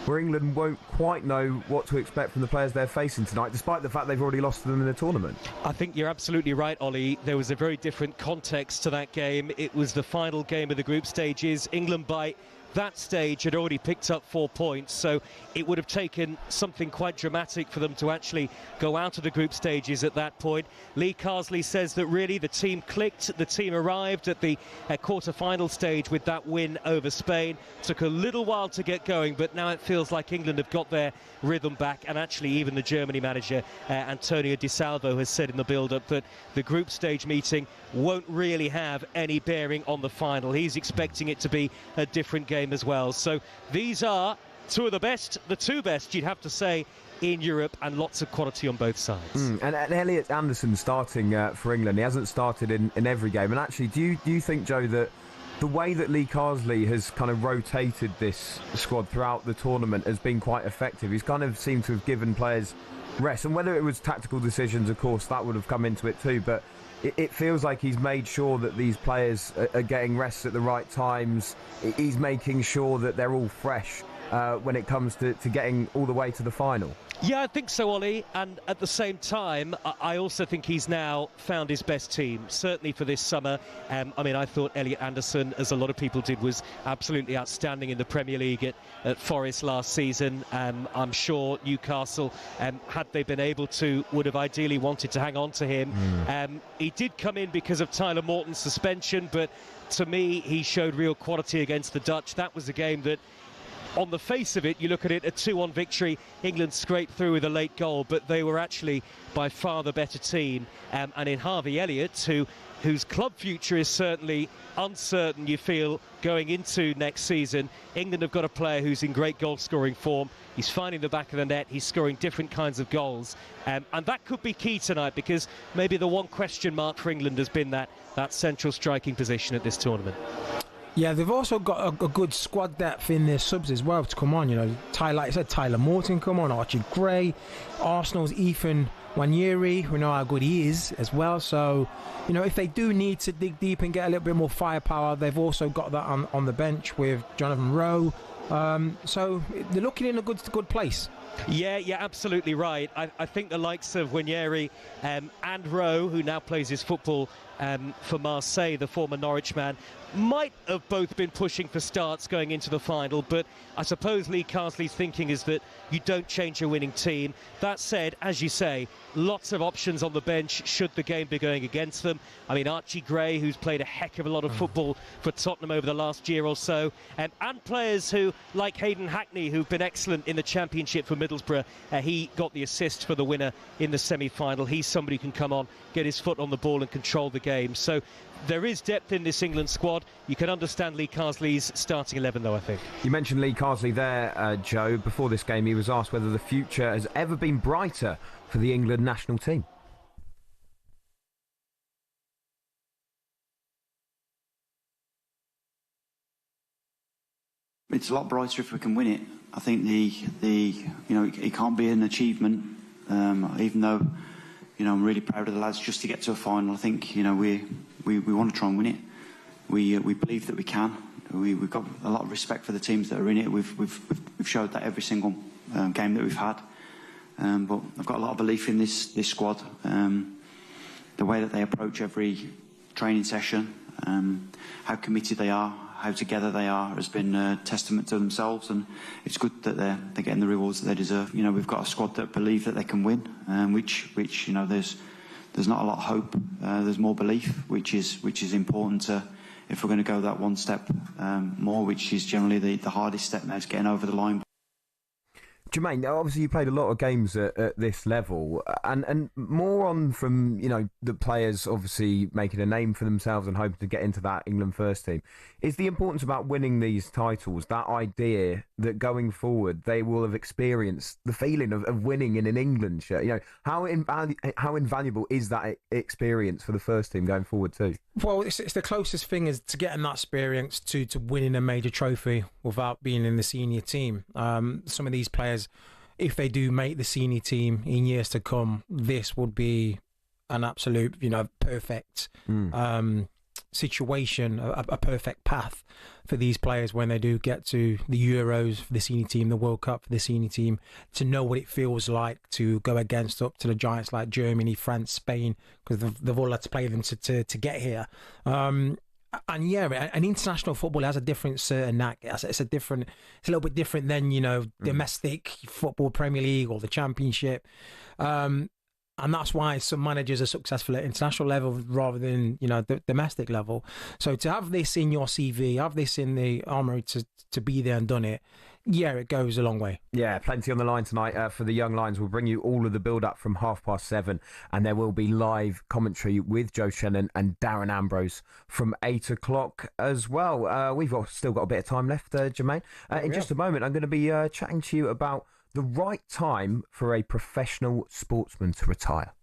where England won't quite know what to expect from the players they're facing tonight, despite the fact they've already lost to them in the tournament. I think you're absolutely right, Ollie. There was a very different context to that game. It was the final game of the group stages. England, by that stage, had already picked up 4 points, so it would have taken something quite dramatic for them to actually go out of the group stages at that point. Lee Carsley says that really the team clicked, the team arrived at the quarter-final stage with that win over Spain. Took a little while to get going, but now it feels like England have got their rhythm back, and actually even the Germany manager, Antonio Di Salvo, has said in the build-up that the group stage meeting won't really have any bearing on the final. He's expecting it to be a different game as well. So these are two of the two best, you'd have to say, in Europe, and lots of quality on both sides. And Elliot Anderson starting for England. He hasn't started in every game. And actually, do you think, Joe, that the way that Lee Carsley has kind of rotated this squad throughout the tournament has been quite effective? He's kind of seemed to have given players rest, and whether it was tactical decisions, of course, that would have come into it too, but it feels like he's made sure that these players are getting rest at the right times. He's making sure that they're all fresh when it comes to getting all the way to the final. Yeah, I think so, Ollie, and at the same time, I also think he's now found his best team, certainly for this summer. I mean, I thought Elliot Anderson, as a lot of people did, was absolutely outstanding in the Premier League at Forest last season. I'm sure Newcastle, had they been able to, would have ideally wanted to hang on to him. He did come in because of Tyler Morton's suspension, but to me, he showed real quality against the Dutch. That was a game that, on the face of it, you look at it, a 2-1 victory, England scraped through with a late goal, but they were actually by far the better team. And in Harvey Elliott, whose club future is certainly uncertain, you feel, going into next season, England have got a player who's in great goal-scoring form. He's finding the back of the net, he's scoring different kinds of goals. And that could be key tonight, because maybe the one question mark for England has been that central striking position at this tournament. Yeah, they've also got a good squad depth in their subs as well to come on. You know, like I said, Tyler Morton come on, Archie Gray, Arsenal's Ethan Nwaneri, we know how good he is as well. So, you know, if they do need to dig deep and get a little bit more firepower, they've also got that on the bench with Jonathan Rowe. So they're looking in a good place. Yeah, you're absolutely right. I think the likes of Nwaneri and Rowe, who now plays his football for Marseille, the former Norwich man, might have both been pushing for starts going into the final, but I suppose Lee Carsley's thinking is that you don't change your winning team. That said, as you say, lots of options on the bench should the game be going against them. I mean, Archie Gray, who's played a heck of a lot of football for Tottenham over the last year or so, and players who, like Hayden Hackney, who've been excellent in the Championship for Middlesbrough. He got the assist for the winner in the semi-final. He's somebody who can come on, get his foot on the ball and control the game. So there is depth in this England squad. You can understand Lee Carsley's starting 11, though, I think. You mentioned Lee Carsley there, Joe. Before this game, he was asked whether the future has ever been brighter for the England national team. It's a lot brighter if we can win it. I think it can't be an achievement, even though, I'm really proud of the lads just to get to a final. I think, we want to try and win it. We believe that we can. We've got a lot of respect for the teams that are in it. We've showed that every single game that we've had. But I've got a lot of belief in this squad. The way that they approach every training session, how committed they are, how together they are, has been a testament to themselves, and it's good that they're getting the rewards that they deserve. We've got a squad that believe that they can win, which there's not a lot of hope. There's more belief, which is important to, if we're going to go that one step more, which is generally the hardest step now, is getting over the line. Jermaine, obviously you played a lot of games at this level, and more on from the players obviously making a name for themselves and hoping to get into that England first team. Is the importance about winning these titles, that idea that going forward they will have experienced the feeling of winning in an England shirt? How invaluable is that experience for the first team going forward too? Well, it's the closest thing is to getting that experience to winning a major trophy without being in the senior team. Some of these players, if they do make the senior team in years to come, this would be an absolute, perfect situation, a perfect path for these players when they do get to the Euros for the senior team, the World Cup for the senior team, to know what it feels like to go against up to the giants like Germany, France, Spain, because they've all had to play them to get here. And yeah, an international football has a different certain knack. It's a little bit different than domestic football, Premier League or the Championship. And that's why some managers are successful at international level rather than, the domestic level. So to have this in your CV, have this in the armoury to be there and done it, yeah, it goes a long way. Yeah, plenty on the line tonight for the Young Lions. We'll bring you all of the build-up from 7:30, and there will be live commentary with Joe Shannon and Darren Ambrose from 8 o'clock as well. We've still got a bit of time left, Jermaine. In just a moment, I'm going to be chatting to you about the right time for a professional sportsman to retire.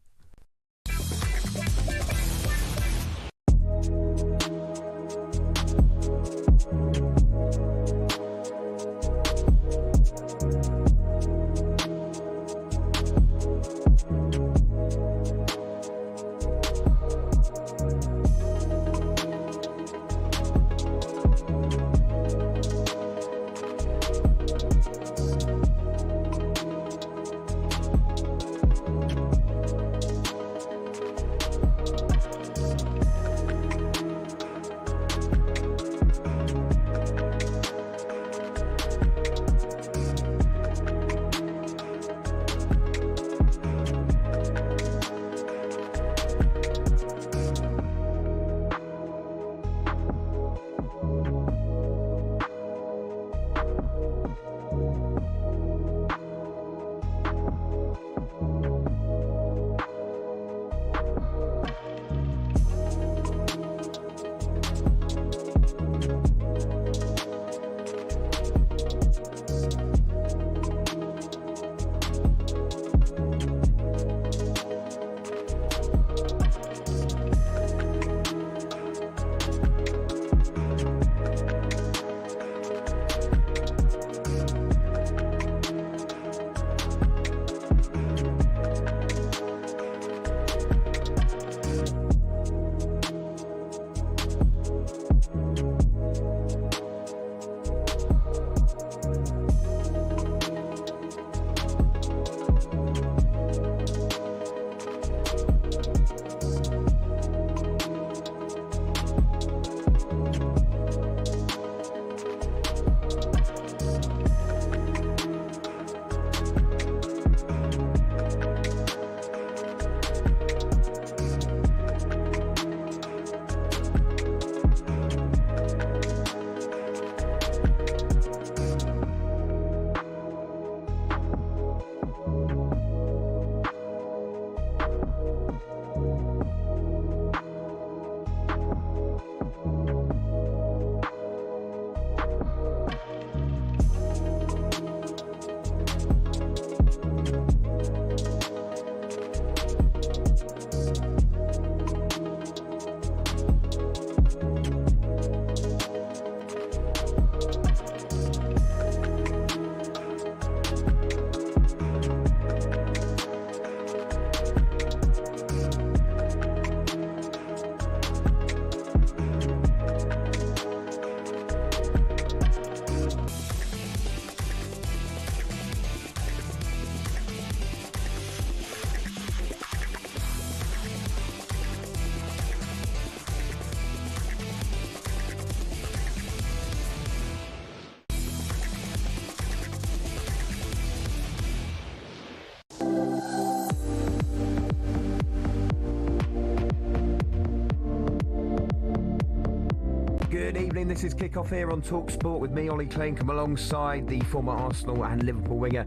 Good evening, this is Kickoff here on talkSPORT with me, Olly, Clink. I'm alongside the former Arsenal and Liverpool winger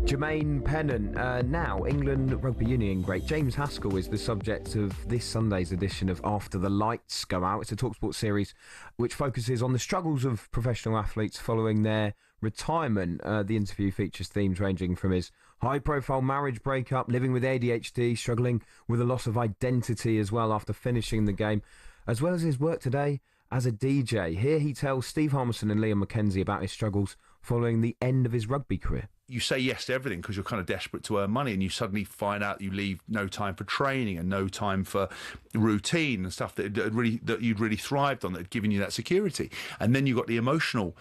Jermaine Pennant. Now, England rugby union great James Haskell is the subject of this Sunday's edition of After the Lights Go Out. It's a talkSPORT series which focuses on the struggles of professional athletes following their retirement. The interview features themes ranging from his high-profile marriage breakup, living with ADHD, struggling with a loss of identity as well after finishing the game, as well as his work today as a DJ. Here he tells Steve Harmison and Liam McKenzie about his struggles following the end of his rugby career. you say yes to everything because you're kind of desperate to earn money, and you suddenly find out you leave no time for training and no time for routine and stuff that you'd really thrived on, that had given you that security. And then you've got the emotional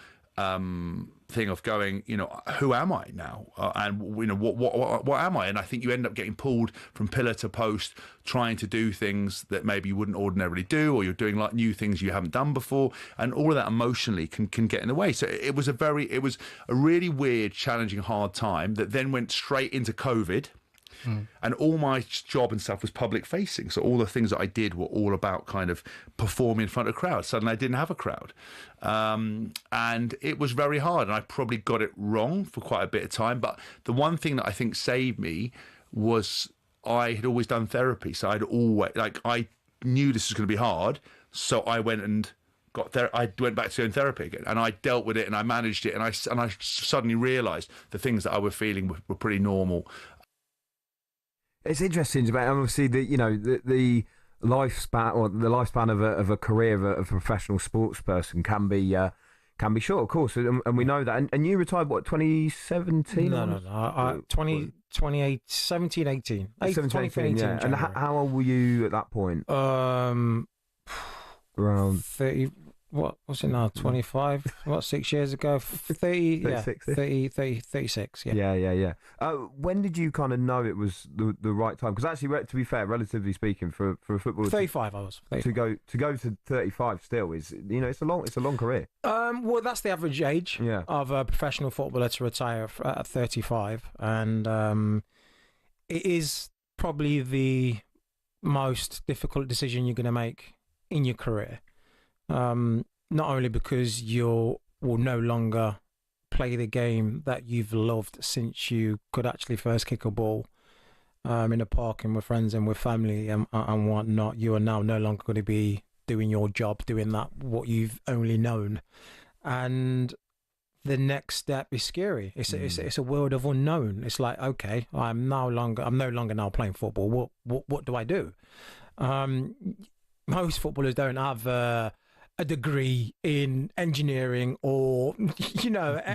thing of going, who am I now? And what am I? And I think you end up getting pulled from pillar to post, trying to do things that maybe you wouldn't ordinarily do, or you're doing like new things you haven't done before, and all of that emotionally can get in the way. So it was a really weird, challenging, hard time that then went straight into COVID. And all my job and stuff was public facing. So all the things that I did were all about kind of performing in front of crowds. Suddenly I didn't have a crowd. And it was very hard. And I probably got it wrong for quite a bit of time. But the one thing that I think saved me was I had always done therapy. So I knew this was going to be hard. So I went and I went back to doing therapy again, and I dealt with it, and I managed it. And I suddenly realised the things that I was feeling were pretty normal. It's interesting about obviously the lifespan, or the lifespan of a career of a professional sports person can be short, of course, and we know that. And you retired 2017? No. 2017, 18. 2018, yeah. And how old were you at that point? Around 30. What was it now? 25? What, 6 years ago? 30? 36, yeah. 36, yeah. Yeah. When did you kind of know it was the right time? Because actually, to be fair, relatively speaking, for a footballer, 35 I was. 35. To go to 35 still is, it's a long career. Well, that's the average age of a professional footballer to retire at 35, and it is probably the most difficult decision you're going to make in your career. Not only because you will no longer play the game that you've loved since you could actually first kick a ball in a park and with friends and with family and whatnot, you are now no longer going to be doing your job, doing what you've only known, and the next step is scary. It's a world of unknown. It's like, okay, I'm no longer now playing football. What do I do? Most footballers don't have a degree in engineering or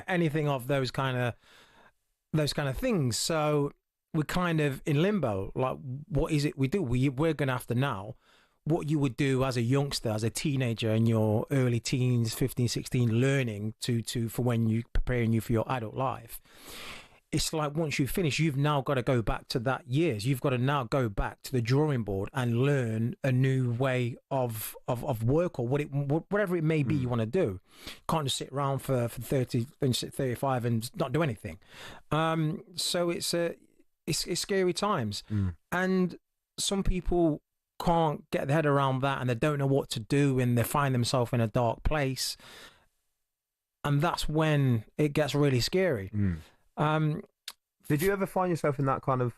anything of those kind of things. So we're kind of in limbo. Like, what is it we do? We're going to have to now, what you would do as a youngster, as a teenager in your early teens, 15, 16, learning for when you preparing you for your adult life. It's like once you finish, you've now got to go back to that years. You've got to now go back to the drawing board and learn a new way of work, or whatever it may be you want to do. Can't just sit around for 30, 35 and not do anything. So it's scary times, and some people can't get their head around that, and they don't know what to do, and they find themselves in a dark place, and that's when it gets really scary. Did you ever find yourself in that kind of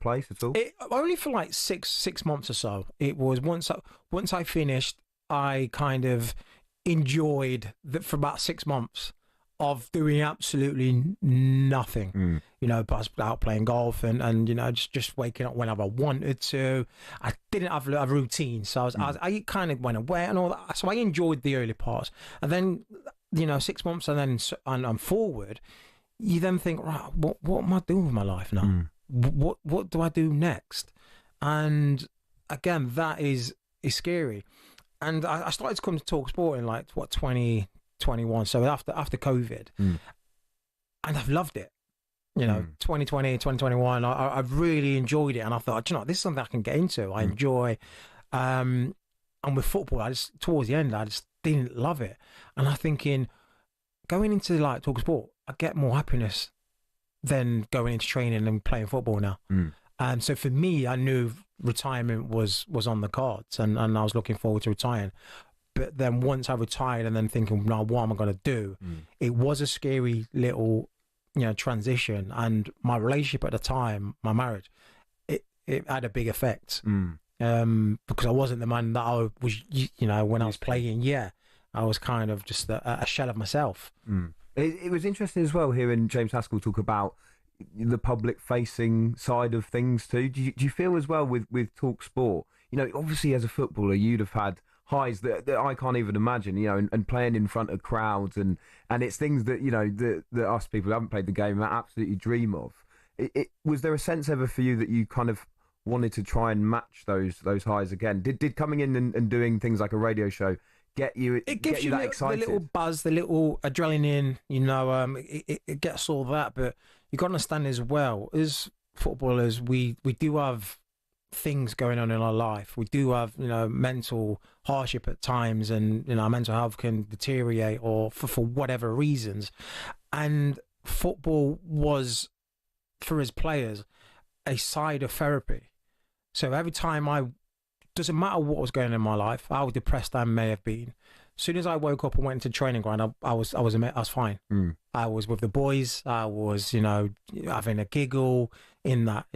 place at all? Only for like six months or so. It was once I finished, I kind of enjoyed for about 6 months of doing absolutely nothing. Out playing golf and just waking up whenever I wanted to. I didn't have a routine, so I kind of went away and all that. So I enjoyed the early parts, and then 6 months and I'm forward. You then think, right, what am I doing with my life now? What do I do next? And again, that is scary. And I started to come to talkSPORT in 2021, so after COVID, and I've loved it. 2020, 2021, I've really enjoyed it, and I thought, this is something I can get into. I enjoy, and with football, towards the end, I just didn't love it, and I'm thinking, going into talkSPORT, I get more happiness than going into training and playing football now. And so for me, I knew retirement was on the cards, and I was looking forward to retiring. But then once I retired and then thinking, now what am I going to do? It was a scary little, transition. And my relationship at the time, my marriage, it had a big effect. Because I wasn't the man that I was, when I was playing. I was kind of just a shell of myself. It was interesting as well hearing James Haskell talk about the public-facing side of things too. Do you feel as well with talkSPORT? Obviously as a footballer, you'd have had highs that I can't even imagine, you know, and playing in front of crowds, and it's things that, you know, that us people who haven't played the game absolutely dream of. Was there a sense ever for you that you kind of wanted to try and match those highs again? Did coming in and doing things like a radio show get you that excited? The little buzz, the little adrenaline, you know, it gets all that. But you got to understand as well, as footballers, we do have things going on in our life. We do have, you know, mental hardship at times, and, you know, our mental health can deteriorate or for whatever reasons. And football was, for his players, a side of therapy. So every time doesn't matter what was going on in my life, how depressed I may have been, as soon as I woke up and went into training ground, I was fine. I was with the boys. I was, you know, having a giggle in that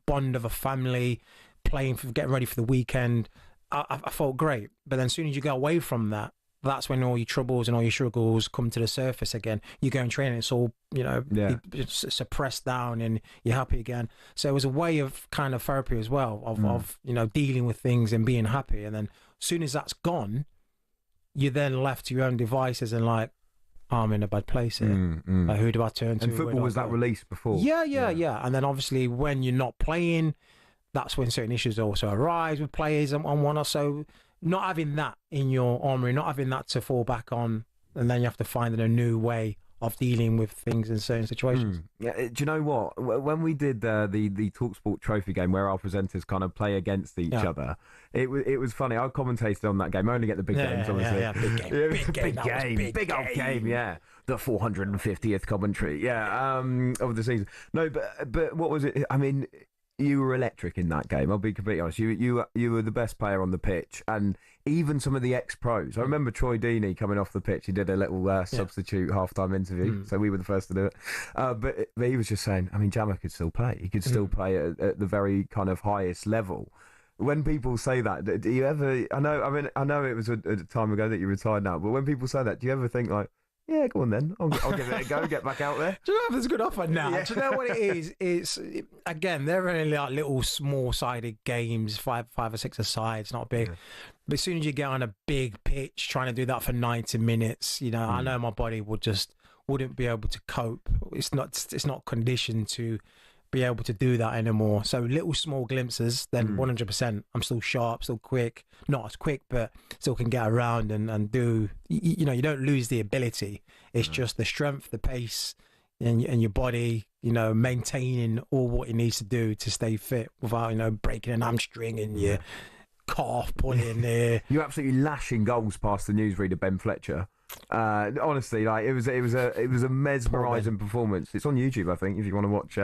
bond of a family, playing, getting ready for the weekend. I felt great. But then as soon as you go away from that, that's when all your troubles and all your struggles come to the surface again. You go and train and it's all, you know, it's suppressed down and you're happy again. So it was a way of kind of therapy as well, of you know, dealing with things and being happy. And then as soon as that's gone, you're then left to your own devices and like, oh, I'm in a bad place here. Like, who do I turn to? And football was that release before? Yeah. And then obviously when you're not playing, that's when certain issues also arise with players and whatnot. So not having that in your armoury, not having that to fall back on, and then you have to find a new way of dealing with things in certain situations. Yeah, do you know what? When we did the talkSPORT trophy game where our presenters kind of play against each other, it was funny. I commentated on that game. I only get the big games, obviously. Big old game. Yeah, the 450th commentary. Of the season. No, but what was it? I mean, you were electric in that game. I'll be completely honest. You were the best player on the pitch, and even some of the ex-pros. I remember Troy Deeney coming off the pitch. He did a little substitute half-time interview, so we were the first to do it. But he was just saying, I mean, Jammer could still play. He could still play at the very kind of highest level. When people say that, do you ever? I know it was a time ago that you retired now, but when people say that, do you ever think like, yeah, go on then. I'll give it a go. Get back out there. Do you know if there's a good offer now? Yeah. Do you know what it is? It's again, they're only like little small-sided games, five or six aside. It's not big. Yeah. But as soon as you get on a big pitch, trying to do that for 90 minutes, you know, I know my body wouldn't be able to cope. It's not conditioned to be able to do that anymore. So little small glimpses, then 100%. I'm still sharp, still quick. Not as quick, but still can get around and do. You know, you don't lose the ability. It's just the strength, the pace, and your body, you know, maintaining all what it needs to do to stay fit without, you know, breaking an hamstring and your calf pulling there. You're absolutely lashing goals past the newsreader Ben Fletcher. Honestly, like it was a mesmerising performance. It's on YouTube, I think, if you want to watch.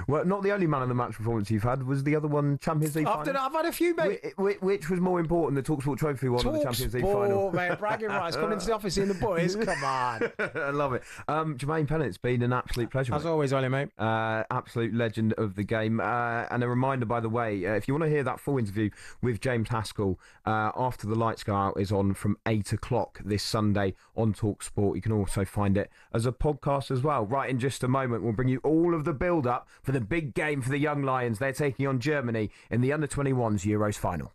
Well, not the only man of the match performance you've had. Was the other one Champions League final? I've had a few, mate. Which was more important, the talkSPORT Trophy one or the Champions League final? Mate, bragging rights. Coming into the office, seeing the boys. Come on. I love it. Jermaine Pennant, it's been an absolute pleasure. As always, Olly, mate. Absolute legend of the game. And a reminder, by the way, if you want to hear that full interview with James Haskell after the lights go out, is on from 8 o'clock this Sunday on talkSPORT. You can also find it as a podcast as well. Right, in just a moment, we'll bring you all of the build-up for the big game for the Young Lions. They're taking on Germany in the Under-21s Euros Final.